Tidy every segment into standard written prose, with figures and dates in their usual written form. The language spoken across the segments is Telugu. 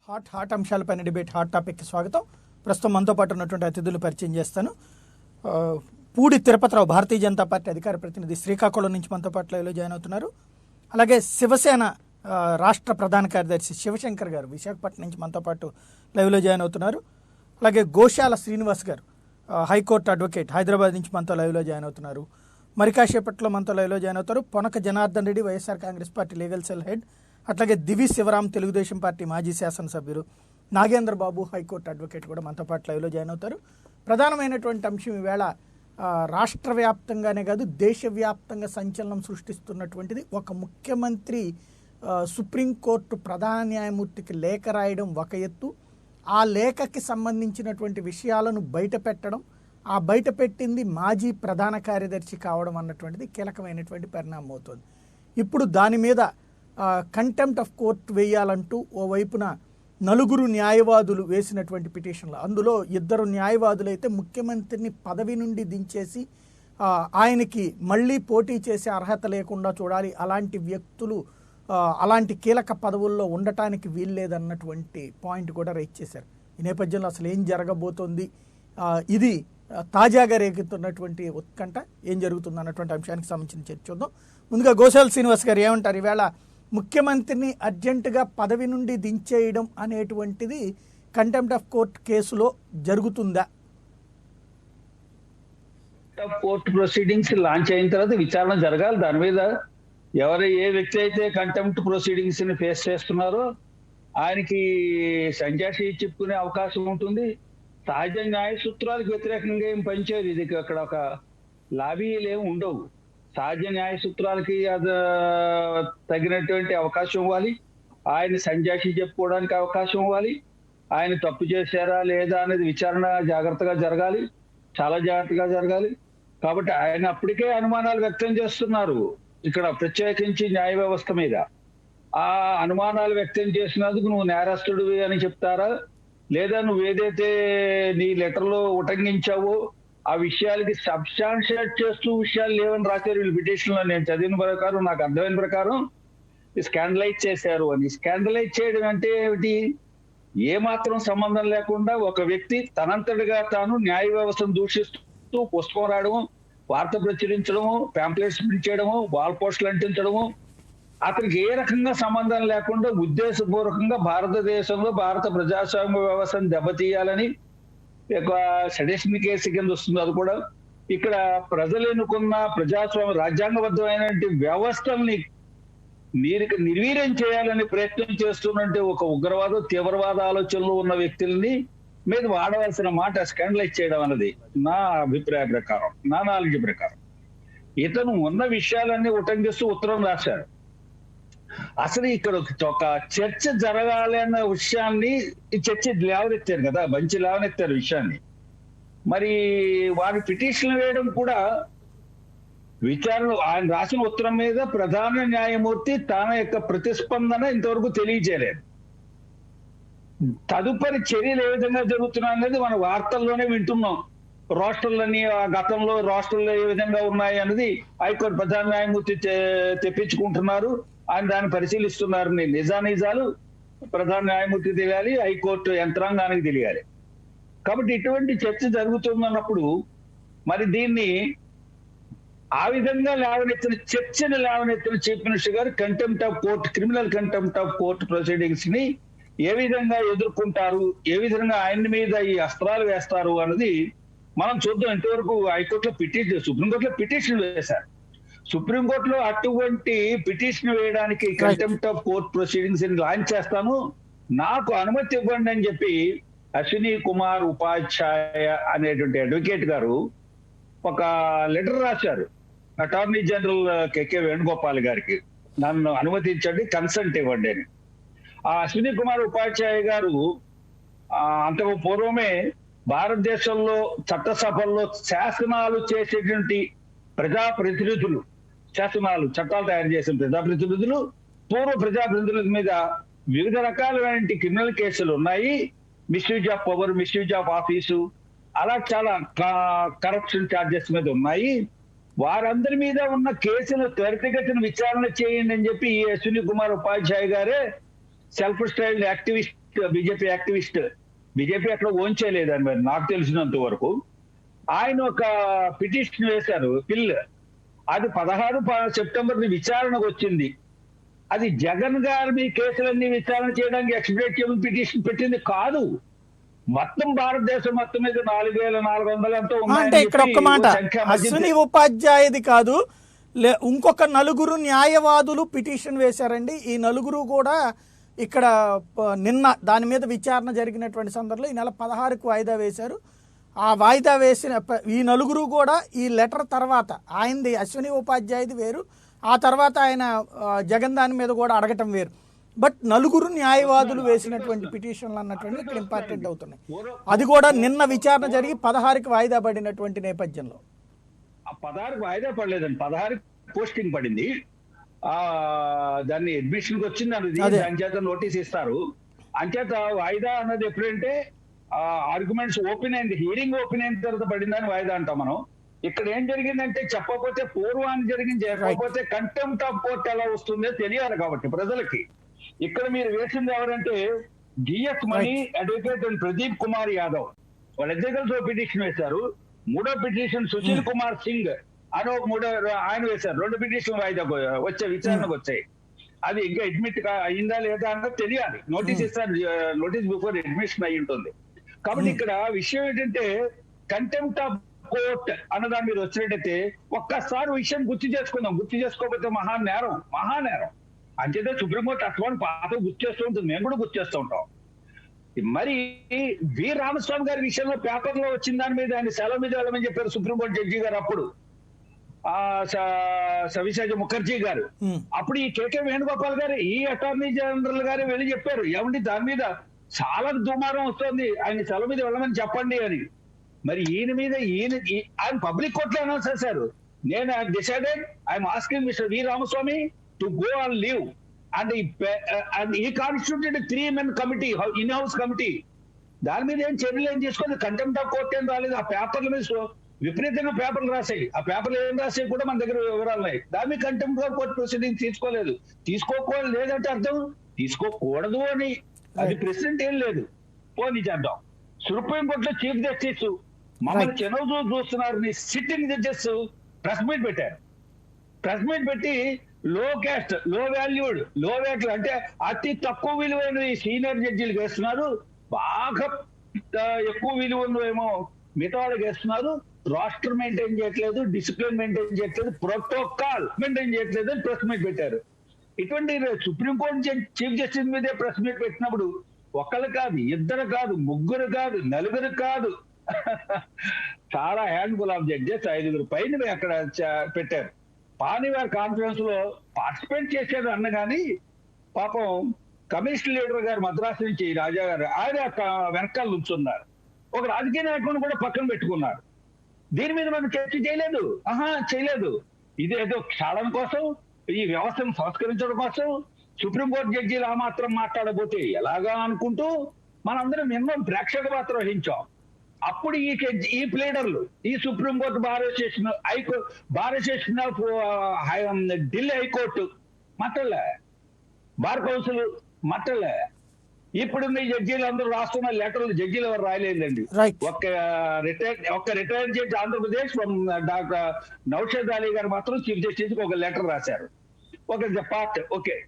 హాట్ అంశాలపైన డిబేట్ హాట్ టాపిక్కి స్వాగతం. ప్రస్తుతం మనతో పాటు ఉన్నటువంటి అతిథులు పరిచయం చేస్తాను. పూడి తిరుపతిరావు భారతీయ జనతా పార్టీ అధికార ప్రతినిధి శ్రీకాకుళం నుంచి మనతో పాటు లైవ్లో జాయిన్ అవుతున్నారు. అలాగే శివసేన రాష్ట్ర ప్రధాన కార్యదర్శి శివశంకర్ గారు విశాఖపట్నం నుంచి మనతో పాటు లైవ్లో జాయిన్ అవుతున్నారు. అలాగే గోశాల శ్రీనివాస్ గారు హైకోర్టు అడ్వకేట్ హైదరాబాద్ నుంచి మనతో లైవ్లో జాయిన్ అవుతున్నారు. మరికాసేపట్లో మనతో లైవ్లో జాయిన్ అవుతారు Ponaka Janardhan Reddy YSR Congress party legal cell head. అట్లాగే దివి శివరాం తెలుగుదేశం పార్టీ మాజీ శాసనసభ్యులు. నాగేంద్ర బాబు హైకోర్టు అడ్వకేట్ కూడా మనతో పాటు లైవ్లో జాయిన్ అవుతారు. ప్రధానమైనటువంటి అంశం ఈవేళ రాష్ట్ర వ్యాప్తంగానే కాదు దేశవ్యాప్తంగా సంచలనం సృష్టిస్తున్నటువంటిది ఒక ముఖ్యమంత్రి సుప్రీంకోర్టు ప్రధాన న్యాయమూర్తికి లేఖ రాయడం ఒక ఎత్తు, ఆ లేఖకి సంబంధించినటువంటి విషయాలను బయట పెట్టడం, ఆ బయట పెట్టింది మాజీ ప్రధాన కార్యదర్శి కావడం అన్నటువంటిది కీలకమైనటువంటి పరిణామం అవుతుంది. ఇప్పుడు దాని మీద కంటెంప్ట్ ఆఫ్ కోర్ట్ వేయాలంటూ ఓవైపున నలుగురు న్యాయవాదులు వేసినటువంటి పిటిషన్లు, అందులో ఇద్దరు న్యాయవాదులైతే ముఖ్యమంత్రిని పదవి నుండి దించేసి ఆయనకి మళ్ళీ పోటీ చేసే అర్హత లేకుండా చూడాలి, అలాంటి వ్యక్తులు అలాంటి కీలక పదవుల్లో ఉండటానికి వీల్లేదన్నటువంటి పాయింట్ కూడా రైజ్ చేశారు. ఈ నేపథ్యంలో అసలు ఏం జరగబోతోంది, ఇది తాజాగా రేగుతున్నటువంటి ఉత్కంఠ, ఏం జరుగుతుంది అన్నటువంటి అంశానికి సంబంధించిన చర్చ చూద్దాం. ముందుగా గోశాల శ్రీనివాస్ గారు ఏమంటారు, ఈవేళ ముఖ్యమంత్రిని అర్జెంటుగా పదవి నుండి దించేయడం అనేటువంటిది కంటెంప్ట్ ఆఫ్ కోర్ట్ కేసులో జరుగుతుందా? కోర్టు ప్రొసీడింగ్స్ లాంచ్ అయిన తర్వాత విచారణ జరగాలి. దాని మీద ఏ వ్యక్తి అయితే కంటెంప్ట్ ప్రొసీడింగ్స్ ని ఫేస్ చేస్తున్నారో ఆయనకి సంజాషి చెప్పుకునే అవకాశం ఉంటుంది. సహజ న్యాయ సూత్రాలకు వ్యతిరేకంగా ఏం పనిచేయదు. ఇది అక్కడ ఒక లాబీలు ఏమి ఉండవు. సహజ న్యాయ సూత్రాలకి తగినటువంటి అవకాశం ఇవ్వాలి. ఆయన సంజాషి చెప్పుకోవడానికి అవకాశం ఇవ్వాలి. ఆయన తప్పు చేశారా లేదా అనేది విచారణ జాగ్రత్తగా జరగాలి, చాలా జాగ్రత్తగా జరగాలి. కాబట్టి ఆయన అప్పటికే అనుమానాలు వ్యక్తం చేస్తున్నారు ఇక్కడ ప్రత్యేకించి న్యాయ వ్యవస్థ మీద. ఆ అనుమానాలు వ్యక్తం చేసినందుకు నువ్వు నేరస్తుడివి అని చెప్తారా, లేదా నువ్వు ఏదైతే నీ లెటర్లో ఉటంకించావో ఆ విషయాలకి సబ్స్టాన్షియేట్ చేస్తూ విషయాలు లేవని రాశారు వీళ్ళు పిటిషన్ లో. నేను చదివిన ప్రకారం, నాకు అర్థమైన ప్రకారం స్కాండలైజ్ చేశారు అని. స్కాండలైజ్ చేయడం అంటే ఏమిటి? ఏ మాత్రం సంబంధం లేకుండా ఒక వ్యక్తి తనంతటిగా తాను న్యాయ వ్యవస్థను దూషిస్తూ పుస్తకం రాయడము, వార్త ప్రచురించడము, ప్యాంప్లెట్స్ ప్రింట్ చేయడము, వాల్ పోస్టులు అంటించడము, అతనికి ఏ రకంగా సంబంధం లేకుండా ఉద్దేశపూర్వకంగా భారతదేశంలో భారత ప్రజాస్వామ్య వ్యవస్థను దెబ్బతీయాలని సెడేషన్ కేసు కింద వస్తుంది. అది కూడా ఇక్కడ ప్రజలు ఎన్నుకున్న ప్రజాస్వామ్య రాజ్యాంగబద్ధమైన వ్యవస్థల్ని నిర్వీర్యం చేయాలని ప్రయత్నం చేస్తున్నట్టు ఒక ఉగ్రవాద తీవ్రవాద ఆలోచనలు ఉన్న వ్యక్తుల్ని మీద వాడవలసిన మాట స్కాండలైజ్ చేయడం అన్నది నా అభిప్రాయ ప్రకారం, నా నాలెడ్జ్ ప్రకారం. ఇతను ఉన్న విషయాలన్నీ ఉటంకిస్తూ ఉత్తరం రాశారు. అసలు ఇక్కడ ఒక చర్చ జరగాలి అన్న విషయాన్ని ఈ చర్చ లేవనెత్తారు కదా, మంచి లేవనెత్తారు విషయాన్ని. మరి వారి పిటిషన్ వేయడం కూడా విచారణ, ఆయన రాసిన ఉత్తరం మీద ప్రధాన న్యాయమూర్తి తన యొక్క ప్రతిస్పందన ఇంతవరకు తెలియజేయలేదు. తదుపరి చర్యలు ఏ విధంగా జరుగుతున్నాయి అనేది మన వార్తల్లోనే వింటున్నాం. రాష్ట్రాలన్నీ గతంలో రాష్ట్రాల్లో ఏ విధంగా ఉన్నాయి అన్నది హైకోర్టు ప్రధాన న్యాయమూర్తి తెప్పించుకుంటున్నారు, ఆయన దాన్ని పరిశీలిస్తున్నారు. నిజానిజాలు ప్రధాన న్యాయమూర్తికి తెలియాలి, హైకోర్టు యంత్రాంగానికి తెలియాలి. కాబట్టి ఇటువంటి చర్చ జరుగుతున్నప్పుడు మరి దీన్ని ఆ విధంగా లేవనెత్తిన చర్చను లేవనెత్తిన చీఫ్ మినిస్టర్ గారు contempt of court, criminal contempt of court proceedings ని ఏ విధంగా ఎదుర్కొంటారు, ఏ విధంగా ఆయన మీద ఈ అస్త్రాలు వేస్తారు అన్నది మనం చూద్దాం. ఇంతవరకు హైకోర్టులో సుప్రీంకోర్టులో పిటిషన్ వేశారు. సుప్రీంకోర్టులో అటువంటి పిటిషన్ వేయడానికి contempt of court proceedings launch చేస్తాను, నాకు అనుమతి ఇవ్వండి అని చెప్పి అశ్విని కుమార్ ఉపాధ్యాయ అనేటువంటి అడ్వకేట్ గారు ఒక లెటర్ రాశారు అటార్నీ జనరల్ కెకే వేణుగోపాల్ గారికి. నన్ను అనుమతించండి, కన్సెంట్ ఇవ్వండి అని. ఆ అశ్విని కుమార్ ఉపాధ్యాయ గారు అంతకు పూర్వమే భారతదేశంలో చట్టసభల్లో శాసనాలు చేసేటువంటి ప్రజాప్రతినిధులు, చట్టాలు తయారు చేసిన ప్రజాప్రతినిధులు, పూర్వ ప్రజాప్రతినిధుల మీద వివిధ రకాలైన క్రిమినల్ కేసులు ఉన్నాయి. Misuse of power, misuse of office, అలా చాలా కరప్షన్ ఛార్జెస్ మీద ఉన్నాయి. వారందరి మీద ఉన్న కేసులు త్వరితగతిన విచారణ చేయండి అని చెప్పి ఈ అశ్విని కుమార్ ఉపాధ్యాయ గారే self styled activist BJP activist, BJP అట్లా ఓన్ చేయలేదని మరి నాకు తెలిసినంత వరకు. ఆయన ఒక పిటిషన్ వేశారు బిల్, అది 16 సెప్టెంబర్ విచారణకు వచ్చింది. అది జగన్ గారి కేసులన్నీ విచారణ చేయడానికి ఎక్స్‌ప్లెనేటరీ పిటిషన్ పెట్టింది కాదు. మొత్తం భారతదేశం మొత్తం మీద 4,400 ఎంతో అంటే ఇక్కడ ఒక్క మాట, అశ్విని ఉపాధ్యాయది కాదు, ఇంకొక నలుగురు న్యాయవాదులు పిటిషన్ వేశారండి. ఈ నలుగురు కూడా ఇక్కడ నిన్న దాని మీద విచారణ జరిగినటువంటి సందర్భంలో ఈ నెల 16కు వాయిదా వేశారు. ఆ వాయిదా వేసిన ఈ నలుగురు కూడా ఈ లెటర్ తర్వాత, ఆయనది అశ్విని ఉపాధ్యాయది వేరు, ఆ తర్వాత ఆయన జగన్ దాని మీద కూడా అడగటం వేరు. బట్ నలుగురు న్యాయవాదులు వేసినటువంటి పిటిషన్లు అన్నటువంటి ఇక్కడ ఇంపార్టెంట్ అవుతున్నాయి. అది కూడా నిన్న విచారణ జరిగి 16కి వాయిదా పడినటువంటి నేపథ్యంలో. 16కి వాయిదా పడలేదండి, 16కి పోస్టింగ్ పడింది. దాన్ని అడ్మిషన్కి వచ్చింది అన్నది, దాని చేత నోటీస్ ఇస్తారు. అంచేత వాయిదా అన్నది ఎప్పుడంటే ఆర్గ్యుమెంట్స్ ఓపెన్ అయింది, హియరింగ్ ఓపెన్ అయిన తర్వాత పడిందని వాయిదా అంటాం మనం. ఇక్కడ ఏం జరిగిందంటే చెప్పకపోతే పూర్వాన్ని జరిగింది, చెప్పకపోతే కంటెంప్ట్ ఆఫ్ కోర్ట్ ఎలా వస్తుందో తెలియాలి కాబట్టి ప్రజలకి. ఇక్కడ మీరు వేసింది ఎవరంటే G S Mani advocate and Pradeep Kumar Yadav, వాళ్ళిద్దరు కలిసి ఒక పిటిషన్ వేశారు. మూడో పిటిషన్ సుశీల్ కుమార్ సింగ్ అని ఒక ఆయన వేశారు. 2 పిటిషన్ వాయిదా వచ్చే విచారణకు వచ్చాయి. అది ఇంకా అడ్మిట్ అయిందా లేదా అన్నది తెలియాలి. నోటీస్ ఇస్తారు, నోటీస్ బిఫోర్ అడ్మిషన్ అయి ఉంటుంది. కాబట్టి ఇక్కడ విషయం ఏంటంటే కంటెంప్ట్ ఆఫ్ కోర్ట్ అన్నదాని మీద వచ్చినట్టయితే ఒక్కసారి విషయం గుర్తు చేసుకుందాం. గుర్తు చేసుకోకపోతే మహానేరం, మహానేరం. అంచేతే సుప్రీంకోర్టు అటువంటి పాత గుర్తు చేస్తూ ఉంటుంది, మేము కూడా గుర్తు చేస్తూ ఉంటాం. మరి వి రామస్వామి గారి విషయంలో పేపర్లో వచ్చిన దాని మీద ఆయన సెలవు మీద వెళ్ళమని చెప్పారు సుప్రీంకోర్టు జడ్జి గారు. అప్పుడు సవిశాఖ ముఖర్జీ గారు, అప్పుడు ఈ కేకే వేణుగోపాల్ గారు, ఈ అటార్నీ జనరల్ గారు వెళ్ళి చెప్పారు, ఏమండి దాని మీద చాలా దుమారం వస్తుంది, ఆయన సెలవు మీద వెళ్ళమని చెప్పండి అని. మరి ఈయన మీద ఆయన పబ్లిక్ కోర్టులో అనౌన్స్ చేశారు, నేను decided I'm asking mister V Ramaswamy to go on leave and ఈ constituted 3 men committee, in house committee. దాని మీద ఏం చర్యలు ఏం చేసుకోలేదు, కంటెంప్ట్ ఆఫ్ కోర్ట్ ఏం రాలేదు. ఆ పేపర్ల మీద విపరీతంగా పేపర్లు రాసాయి, ఆ పేపర్లు ఏం రాసాయి కూడా మన దగ్గర వివరాలు ఉన్నాయి. దాని మీద కంటెంప్ట్ ఆఫ్ కోర్ట్ ప్రొసీడింగ్ తీసుకోలేదు. తీసుకోకూడదు లేదంటే అర్థం తీసుకోకూడదు అని, అది ప్రెసిడెంట్ ఏం లేదు, పోనీ చేద్దాం. సుప్రీంకోర్టులో చీఫ్ జస్టిస్ మమ్మల్ని చెనవు చూస్తున్నారు, సిట్టింగ్ జడ్జెస్ ప్రెస్ మీట్ పెట్టారు. ప్రెస్ మీట్ పెట్టి లో క్యాస్ట్, లో వాల్యూడ్, లో వ్యాక్యుల్ అంటే అతి తక్కువ విలువైన సీనియర్ జడ్జీలు వేస్తున్నారు, బాగా ఎక్కువ విలువ ఏమో మిగతా వాళ్ళకి వేస్తున్నారు, రాస్టర్ మెయింటైన్ చేయట్లేదు, డిసిప్లిన్ మెయింటైన్ చేయట్లేదు, ప్రోటోకాల్ మెయింటైన్ చేయట్లేదు అని ప్రెస్ మీట్ పెట్టారు. ఇటువంటి సుప్రీంకోర్టు చీఫ్ జస్టిస్ మీదే ప్రెస్ మీట్ పెట్టినప్పుడు ఒకళ్ళు కాదు, ఇద్దరు కాదు, ముగ్గురు కాదు, నలుగురు కాదు, చాలా హ్యాండ్ఫుల్ ఆఫ్ జడ్జెస్ 5 పైన అక్కడ పెట్టారు. పానివారి కాన్ఫరెన్స్ లో పార్టిసిపేట్ చేశారు అన్నగాని పాపం కమ్యూనిస్ట్ లీడర్ గారు మద్రాసు నుంచి రాజా గారు, ఆయన వెనకాల నుంచున్నారు. ఒక రాజకీయ నాయకుడిని కూడా పక్కన పెట్టుకున్నారు. దీని మీద మనం చర్చ చేయలేదు, చేయలేదు. ఇది ఏదో క్షాళన కోసం, ఈ వ్యవస్థను సంస్కరించడం కోసం సుప్రీంకోర్టు జడ్జీలు ఆ మాత్రం మాట్లాడబోతే ఎలాగా అనుకుంటూ మనందరం నిన్న ప్రేక్షక పాత్ర వహించాం. అప్పుడు ఈ ప్లేడర్లు, ఈ supreme court bar association of Delhi high court మాట్లాడలే, బార్ కౌన్సిల్ మాట్లాడలే. ఇప్పుడు ఈ జడ్జీలు అందరూ రాస్తున్న లెటర్లు జడ్జీలు ఎవరు రాయలేదండి. ఒక retired judge Andhra Pradesh doctor Naushad Ali గారు మాత్రం చీఫ్ జస్టిస్ కి ఒక లెటర్ రాశారు, ఒక పార్ట్. ఓకే,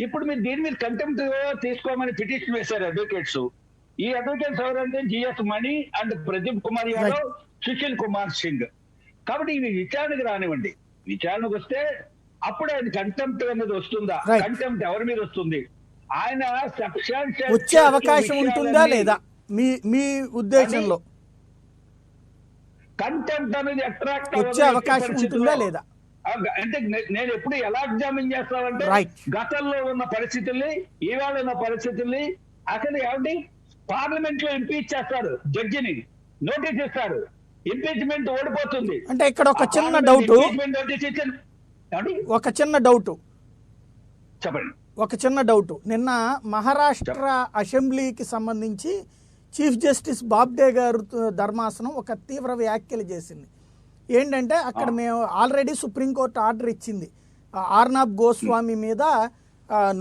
ఇప్పుడు మీరు దీని మీద కంటెంప్ట్ తీసుకోమని పిటిషన్ వేశారు అడ్వకేట్స్. ఈ అడ్వకేట్స్ ఎవరంటే జిఎస్ మణి అండ్ ప్రదీప్ కుమార్ యాదవ్, సుశీల్ కుమార్ సింగ్. కాబట్టి ఇవి విచారణకు రానివ్వండి, విచారణకు వస్తే అప్పుడు ఆయన కంటెంప్ట్ అనేది వస్తుందా, కంటెంప్ట్ ఎవరి మీద వస్తుంది, ఆయన వచ్చే అవకాశం ఉంటుందా లేదా మీ ఉద్దేశంలో? కంటెంప్ట్ అనేది అట్రాక్ట్ వచ్చే అవకాశం ఉంటుందా లేదా అంటే నేను ఎప్పుడు ఎలా ఎగ్జామిన్ చేస్తానంటే గతంలో ఉన్న పరిస్థితుల్ని, ఈవేళ ఉన్న పరిస్థితుల్ని. అసలు ఏమండి పార్లమెంట్ లో ఇంపీచ్ చేస్తారు, జడ్జిని నోటీస్ ఇస్తారు, ఇంపీచ్మెంట్ ఓడిపోతుంది. అంటే ఇక్కడ ఒక చిన్న డౌట్, చెప్పండి. ఒక చిన్న డౌట్, నిన్న మహారాష్ట్ర అసెంబ్లీకి సంబంధించి చీఫ్ జస్టిస్ బాబ్డే గారు ధర్మాసనం ఒక తీవ్ర వ్యాఖ్యలు చేసింది. ఏంటంటే అక్కడ మేము ఆల్రెడీ సుప్రీంకోర్టు ఆర్డర్ ఇచ్చింది, ఆర్నాబ్ గోస్వామి మీద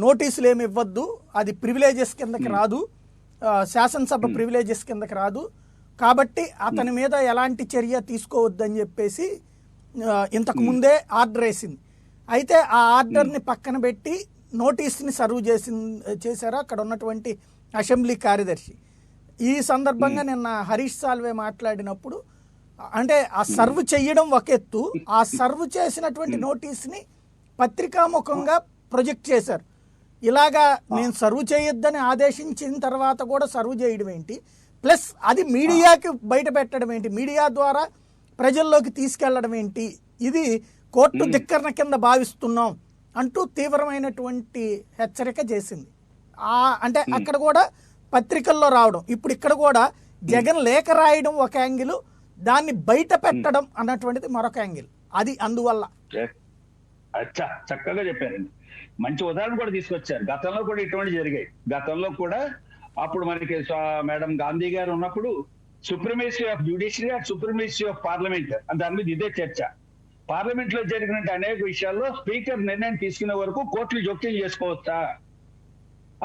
నోటీసులు ఏమి ఇవ్వద్దు, అది ప్రివిలేజెస్ కిందకి రాదు, శాసనసభ ప్రివిలేజెస్ కిందకి రాదు, కాబట్టి అతని మీద ఎలాంటి చర్య తీసుకోవద్దని చెప్పేసి ఇంతకు ముందే ఆర్డర్ వేసింది. అయితే ఆ ఆర్డర్ని పక్కన పెట్టి నోటీస్ని సర్వ్ చేశారు అక్కడ ఉన్నటువంటి అసెంబ్లీ కార్యదర్శి. ఈ సందర్భంగా నిన్న హరీష్ సాల్వే మాట్లాడినప్పుడు అంటే ఆ సర్వ్ చేయడం ఒక ఎత్తు, ఆ సర్వ్ చేసినటువంటి నోటీస్ని పత్రికాముఖంగా ప్రొజెక్ట్ చేశారు. ఇలాగా నేను సర్వ్ చేయొద్దని ఆదేశించిన తర్వాత కూడా సర్వ్ చేయడం ఏంటి, ప్లస్ అది మీడియాకి బయట పెట్టడం ఏంటి, మీడియా ద్వారా ప్రజల్లోకి తీసుకెళ్లడం ఏంటి, ఇది కోర్టు ధిక్కరణ కింద భావిస్తున్నాం అంటూ తీవ్రమైనటువంటి హెచ్చరిక చేసింది. అంటే అక్కడ కూడా పత్రికల్లో రావడం, ఇప్పుడు ఇక్కడ కూడా జగన్ లేఖ రాయడం ఒక యాంగిల్, దాన్ని బయట పెట్టడం అన్నటువంటిది మరొక యాంగిల్. అది అందువల్ల అచ్చా చక్కగా చెప్పారండి. మంచి ఉదాహరణ కూడా తీసుకొచ్చారు. గతంలో కూడా ఇటువంటి జరిగాయి. గతంలో కూడా అప్పుడు మనకి మేడం గాంధీ గారు ఉన్నప్పుడు supremacy of judiciary and supremacy of parliament దాని మీద ఇదే చర్చ. పార్లమెంట్ లో జరిగిన అనేక విషయాల్లో స్పీకర్ నిర్ణయం తీసుకునే వరకు కోర్టులు జోక్యం చేసుకోవచ్చా?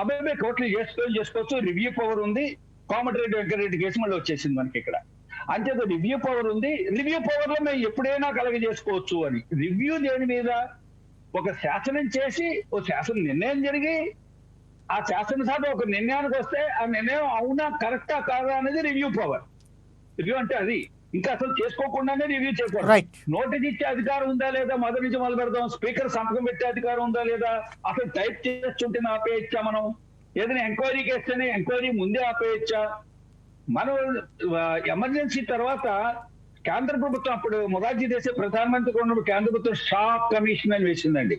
అబ్బాయి కోర్టులు చేసుకోవచ్చు, రివ్యూ పవర్ ఉంది. కోమటిరెడ్డి వెంకటరెడ్డి కేసు మళ్ళీ వచ్చేసింది మనకి ఇక్కడ. అంతేత రివ్యూ పవర్ ఉంది, రివ్యూ పవర్ లో మేము ఎప్పుడైనా కలగ చేసుకోవచ్చు అని. రివ్యూ దేని మీద? ఒక శాసనం చేసి ఓ శాసన నిర్ణయం జరిగి ఆ శాసనసభ ఒక నిర్ణయానికి వస్తే ఆ నిర్ణయం అవునా కరెక్టా కాదా అనేది రివ్యూ పవర్. రివ్యూ అంటే అది ఇంకా అసలు చేసుకోకుండానే రివ్యూ చేయకూడదు. నోటీస్ ఇచ్చే అధికారం ఉందా లేదా, మొదటి నుంచి మొదలు పెడదాం. స్పీకర్ సంతకం పెట్టే అధికారం ఉందా లేదా, అసలు టైప్ చేస్తుంటే ఆపేయచ్చా, మనం ఏదైనా ఎంక్వైరీ చేస్తేనే ఎంక్వైరీ ముందే ఆపేయచ్చా? మనం ఎమర్జెన్సీ తర్వాత కేంద్ర ప్రభుత్వం అప్పుడు మొరార్జీ దేశాయ్ ప్రధానమంత్రి ఉన్నప్పుడు కేంద్ర ప్రభుత్వం షాక్ కమిషన్ అని వేసిందండి.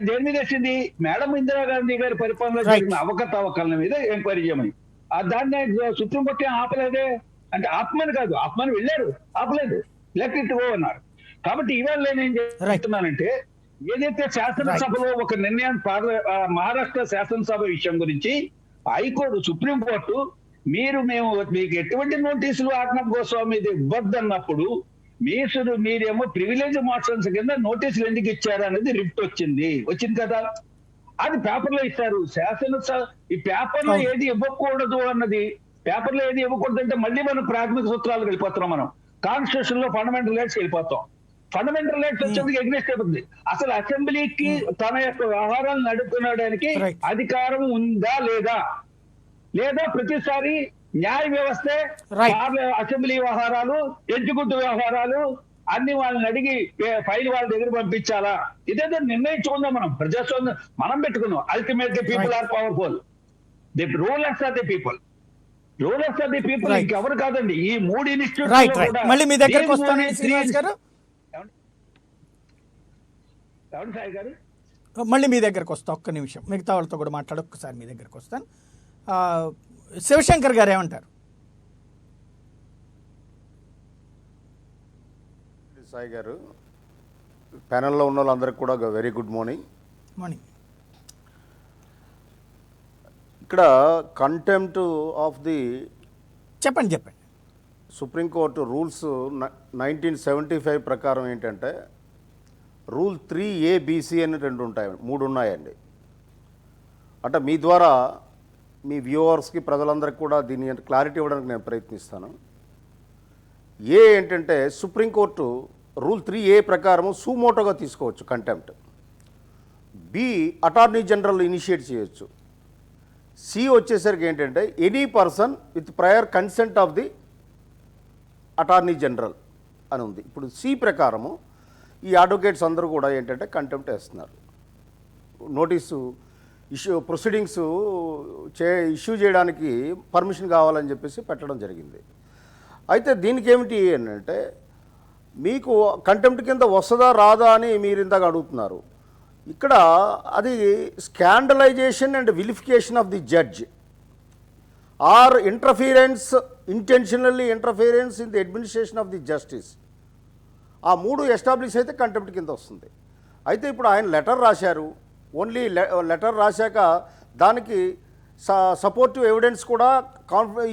దేని మీద వేసింది? మేడం ఇందిరాగాంధీ గారి పరిపాలనలో జరిగిన అవకతవకల మీద ఎంక్వైరీ చేయమని. దాన్ని సుప్రీంకోర్టు ఆపలేదే. అంటే ఆత్మని కాదు, ఆత్మని వెళ్ళారు, ఆపలేదు, లెట్ గో అన్నారు. కాబట్టి ఇవాళ నేను ఏం చెప్తున్నానంటే, ఏదైతే శాసనసభలో ఒక నిర్ణయం మహారాష్ట్ర శాసనసభ విషయం గురించి హైకోర్టు సుప్రీంకోర్టు మేము మీకు ఎటువంటి నోటీసులు ఆజ్ఞ గోస్వామి ఇవ్వద్దన్నప్పుడు మీరేమో ప్రివిలేజ్ మోషన్స్ కింద నోటీసులు ఎందుకు ఇచ్చారు అనేది రిట్ వచ్చింది కదా. అది పేపర్లో ఇస్తారు. శాసనసభ ఈ పేపర్లో ఏది ఇవ్వకూడదు అన్నది, పేపర్లో ఏది ఇవ్వకూడదు అంటే మళ్ళీ మనం ప్రాథమిక సూత్రాలకు వెళ్ళిపోతున్నాం. మనం కాన్స్టిట్యూషన్ లో ఫండమెంటల్ రైట్స్ వెళ్ళిపోతాం. ఫండమెంటల్ రైట్స్ వచ్చేందుకు ఎగ్నెస్ట్ అయిపోతుంది. అసలు అసెంబ్లీకి తన యొక్క వ్యవహారాలు నడుపుకోవడానికి అధికారం ఉందా లేదా ప్రతిసారి న్యాయ వ్యవస్థే అసెంబ్లీ వ్యవహారాలు, ఎగ్జిక్యూటివ్ వ్యవహారాలు అన్ని వాళ్ళని అడిగి ఫైల్ వాళ్ళ దగ్గర పంపించాలా? ఇదేదో నిర్ణయించుకుందాం. మనం ప్రజాస్వామ్యం మనం పెట్టుకున్నాం. Ultimately people are powerful, the rulers are the people. Rulers are the people, ఇంకెవరు కాదండి. ఈ మూడు ఇన్స్టిట్యూట్ మళ్ళీ మీ దగ్గరకు వస్తాను శ్రీనివాస్ గారు, సాయి గారు మళ్ళీ మీ దగ్గరకు వస్తా. ఒక్క నిమిషం, మిగతా వాళ్ళతో కూడా మాట్లాడి ఒక్కసారి మీ దగ్గరకు వస్తాను. శివశంకర్ గారు ఏమంటారు? సాయి గారు, ప్యానెల్లో ఉన్న వాళ్ళందరికీ కూడా వెరీ గుడ్ మార్నింగ్. మార్నింగ్. ఇక్కడ కంటెంప్ట్ ఆఫ్ ది చెప్పండి సుప్రీంకోర్టు రూల్స్ 1975 ప్రకారం ఏంటంటే రూల్ 3A-BC అని 3 ఉన్నాయండి. అంటే మీ ద్వారా మీ వ్యూవర్స్కి ప్రజలందరికీ కూడా దీని క్లారిటీ ఇవ్వడానికి నేను ప్రయత్నిస్తాను. ఏ ఏంటంటే సుప్రీంకోర్టు రూల్ 3A ప్రకారం సుమోటోగా తీసుకోవచ్చు contempt. B attorney general initiate చేయొచ్చు. సి వచ్చేసరికి ఏంటంటే any person with prior consent of the attorney general అని ఉంది. ఇప్పుడు సి ప్రకారము ఈ అడ్వకేట్స్ అందరూ కూడా ఏంటంటే కంటెంప్ట్ వేస్తున్నారు. నోటీసు ప్రొసీడింగ్స్ ఇష్యూ చేయడానికి పర్మిషన్ కావాలని చెప్పేసి పెట్టడం జరిగింది. అయితే దీనికి ఏమిటి అంటే మీకు కంటెంప్ట్ కింద వస్తుందా రాదా అని మీరు ఇందాక అడుగుతున్నారు. ఇక్కడ అది scandalisation and vilification of the judge or intentionally interference in the administration of the justice. ఆ 3 ఎస్టాబ్లిష్ అయితే కంటెంప్ట్ కింద వస్తుంది. అయితే ఇప్పుడు ఆయన లెటర్ రాశారు. ఓన్లీ లెటర్ రాశాక దానికి సపోర్టివ్ ఎవిడెన్స్ కూడా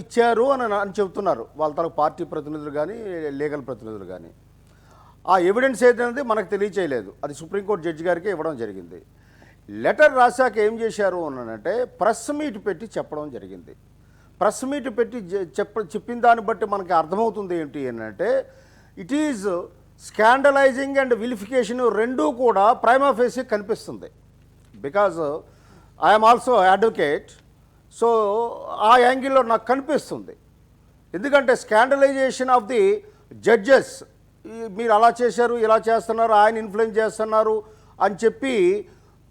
ఇచ్చారు అని చెబుతున్నారు వాళ్ళ తన పార్టీ ప్రతినిధులు కానీ లీగల్ ప్రతినిధులు కానీ. ఆ ఎవిడెన్స్ ఏదైనది మనకు తెలియచేయలేదు. అది సుప్రీంకోర్టు జడ్జి గారికి ఇవ్వడం జరిగింది. లెటర్ రాశాక ఏం చేశారు అనంటే ప్రెస్ మీట్ పెట్టి చెప్పడం జరిగింది. ప్రెస్ మీట్ పెట్టి చెప్పిన దాన్ని బట్టి మనకి అర్థమవుతుంది ఏంటి అంటే ఇట్ ఈజ్ స్కాండలైజింగ్ అండ్ విలిఫికేషన్ రెండూ కూడా ప్రైమా ఫేసి కనిపిస్తుంది. Because I'm also advocate, so ఆ యాంగిల్లో నాకు కనిపిస్తుంది. ఎందుకంటే స్కాండలైజేషన్ ఆఫ్ ది జడ్జెస్, మీరు అలా చేశారు, ఇలా చేస్తున్నారు, ఆయన ఇన్ఫ్లుయెన్స్ చేస్తున్నారు అని చెప్పి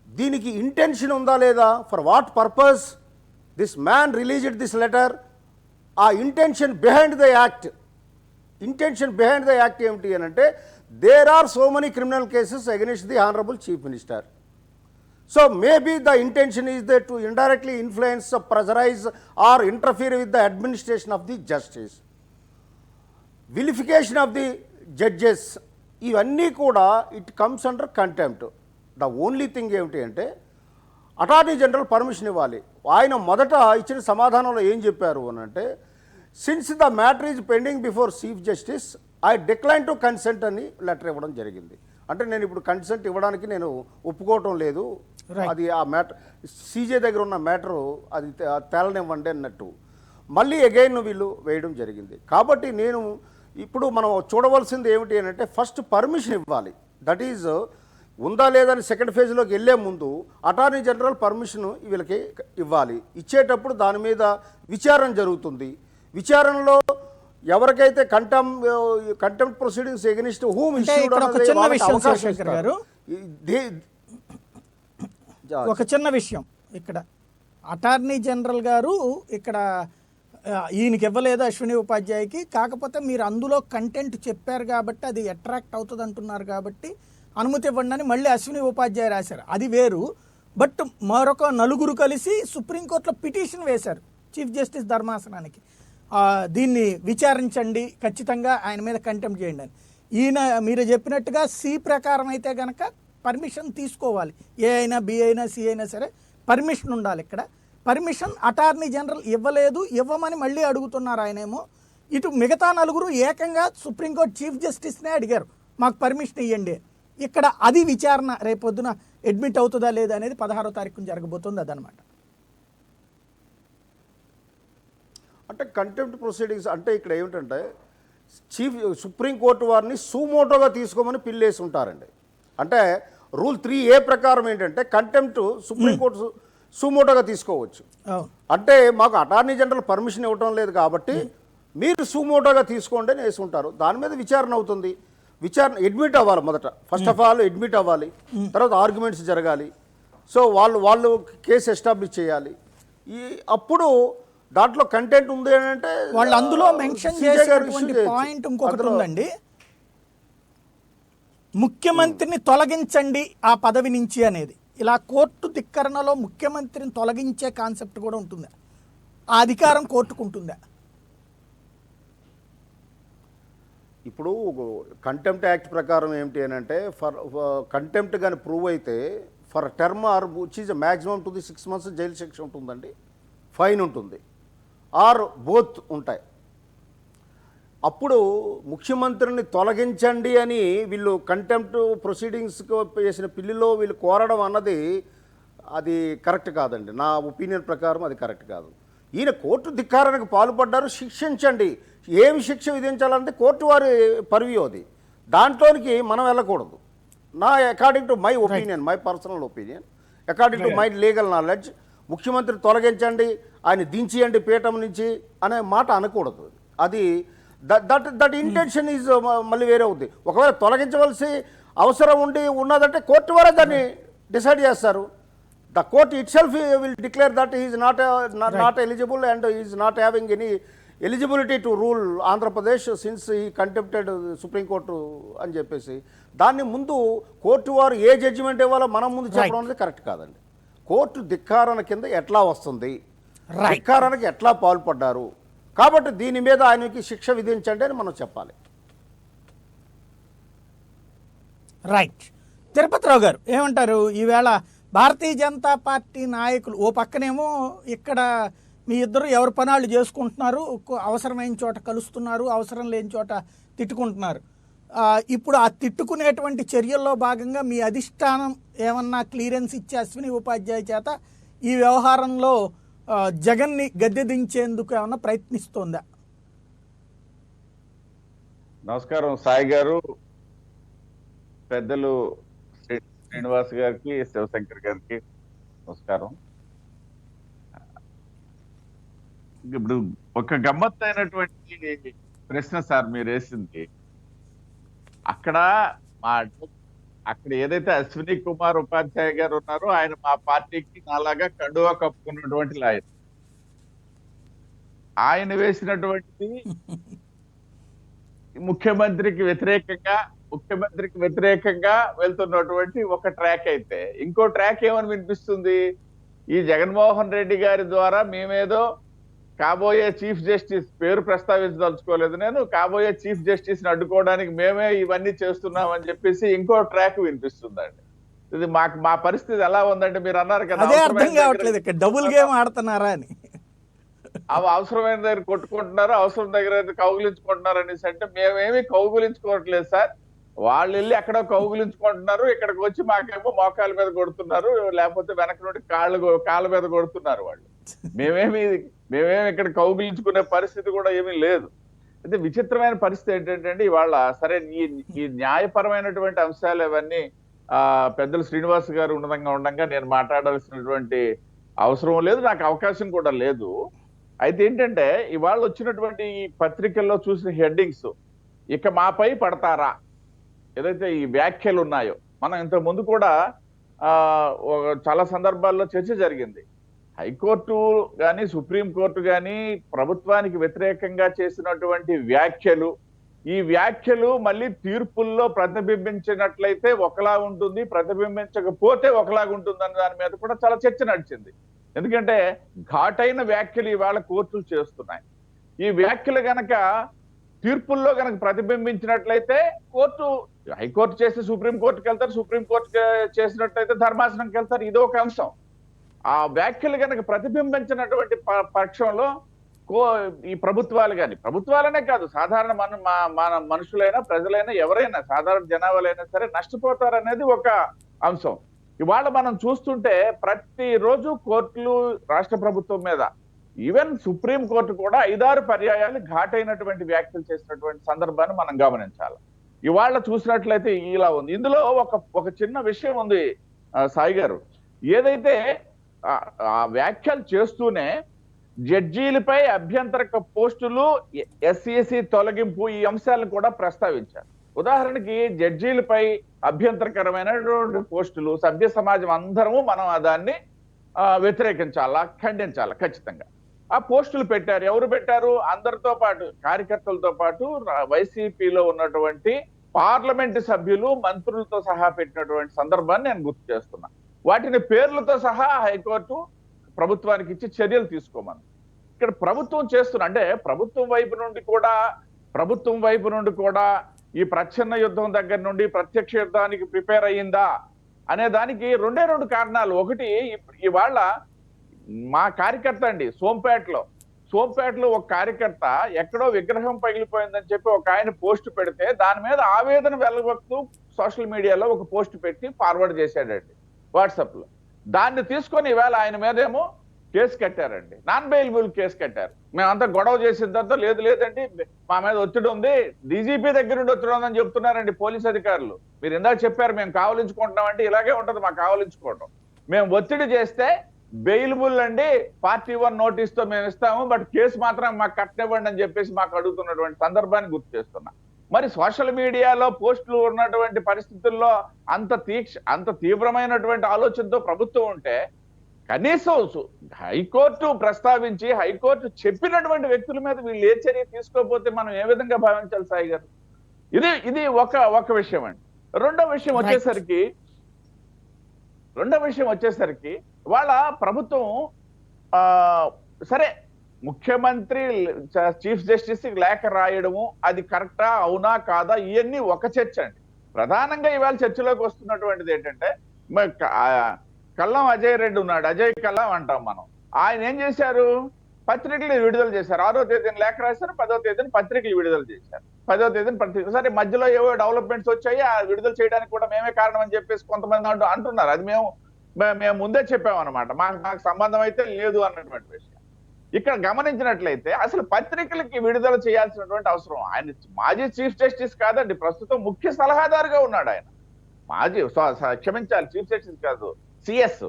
దీనికి ఇంటెన్షన్ ఉందా లేదా, for what purpose this man released this letter, ఆ intention behind the act, intention behind the act ఏమిటి అని అంటే there are so many criminal cases against the honourable chief minister. So maybe the intention is there to indirectly influence, pressurize or interfere with the administration of the justice. Vilification of the judges, ఇవన్నీ కూడా it comes under contempt. The only thing ఏమిటి అంటే అటార్నీ జనరల్ పర్మిషన్ ఇవ్వాలి. ఆయన మొదట ఇచ్చిన సమాధానంలో ఏం చెప్పారు అని అంటే since the matter is pending before chief justice I decline to consent అని లెటర్ ఇవ్వడం జరిగింది. అంటే నేను ఇప్పుడు కన్సెంట్ ఇవ్వడానికి నేను ఒప్పుకోవటం లేదు, అది ఆ మ్యాటర్ సీజే దగ్గర ఉన్న మ్యాటరు అది తేలనివ్వండి అన్నట్టు మళ్ళీ అగైన్ వీళ్ళు వేయడం జరిగింది. కాబట్టి నేను ఇప్పుడు మనం చూడవలసింది ఏమిటి అని అంటే ఫస్ట్ పర్మిషన్ ఇవ్వాలి. దట్ ఈజ్ ఉందా లేదని సెకండ్ ఫేజ్లోకి వెళ్ళే ముందు అటార్నీ జనరల్ పర్మిషన్ వీళ్ళకి ఇవ్వాలి. ఇచ్చేటప్పుడు దాని మీద విచారణ జరుగుతుంది. విచారణలో ఎవరికైతే కంటెంప్ట్ ప్రొసీడింగ్స్ ఎగనిస్ట్ హూమ్ ఒక చిన్న విషయం ఇక్కడ అటార్నీ జనరల్ గారు ఇక్కడ ఈయనకి ఇవ్వలేదు అశ్విని ఉపాధ్యాయకి, కాకపోతే మీరు అందులో కంటెంట్ చెప్పారు కాబట్టి అది అట్రాక్ట్ అవుతుంది అంటున్నారు కాబట్టి అనుమతి ఇవ్వండి అని మళ్ళీ అశ్విని ఉపాధ్యాయ రాశారు, అది వేరు. బట్ మరొక నలుగురు కలిసి సుప్రీంకోర్టులో పిటిషన్ వేశారు చీఫ్ జస్టిస్ ధర్మాసనానికి, దీన్ని విచారించండి, ఖచ్చితంగా ఆయన మీద కంటెంప్ట్ చేయండి అని. ఈయన మీరు చెప్పినట్టుగా సి ప్రకారం అయితే కనుక పర్మిషన్ తీసుకోవాలి, ఏ అయినా బి అయినా సి అయినా సరే పర్మిషన్ ఉండాలి. ఇక్కడ పర్మిషన్ అటార్నీ జనరల్ ఇవ్వలేదు, ఇవ్వమని మళ్ళీ అడుగుతున్నారు ఆయనేమో. ఇటు మిగతా నలుగురు ఏకంగా సుప్రీంకోర్టు చీఫ్ జస్టిస్నే అడిగారు మాకు పర్మిషన్ ఇవ్వండి. ఇక్కడ అది విచారణ రేపొద్దున అడ్మిట్ అవుతుందా లేదా అనేది 16వ తారీఖున జరగబోతుంది. అదనమాట. అంటే కంటెంప్ట్ ప్రొసీడింగ్స్ అంటే ఇక్కడ ఏమిటంటే సుప్రీంకోర్టు వారిని సూమోటోగా తీసుకోమని పిల్లేసి ఉంటారండి. అంటే రూల్ 3A ప్రకారం ఏంటంటే కంటెంప్ట్ సుప్రీంకోర్టు సూమోటోగా తీసుకోవచ్చు. అంటే మాకు అటార్నీ జనరల్ పర్మిషన్ ఇవ్వటం లేదు కాబట్టి మీరు సూమోటోగా తీసుకోండి అని వేసి ఉంటారు. దాని మీద విచారణ అవుతుంది. విచారణ అడ్మిట్ అవ్వాలి. మొదట ఫస్ట్ ఆఫ్ ఆల్ అడ్మిట్ అవ్వాలి, తర్వాత ఆర్గ్యుమెంట్స్ జరగాలి. సో వాళ్ళు కేసు ఎస్టాబ్లిష్ చేయాలి. అప్పుడు దాంట్లో కంటెంట్ ఉంది అని అంటే వాళ్ళు అందులో మెన్షన్ చేసేటువంటి పాయింట్ ఇంకొకటి ఉందండి, ముఖ్యమంత్రిని తొలగించండి ఆ పదవి నుంచి అనేది. ఇలా కోర్టు ధిక్కరణలో ముఖ్యమంత్రిని తొలగించే కాన్సెప్ట్ కూడా ఉంటుందా, ఆ అధికారం కోర్టుకు ఉంటుందా? ఇప్పుడు కంటెంప్ట్ యాక్ట్ ప్రకారం ఏమిటి అని అంటే ఫర్ కంటెంప్ట్ కానీ ప్రూవ్ అయితే for term are which is maximum to the 6 months jail శిక్ష ఉంటుందండి, ఫైన్ ఉంటుంది, ఆర్ బోత్ ఉంటాయి. అప్పుడు ముఖ్యమంత్రిని తొలగించండి అని వీళ్ళు కంటెంప్ట్ ప్రొసీడింగ్స్ చేసిన పిల్లిలో వీళ్ళు కోరడం అన్నది అది కరెక్ట్ కాదండి. నా ఒపీనియన్ ప్రకారం అది కరెక్ట్ కాదు. ఈయన కోర్టు ధిక్కారానికి పాల్పడ్డారు, శిక్షించండి. ఏమి శిక్ష విధించాలంటే కోర్టు వారి పర్వ్యూ అది, దాంట్లోనికి మనం వెళ్ళకూడదు. నా according to my opinion, my personal opinion, according to my legal knowledge ముఖ్యమంత్రి తొలగించండి, ఆయన దించియండి పీఠం నుంచి అనే మాట అనకూడదు. అది దట్ ఇంటెన్షన్ ఈజ్ మళ్ళీ వేరే అవుద్ది. ఒకవేళ తొలగించవలసి అవసరం ఉన్నదంటే కోర్టు వారే దాన్ని డిసైడ్ చేస్తారు. The court it self will declare that is not eligible and is not having any eligibility to rule Andhra Pradesh since ఈ కంటెంప్టెడ్ సుప్రీంకోర్టు అని చెప్పేసి దాన్ని ముందు కోర్టు వారు ఏ జడ్జిమెంట్ ఇవ్వాలో మనం ముందు చెప్పడం అనేది కరెక్ట్ కాదండి. కోర్టు ధిక్కారణ కింద ఎట్లా వస్తుంది, ధిక్కారానికి ఎట్లా పాల్పడ్డారు, కాబట్టి దీని మీద ఆయనకి శిక్ష విధించండి అని మనం చెప్పాలి. రైట్. తిరుపతిరావు గారు ఏమంటారు? ఈవేళ భారతీయ జనతా పార్టీ నాయకులు ఓ పక్కనేమో ఇక్కడ మీ ఇద్దరు ఎవరి పనాళ్ళు చేసుకుంటున్నారు, అవసరమైన చోట కలుస్తున్నారు, అవసరం లేని చోట తిట్టుకుంటున్నారు. ఇప్పుడు ఆ తిట్టుకునేటువంటి చర్యల్లో భాగంగా మీ అధిష్టానం ఏమన్నా క్లియరెన్స్ ఇచ్చి అశ్విని ఉపాధ్యాయ చేత ఈ వ్యవహారంలో జగన్ని గద్దె దించేందుకు ఏమన్నా ప్రయత్నిస్తోందా? నమస్కారం సాయి గారు, పెద్దలు శ్రీనివాస్ గారికి, శివశంకర్ గారికి నమస్కారం. ఇప్పుడు ఒక గమ్మత్తైనటువంటి ప్రశ్న సార్ మీరు వేసింది. అక్కడ మా అక్కడ ఏదైతే అశ్విని కుమార్ ఉపాధ్యాయ గారు ఉన్నారో ఆయన మా పార్టీకి నాలాగా కండువా కప్పుకున్నటువంటి లాయర్. ఆయన వేసినటువంటిది ముఖ్యమంత్రికి వ్యతిరేకంగా వెళ్తున్నటువంటి ఒక ట్రాక్ అయితే, ఇంకో ట్రాక్ ఏమని వినిపిస్తుంది, ఈ జగన్మోహన్ రెడ్డి గారి ద్వారా మేమేదో కాబోయే చీఫ్ జస్టిస్ పేరు ప్రస్తావించదలుచుకోలేదు, నేను కాబోయే చీఫ్ జస్టిస్ ని అడ్డుకోవడానికి మేమే ఇవన్నీ చేస్తున్నామని చెప్పేసి ఇంకో ట్రాక్ వినిపిస్తుందండి. ఇది మా పరిస్థితి ఎలా ఉందంటే, మీరు అన్నారు కదా అదే అర్థం కావట్లేదు ఇక్కడ డబుల్ గేమ్ ఆడుతున్నారా అని. అవి అవసరమైన దగ్గర కొట్టుకుంటున్నారు, అవసరం దగ్గర అయితే కౌగులించుకుంటున్నారు అనేసి. అంటే మేమేమి కౌగులించుకోవట్లేదు సార్, వాళ్ళు వెళ్ళి ఎక్కడో కౌగులించుకుంటున్నారు, ఇక్కడికి వచ్చి మాకేమో మోకాల మీద కొడుతున్నారు, లేకపోతే వెనక నుండి కాళ్ళ మీద కొడుతున్నారు వాళ్ళు. మేమేమి ఇక్కడ కౌగులించుకునే పరిస్థితి కూడా ఏమీ లేదు. అయితే విచిత్రమైన పరిస్థితి ఏంటంటే ఇవాళ సరే ఈ న్యాయపరమైనటువంటి అంశాలు ఇవన్నీ పెద్దలు శ్రీనివాస్ గారు ఉండగా నేను మాట్లాడాల్సినటువంటి అవసరం లేదు, నాకు అవకాశం కూడా లేదు. అయితే ఏంటంటే ఇవాళ వచ్చినటువంటి ఈ పత్రికల్లో చూసిన హెడ్డింగ్స్, ఇక మాపై పడతారా, ఏదైతే ఈ వ్యాఖ్యలు ఉన్నాయో, మనం ఇంత ముందు కూడా చాలా సందర్భాల్లో చర్చ జరిగింది. హైకోర్టు కానీ సుప్రీంకోర్టు కానీ ప్రభుత్వానికి వ్యతిరేకంగా చేసినటువంటి వ్యాఖ్యలు, ఈ వ్యాఖ్యలు మళ్ళీ తీర్పుల్లో ప్రతిబింబించినట్లయితే ఒకలా ఉంటుంది, ప్రతిబింబించకపోతే ఒకలాగా ఉంటుంది అనే దాని మీద కూడా చాలా చర్చ నడిచింది. ఎందుకంటే ఘాటైన వ్యాఖ్యలు ఇవాళ కోర్టులు చేస్తున్నాయి. ఈ వ్యాఖ్యలు గనక తీర్పుల్లో గనక ప్రతిబింబించినట్లయితే హైకోర్టు చేస్తే సుప్రీంకోర్టుకి వెళ్తారు, సుప్రీంకోర్టు చేసినట్లయితే ధర్మాసనంకి వెళ్తారు, ఇదో ఒక అంశం. ఆ వ్యాఖ్యలు కనుక ప్రతిబింబించినటువంటి పక్షంలో ఈ ప్రభుత్వాలు కానీ, ప్రభుత్వాలనే కాదు సాధారణ మన మనుషులైనా ప్రజలైనా ఎవరైనా సాధారణ జనాభాలైనా సరే నష్టపోతారనేది ఒక అంశం. ఇవాళ మనం చూస్తుంటే ప్రతిరోజు కోర్టులు రాష్ట్ర ప్రభుత్వం మీద, ఈవెన్ సుప్రీం కోర్టు కూడా 5-6 పర్యాయాలు ఘాటైనటువంటి వ్యాఖ్యలు చేసినటువంటి సందర్భాన్ని మనం గమనించాలి. ఇవాళ చూసినట్లయితే ఇలా ఉంది. ఇందులో ఒక చిన్న విషయం ఉంది సాయి గారు, ఏదైతే ఆ వ్యాఖ్యలు చేస్తూనే జడ్జీలపై అభ్యంతరక పోస్టులు, ఎస్సీసీ తొలగింపు, ఈ అంశాలను కూడా ప్రస్తావించారు. ఉదాహరణకి జడ్జీలపై అభ్యంతరకరమైనటువంటి పోస్టులు, సభ్య సమాజం అందరము మనం దాన్ని వ్యతిరేకించాలా, ఖండించాలా ఖచ్చితంగా. ఆ పోస్టులు పెట్టారు. ఎవరు పెట్టారు? అందరితో పాటు, కార్యకర్తలతో పాటు వైసీపీలో ఉన్నటువంటి పార్లమెంటు సభ్యులు, మంత్రులతో సహా పెట్టినటువంటి సందర్భాన్ని నేను గుర్తు చేస్తున్నా. వాటిని పేర్లతో సహా హైకోర్టు ప్రభుత్వానికి ఇచ్చి చర్యలు తీసుకోమని. ఇక్కడ ప్రభుత్వం చేస్తున్నా అంటే ప్రభుత్వం వైపు నుండి కూడా ఈ ప్రచ్ఛన్న యుద్ధం దగ్గర నుండి ప్రత్యక్ష యుద్ధానికి ప్రిపేర్ అయ్యిందా అనే దానికి 2 కారణాలు. ఒకటి, ఇవాళ మా కార్యకర్త అండి సోంపేటలో ఒక కార్యకర్త ఎక్కడో విగ్రహం పగిలిపోయిందని చెప్పి ఒక ఆయన పోస్ట్ పెడితే దాని మీద ఆవేదన వెల్లగొక్కుతూ సోషల్ మీడియాలో ఒక పోస్ట్ పెట్టి ఫార్వర్డ్ చేశాడండి వాట్సాప్ లో. దాన్ని తీసుకొని ఇవాళ ఆయన మీదేమో కేసు కట్టారండి, నాన్ బెయిలబుల్ కేసు కట్టారు. మేమంతా గొడవ చేసిన తర్వాత లేదండి మా మీద ఒత్తిడి ఉంది, డీజీపీ దగ్గర నుండి ఒత్తిడి ఉందని చెప్తున్నారండి పోలీస్ అధికారులు. మీరు ఇందాక చెప్పారు మేము కావలించుకుంటున్నామంటే ఇలాగే ఉంటది మా కావలించుకోవటం. మేము ఒత్తిడి చేస్తే బెయిలబుల్ అండి, పార్టీ 1 నోటీస్ తో మేము ఇస్తాము, బట్ కేసు మాత్రం మాకు కట్టనివ్వండి అని చెప్పేసి మాకు అడుగుతున్నటువంటి సందర్భాన్ని గుర్తు చేస్తున్నా. మరి సోషల్ మీడియాలో పోస్టులు ఉన్నటువంటి పరిస్థితుల్లో అంత తీవ్రమైనటువంటి ఆలోచనతో ప్రభుత్వం ఉంటే కనీసం హైకోర్టు ప్రస్తావించి హైకోర్టు చెప్పినటువంటి వ్యక్తుల మీద వీళ్ళు ఏ చర్య తీసుకోకపోతే మనం ఏ విధంగా భావించాలి సాయి గారు? ఇది ఒక విషయం అండి. రెండో విషయం వచ్చేసరికి వాళ్ళ ప్రభుత్వం సరే ముఖ్యమంత్రి చీఫ్ జస్టిస్ లేఖ రాయడము అది కరెక్టా అవునా కాదా ఇవన్నీ ఒక చర్చ అండి. ప్రధానంగా ఇవాళ చర్చలోకి వస్తున్నటువంటిది ఏంటంటే కల్లం అజయ్ రెడ్డి ఉన్నాడు, అజయ్ కల్లం అంటాం మనం. ఆయన ఏం చేశారు? పత్రికలు విడుదల చేశారు. 6వ తేదీన లేఖ రాశారు, 10వ తేదీన పత్రికలు విడుదల చేశారు. 10వ తేదీన పత్రిక. సరే మధ్యలో ఏవో డెవలప్మెంట్స్ వచ్చాయి, ఆ విడుదల చేయడానికి కూడా మేమే కారణం అని చెప్పేసి కొంతమంది అంటున్నారు. అది మేము మేము ముందే చెప్పామన్నమాట, మాకు సంబంధం అయితే లేదు అన్నటువంటి విషయం. ఇక్కడ గమనించినట్లయితే అసలు పత్రికలకి విడుదల చేయాల్సినటువంటి అవసరం, ఆయన మాజీ చీఫ్ జస్టిస్ కాదండి, ప్రస్తుతం ముఖ్య సలహాదారుగా ఉన్నాడు ఆయన. మాజీ క్షమించాలి, చీఫ్ జస్టిస్ కాదు, సిఎస్,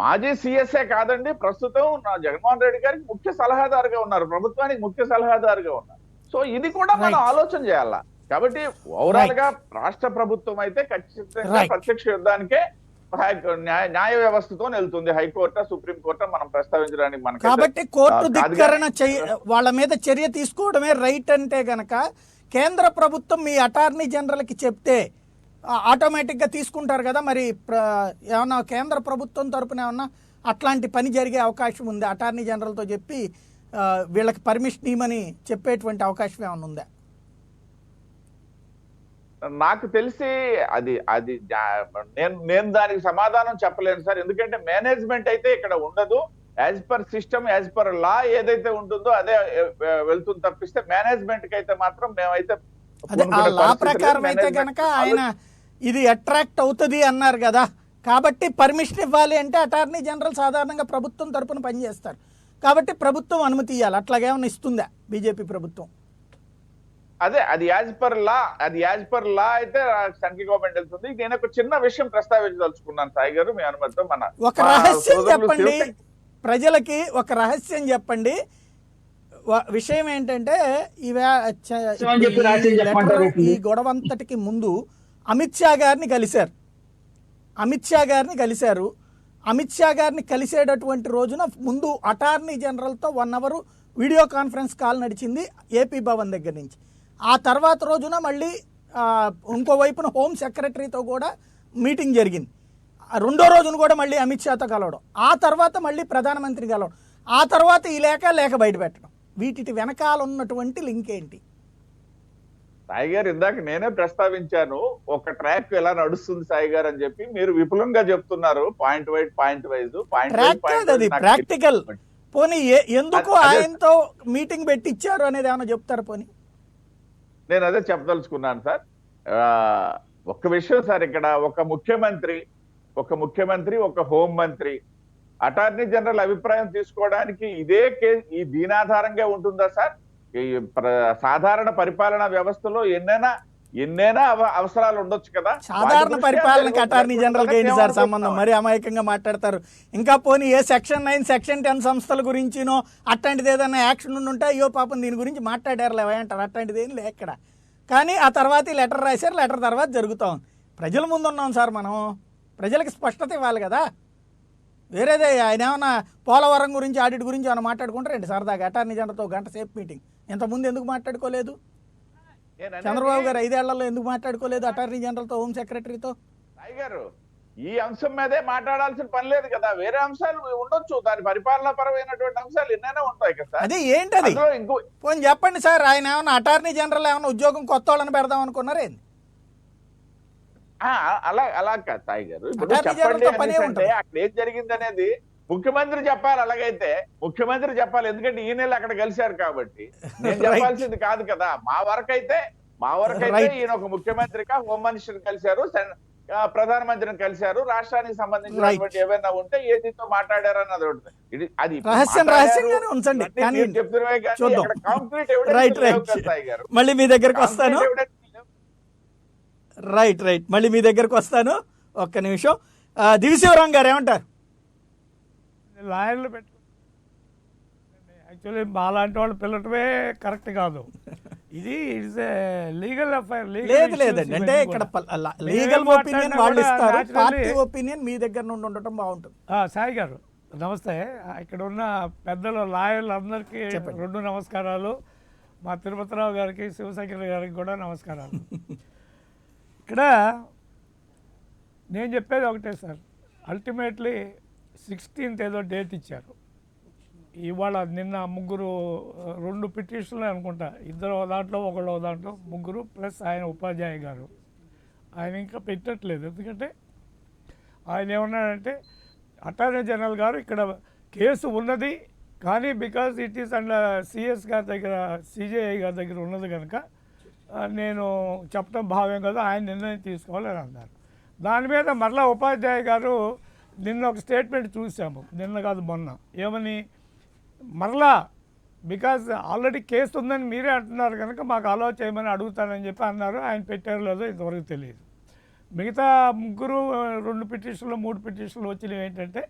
మాజీ సిఎస్ఏ కాదండి, ప్రస్తుతం జగన్మోహన్ రెడ్డి గారికి ముఖ్య సలహాదారుగా ఉన్నారు, ప్రభుత్వానికి ముఖ్య సలహాదారుగా ఉన్నారు. సో ఇది కూడా మనం ఆలోచన చేయాల. కాబట్టి ఓవరాల్ గా రాష్ట్ర ప్రభుత్వం అయితే ఖచ్చితంగా ప్రత్యక్ష యుద్ధానికే న్యాయ వ్యవస్థతో వెళ్తుంది. హైకోర్టు, సుప్రీం కోర్టు మనం ప్రస్తావించడానికి మనకి, కాబట్టి కోర్టు ధిక్కరణ వాళ్ళ మీద చర్య తీసుకోవడమే రైట్ అంటే గనక కేంద్ర ప్రభుత్వం మీ అటార్నీ జనరల్కి చెప్తే ఆటోమేటిక్గా తీసుకుంటారు కదా. మరి ఏమన్నా కేంద్ర ప్రభుత్వం తరపున ఏమన్నా అట్లాంటి పని జరిగే అవకాశం ఉంది? అటార్నీ జనరల్తో చెప్పి వీళ్ళకి పర్మిషన్ ఇవ్వమని చెప్పేటువంటి అవకాశం ఏమైనా ఉందా? నాకు తెలిసి అది అది నేను దానికి సమాధానం చెప్పలేను సార్. ఎందుకంటే మేనేజ్మెంట్ అయితే ఇక్కడ ఉండదు. As per system, as per law ఏదైతే ఉంటుందో అదే వెళ్తుంది తప్పిస్తే మేనేజ్మెంట్ కి అయితే మాత్రం మేమైతే లా ప్రకారం అయితే కనుక ఆయన ఇది అట్రాక్ట్ అవుతుంది అన్నారు కదా, కాబట్టి పర్మిషన్ ఇవ్వాలి అంటే అటార్నీ జనరల్ సాధారణంగా ప్రభుత్వం తరపున పనిచేస్తారు, కాబట్టి ప్రభుత్వం అనుమతి ఇవ్వాలి. అట్లాగేమన్నా ఇస్తుందా బీజేపీ ప్రభుత్వం? అదే అది యాజ్ పర్ లా అయితే సెంట్రల్ గవర్నమెంట్ వెళ్తుంది. నేను ఒక చిన్న విషయం ప్రస్తావించదలుచుకున్నాను సాయి గారు, మీ అనుమతితో. ఒక రహస్యం చెప్పండి ప్రజలకి, ఒక రహస్యం చెప్పండి. విషయం ఏంటంటే ఈ గొడవంతటికి ముందు అమిత్ షా గారిని కలిశారు. అమిత్ షా గారిని కలిసేటటువంటి రోజున ముందు అటార్నీ జనరల్తో 1 అవర్ వీడియో కాన్ఫరెన్స్ కాల్ నడిచింది ఏపీ భవన్ దగ్గర నుంచి. ఆ తర్వాత రోజున మళ్ళీ ఇంకోవైపున హోమ్ సెక్రటరీతో కూడా మీటింగ్ జరిగింది. రెండో రోజున కూడా మళ్ళీ అమిత్ షాతో కలవడం, ఆ తర్వాత మళ్ళీ ప్రధానమంత్రి కలవడం, ఆ తర్వాత ఈ లేఖ బయట పెట్టడం. వీటి వెనకాల ఉన్నటువంటి లింక్ ఏంటి? సాయి గారు, ఇందాక నేనే ప్రస్తావించాను, ఒక ట్రాక్ ఎలా నడుస్తుంది సాయి గారు అని చెప్పి. మీరు విపులంగా చెప్తున్నారు, పాయింట్ వైజ్ ప్రాక్టికల్. పోనీ ఎందుకు ఆయనతో మీటింగ్ పెట్టించారు అనేది ఏమైనా చెప్తారు? పోనీ నేను అదే చెప్పదలుచుకున్నాను సార్. ఒక్క విషయం సార్, ఇక్కడ ఒక ముఖ్యమంత్రి, ఒక హోం మంత్రి అటార్నీ జనరల్ అభిప్రాయం తీసుకోవడానికి ఇదే కేసు దీని ఆధారంగా ఉంటుందా సార్? ఈ సాధారణ పరిపాలనా వ్యవస్థలో ఎన్నైనా అవసరాలు ఉండొచ్చు కదా. సాధారణ పరిపాలనకి అటార్నీ జనరల్ కి ఏంటి సార్ సంబంధం? మరి అమాయకంగా మాట్లాడతారు. ఇంకా పోనీ ఏ సెక్షన్ 9, సెక్షన్ 10 సంస్థల గురించినో అట్లాంటిది ఏదైనా యాక్షన్ ఉంటే అయ్యో పాపం దీని గురించి మాట్లాడారు లేవంటారు, అట్లాంటిది ఏం లే ఇక్కడ. కానీ ఆ తర్వాత ఈ లెటర్ రాశారు, లెటర్ తర్వాత జరుగుతూ ఉంది. ప్రజల ముందు ఉన్నాం సార్, మనం ప్రజలకు స్పష్టత ఇవ్వాలి కదా. వేరేదే ఆయన ఏమన్నా పోలవరం గురించి, ఆడిట్ గురించి ఏమైనా మాట్లాడుకుంటారండి సరదాగా? అటార్నీ జనరల్తో గంట సేపు మీటింగ్, ఇంతకుముందు ఎందుకు మాట్లాడుకోలేదు? చంద్రబాబు గారు 5 ఏళ్లలో ఎందుకు మాట్లాడుకోలేదు అటార్నీ జనరల్తో, హోమ్ సెక్రటరీతో? సాయి గారు, ఈ అంశం మీదే మాట్లాడాల్సిన పని లేదు కదా, వేరే అంశాలు ఉండొచ్చు, దాని పరిపాలనా పరమైనటువంటి అంశాలు ఎన్నైనా ఉంటాయి కదా. అదే ఏంటది ఇంకో పోనీ చెప్పండి సార్. ఆయన ఏమన్నా అటార్నీ జనరల్ ఏమన్నా ఉద్యోగం కొత్త వాళ్ళని పెడదాం అనుకున్నారేంది? అలా కాదు సాయి గారు, ఇప్పుడు చెప్పండి అంటే అక్కడ ఏం జరిగింది అనేది ముఖ్యమంత్రి చెప్పాలి. అలాగైతే ముఖ్యమంత్రి చెప్పాలి, ఎందుకంటే ఈ నెల అక్కడ కలిశారు కాబట్టి. నేను చెప్పాల్సింది కాదు కదా. మా వరకైతే ఈయన ఒక ముఖ్యమంత్రిగా హోమ్ మినిస్టర్ కలిశారు, ప్రధానమంత్రిని కలిశారు, రాష్ట్రానికి సంబంధించినటువంటి ఏమైనా ఉంటే ఏదితో మాట్లాడారన్నది ఉంటుంది. అది రహస్యంగానే ఉంచండి. మళ్ళీ మీ దగ్గరకు వస్తాను. మళ్ళీ మీ దగ్గరకు వస్తాను. ఒక్క నిమిషం. దివిశివరాం గారు ఏమంటారు? లాయర్లు యాక్చువల్లీ మాలాంటి వాళ్ళు పిల్లటమే కరెక్ట్ కాదు. ఇది ఇట్స్ లీగల్ అఫైర్. లేదండి, అంటే ఇక్కడ లీగల్ ఒపీనియన్ వాళ్ళు ఇస్తారు, పార్టీ ఒపీనియన్ మీ దగ్గర నుండి ఉండటం బాగుంటుంది. సాయి గారు నమస్తే. ఇక్కడ ఉన్న పెద్దలు లాయర్లు అందరికీ 2 నమస్కారాలు. మా తిరుపతిరావు గారికి, శివశంకర్ గారికి కూడా నమస్కారాలు. ఇక్కడ నేను చెప్పేది ఒకటే సార్, అల్టిమేట్లీ 16th ఏదో డేట్ ఇచ్చారు. ఇవాళ నిన్న 2 పిటిషన్లు అనుకుంటా, 2 దాంట్లో 1 దాంట్లో 3 ప్లస్ ఆయన ఉపాధ్యాయ గారు. ఆయన ఇంకా పెట్టట్లేదు, ఎందుకంటే ఆయన ఏమన్నాడంటే అటార్నీ జనరల్ గారు ఇక్కడ కేసు ఉన్నది కానీ because it is and CS గారి దగ్గర, సిజేఐ గారి దగ్గర ఉన్నది కనుక నేను చెప్పడం భావ్యం కదా, ఆయన నిర్ణయం తీసుకోవాలని అన్నారు. దాని మీద మరలా ఉపాధ్యాయ గారు నిన్న ఒక స్టేట్మెంట్ చూసాము, నిన్న కాదు మొన్న, ఏమని మరలా బికాజ్ ఆల్రెడీ కేసు ఉందని మీరే అంటున్నారు కనుక మాకు అలో చేయమని అడుగుతానని చెప్పి అన్నారు. ఆయన పెట్టారో లేదో ఇంతవరకు తెలియదు. మిగతా ముగ్గురు 2 పిటిషన్లు 3 పిటిషన్లు వచ్చినవి ఏంటంటే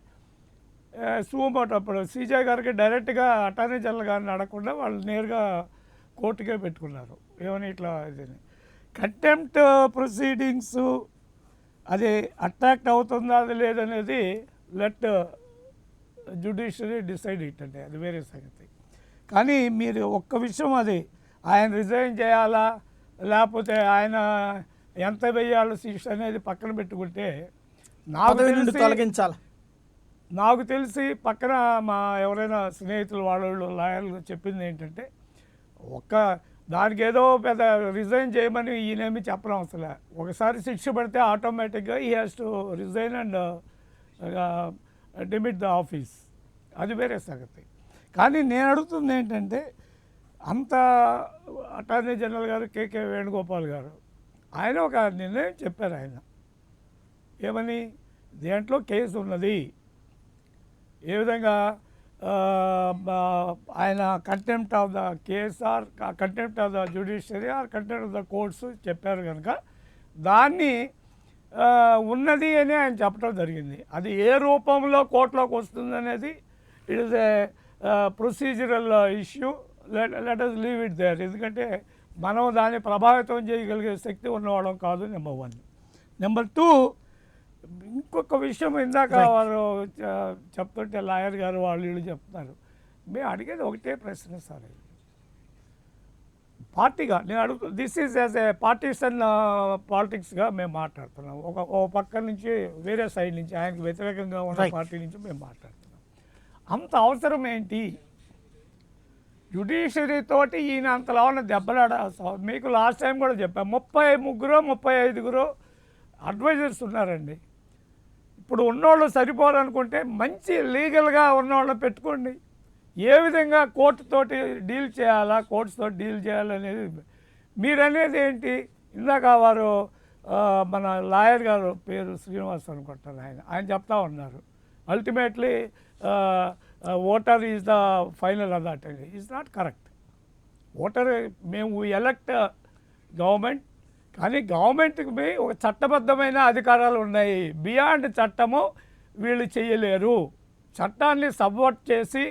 సుమోటో అప్పుడు సీజే గారికి డైరెక్ట్గా అటార్నీ జనరల్ గారిని అడగకుండా వాళ్ళు నేరుగా కోర్టుకే పెట్టుకున్నారు. ఏమని ఇట్లా ఇది కంటెంప్ట్ ప్రొసీడింగ్స్ అది అట్రాక్ట్ అవుతుందా అది లేదనేది లెట్ జ్యుడిషియరీ డిసైడ్ ఇట్ అంటే అది వేరే సంగతి. కానీ మీరు ఒక్క విషయం, అది ఆయన రిజైన్ చేయాలా లేకపోతే ఆయన ఎంత వేయాలో శిక్ష అనేది పక్కన పెట్టుకుంటే తొలగించాలి. నాకు తెలిసి పక్కన మా ఎవరైనా స్నేహితులు వాళ్ళు లాయర్లు చెప్పింది ఏంటంటే దానికి ఏదో పెద్ద రిజైన్ చేయమని ఈయనేమి చెప్పడం అసలు. ఒకసారి శిక్ష పడితే ఆటోమేటిక్గా ఈ has to resign and demit the office, అది వేరే సంగతి. కానీ నేను అడుగుతుంది ఏంటంటే అంత అటార్నీ జనరల్ గారు కేకే వేణుగోపాల్ గారు ఆయన ఒక నిర్ణయం చెప్పారు. ఆయన ఏమని, దేంట్లో కేసు ఉన్నది, ఏ విధంగా ఆయన contempt of the case or contempt of the judiciary or contempt of the courts చెప్పారు కనుక దాన్ని ఉన్నది అని ఆయన చెప్పడం జరిగింది. అది ఏ రూపంలో కోర్టులోకి వస్తుంది అనేది it is a procedural issue, let us leave it there. ఎందుకంటే మనం దాన్ని ప్రభావితం చేయగలిగే శక్తి ఉన్నవాళ్ళం కాదు, నెంబర్ 1. నెంబర్ 2, ఇంకొక విషయం ఇందాక వారు చెప్తుంటే లాయర్ గారు వాళ్ళు వీళ్ళు చెప్తున్నారు. మేము అడిగేది ఒకటే ప్రశ్న సార్, పార్టీగా నేను అడుగుతాను, this is as a partisan పాలిటిక్స్గా మేము మాట్లాడుతున్నాం. ఒక పక్క నుంచి వేరే సైడ్ నుంచి ఆయనకు వ్యతిరేకంగా ఉన్న పార్టీ నుంచి మేము మాట్లాడుతున్నాం. అంత అవసరం ఏంటి? జ్యుడిషియరీ తోటి ఈయన అంతలా ఉన్న దెబ్బలాడ. మీకు లాస్ట్ టైం కూడా చెప్పాను, 35 అడ్వైజర్స్ ఉన్నారండి. ఇప్పుడు ఉన్నోళ్ళు సరిపోరనుకుంటే మంచి లీగల్గా ఉన్నోళ్ళని పెట్టుకోండి. ఏ విధంగా కోర్టుతోటి డీల్ చేయాలా, కోర్ట్స్తో డీల్ చేయాలనేది మీరు అనేది ఏంటి? ఇందాక వారు మన లాయర్ గారు పేరు శ్రీనివాస్ అనుకుంటారు, ఆయన చెప్తా ఉన్నారు ultimately voter is the final authority. Is not correct. Voter మేము ఎలక్ట్ గవర్నమెంట్, కానీ గవర్నమెంట్కి ఒక చట్టబద్ధమైన అధికారాలు ఉన్నాయి. బియాండ్ చట్టము వీళ్ళు చేయలేరు. చట్టాన్ని సబ్వర్ట్ చేసి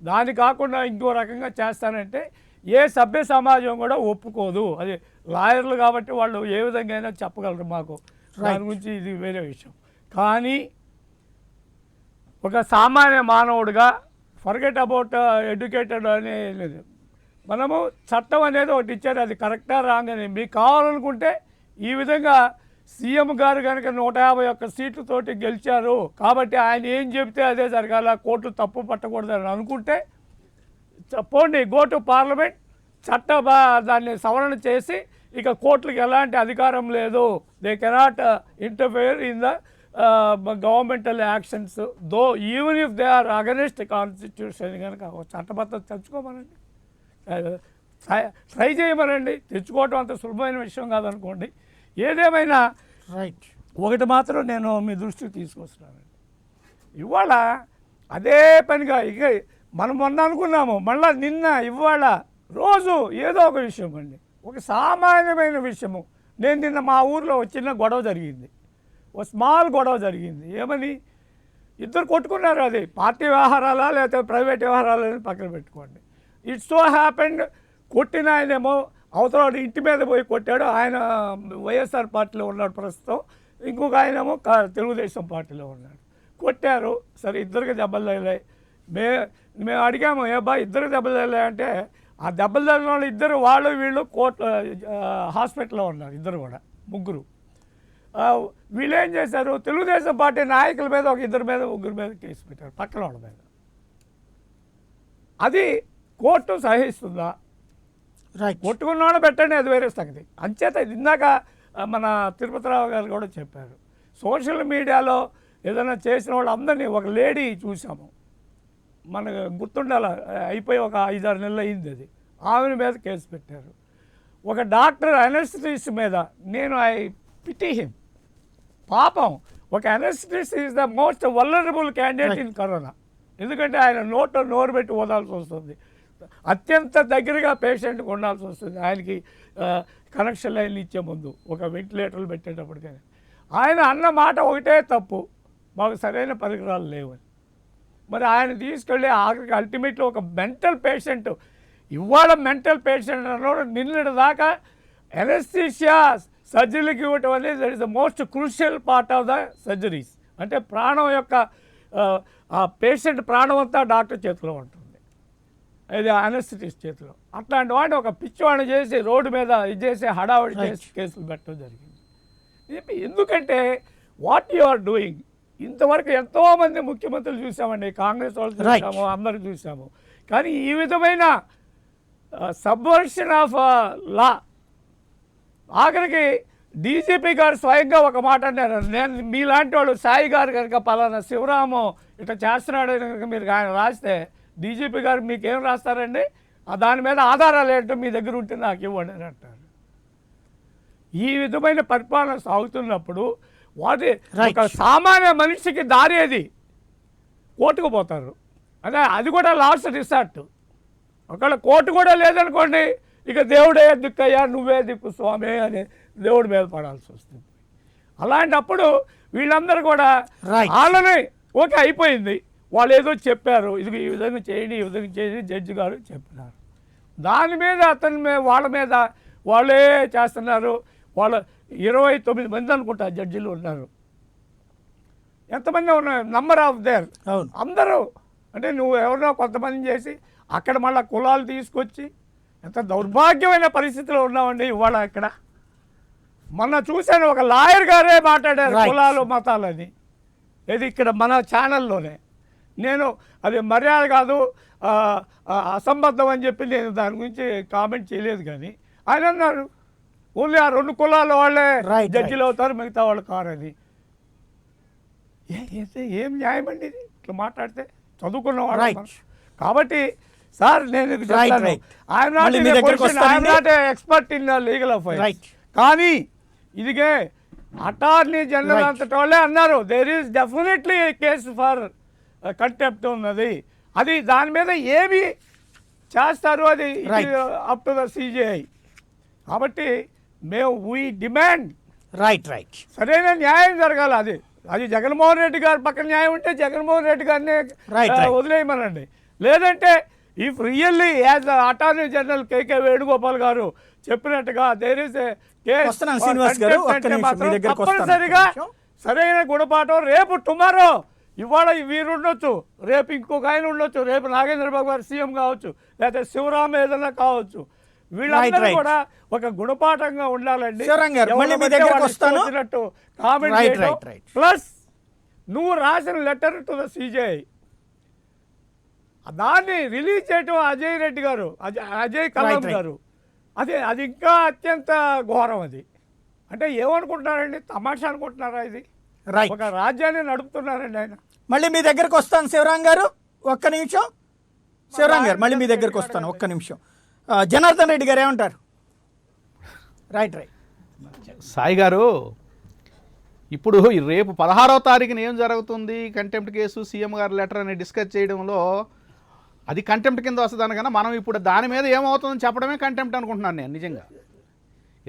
దాని కాకుండా ఇంకో రకంగా చేస్తానంటే ఏ సభ్య సమాజం కూడా ఒప్పుకోదు. అది లాయర్లు కాబట్టి వాళ్ళు ఏ విధంగా అయినా చెప్పగలరు మాకు, దాని గురించి ఇది వేరే విషయం. కానీ ఒక సామాన్య మానవుడిగా ఫర్గెట్ అబౌట్ ఎడ్యుకేటెడ్ అనేది మనము చట్టం అనేది ఒకటి ఇచ్చారు, అది కరెక్టా రాంగ్ అని మీకు కావాలనుకుంటే ఈ విధంగా సీఎం గారు కనుక 151 సీట్లతోటి గెలిచారు కాబట్టి ఆయన ఏం చెబితే అదే జరగాల, కోర్టు తప్పు పట్టకూడదని అనుకుంటే పోండి, గో టు పార్లమెంట్, దాన్ని సవరణ చేసి ఇక కోర్టులకు ఎలాంటి అధికారం లేదు, they cannot interfere in the governmental actions though even if they are against constitution కనుక చట్టబద్ధత తెచ్చుకోమనండి, ట్రై చేయమనండి. తెచ్చుకోవటం అంత సులభమైన విషయం కాదనుకోండి. ఏదేమైనా ఒకటి మాత్రం నేను మీ దృష్టికి తీసుకొస్తున్నానండి. ఇవాళ అదే పనిగా ఇక మనం మొన్న అనుకున్నాము, మళ్ళీ నిన్న ఇవాళ రోజు ఏదో ఒక విషయం అండి, ఒక సామాన్యమైన విషయము. నేను నిన్న మా ఊర్లో ఒక చిన్న గొడవ జరిగింది, ఒక స్మాల్ గొడవ జరిగింది. ఏమని, ఇద్దరు కొట్టుకున్నారు. అది పార్టీ వ్యవహారాలా లేకపోతే ప్రైవేట్ వ్యవహారాలని పక్కన పెట్టుకోండి. ఇట్ సో హ్యాపెండ్ కొట్టిన ఆయనేమో అవతల ఇంటి మీద పోయి కొట్టాడు. ఆయన వైఎస్ఆర్ పార్టీలో ఉన్నాడు ప్రస్తుతం, ఇంకొక ఆయనేమో తెలుగుదేశం పార్టీలో ఉన్నాడు. కొట్టారు, సరే ఇద్దరికి దెబ్బలు తగిలాయి. మేము అడిగాము, ఏ బా ఇద్దరికి దెబ్బలు తగిలాయి అంటే, ఆ దెబ్బలు తగిలిన వాళ్ళు ఇద్దరు వాళ్ళు వీళ్ళు హాస్పిటల్లో ఉన్నారు, ఇద్దరు కూడా ముగ్గురు. వీళ్ళు ఏం చేశారు, తెలుగుదేశం పార్టీ నాయకుల మీద ఒక ఇద్దరి మీద ముగ్గురు మీద కేసు పెట్టారు, పక్కన వాళ్ళ మీద. అది కోర్టు సహిస్తుందా? కొట్టుకున్నాడు పెట్టండి, అది వేరే సంగతి. అంచేత ఇందాక మన తిరుపతిరావు గారు కూడా చెప్పారు, సోషల్ మీడియాలో ఏదైనా చేసిన వాళ్ళందరినీ, ఒక లేడీ చూసాము, మనకు గుర్తుండాల, అయిపోయి ఒక 5-6 నెలలు అయింది, అది ఆమె మీద కేసు పెట్టారు. ఒక డాక్టర్ అనస్థిస్ట్ మీద, నేను ఐ పిటీ హిమ్, పాపం ఒక anaesthetist is the most vulnerable candidate in Corona. ఎందుకంటే ఆయన నోరు పెట్టి ఓదాల్సి వస్తుంది, అత్యంత దగ్గరగా పేషెంట్కి ఉండాల్సి వస్తుంది ఆయనకి కనెక్షన్ లైన్లు ఇచ్చే ముందు, ఒక వెంటిలేటర్లు పెట్టేటప్పటికైనా. ఆయన అన్న మాట ఒకటే తప్పు, మాకు సరైన పరికరాలు లేవని. మరి ఆయన తీసుకెళ్ళి ఆఖరికి అల్టిమేట్లీ ఒక మెంటల్ పేషెంట్, ఇవాళ మెంటల్ పేషెంట్ అన్నోడు నిన్నటి దాకా ఎనెస్థీషియా సర్జరీకి ఇవ్వటం అనేది that is the most crucial part of the surgeries. అంటే ప్రాణం యొక్క ఆ పేషెంట్ ప్రాణం అంతా డాక్టర్ చేతిలో ఉంటుంది, ఇది అనెస్థెటిస్ట్ చేతిలో. అట్లాంటి వాడిని ఒక పిచ్చివాడిని చేసి రోడ్డు మీద ఇది చేసి హడావుడి చేసి కేసులు పెట్టడం జరిగింది. ఎందుకంటే వాట్ యు ఆర్ డూయింగ్. ఇంతవరకు ఎంతోమంది ముఖ్యమంత్రులు చూసామండి, కాంగ్రెస్ వాళ్ళు చూసాము, అందరూ చూసాము. కానీ ఈ విధమైన సబ్వర్షన్ ఆఫ్ లా, ఆఖరికి డీజీపీ గారు స్వయంగా ఒక మాట అన్నారు, నేను మీలాంటి వాళ్ళు సాయి గారు కనుక పలానా శివరాము ఇట్లా చేస్తున్నాడు కనుక మీరు ఆయన రాస్తే డీజీపీ గారు మీకేం రాస్తారండి, దాని మీద ఆధారాలు ఏంటో మీ దగ్గర ఉంటే నాకు ఇవ్వండి అని అంటారు. ఈ విధమైన పరిపాలన సాగుతున్నప్పుడు వాటి ఒక సామాన్య మనిషికి దారేది కోర్టుకు పోతారు. అదే అది కూడా లాస్ట్ రిసార్ట్. ఒకవేళ కోర్టు కూడా లేదనుకోండి, ఇక దేవుడే దిక్కయ్యా నువ్వే దిక్కు స్వామి అని దేవుడి మీద పడాల్సి వస్తుంది. అలాంటప్పుడు వీళ్ళందరూ కూడా వాళ్ళని ఓకే అయిపోయింది, వాళ్ళు ఏదో చెప్పారు, ఇది ఈ విధంగా చేయండి ఈ విధంగా చేయండి జడ్జి గారు చెప్పినారు, దాని మీద వాళ్ళ మీద వాళ్ళే చేస్తున్నారు. వాళ్ళ 29 మంది అనుకుంటా జడ్జిలు ఉన్నారు, ఎంతమంది ఉన్నారు నంబర్ ఆఫ్ దేర్ అందరూ. అంటే నువ్వు ఎవరినో కొంతమంది చేసి అక్కడ మళ్ళీ కులాలు తీసుకొచ్చి ఎంత దౌర్భాగ్యమైన పరిస్థితిలో ఉన్నామండి ఇవాళ. అక్కడ మొన్న చూశాను, ఒక లాయర్ గారే మాట్లాడారు కులాలు మతాలని, ఇది ఇక్కడ మన ఛానల్లోనే. నేను అది మర్యాద కాదు అసంబద్ధం అని చెప్పి నేను దాని గురించి కామెంట్ చేయలేదు. కానీ ఆయన అన్నారు ఓన్లీ ఆ 2 కులాల వాళ్ళే జడ్జిలు అవుతారు, మిగతా వాళ్ళు కారని. ఏం న్యాయం అండి ఇది ఇట్లా మాట్లాడితే? చదువుకున్న వాళ్ళు కాబట్టి సార్ నేను I'm not expert in legal affairs, కానీ ఇదిగే అటార్నీ జనరల్ అంతటి వాళ్ళే అన్నారు there is definitely case for contempt ఉన్నది. అది దాని మీద ఏమి చేస్తారు అది అప్ టు ద సిజిఐ. కాబట్టి మేము వీ డిమాండ్ సరైన న్యాయం జరగాలి. అది జగన్మోహన్ రెడ్డి గారి పక్కన న్యాయం ఉంటే జగన్మోహన్ రెడ్డి గారిని వదిలేయమనండి. లేదంటే if really as attorney general KK Venugopal garu చెప్పినట్టుగా దేర్ ఇస్ తప్పనిసరిగా సరైన గుణపాఠం రేపు టుమారో, ఇవాళ వీరు ఉండొచ్చు, రేపు ఇంకొక ఆయన ఉండొచ్చు, రేపు నాగేంద్రబాబు గారు సీఎం కావచ్చు, లేకపోతే శివరామ ఏదైనా కావచ్చు, వీళ్ళందరూ కూడా ఒక గుణపాఠంగా ఉండాలండి. ప్లస్ నువ్వు రాసిన లెటర్ టు ద సిజిఐ దాన్ని రిలీజ్ చేయటం అజయ్ రెడ్డి గారు, అజయ్ కలాం గారు, అది ఇంకా అత్యంత ఘోరం. అది అంటే ఏమనుకుంటున్నారండి, తమాషా అనుకుంటున్నారా? ఇది ఒక రాజ్యాన్ని నడుపుతున్నారండి ఆయన. మళ్ళీ మీ దగ్గరకు వస్తాను శివరాం గారు, ఒక్క నిమిషం. శివరాం గారు మళ్ళీ మీ దగ్గరకు వస్తాను, ఒక్క నిమిషం. జనార్దన్ రెడ్డి గారు ఏమంటారు? రైట్ సాయి గారు, ఇప్పుడు రేపు 16వ తారీఖున ఏం జరుగుతుంది, కంటెంప్ట్ కేసు సీఎం గారి లెటర్ అని డిస్కస్ చేయడంలో అది కంటెంప్ట్ కింద వస్తుంది అనగానే మనం ఇప్పుడు దాని మీద ఏమవుతుందని చెప్పడమే కంటెంప్ట్ అనుకుంటున్నాను నేను నిజంగా.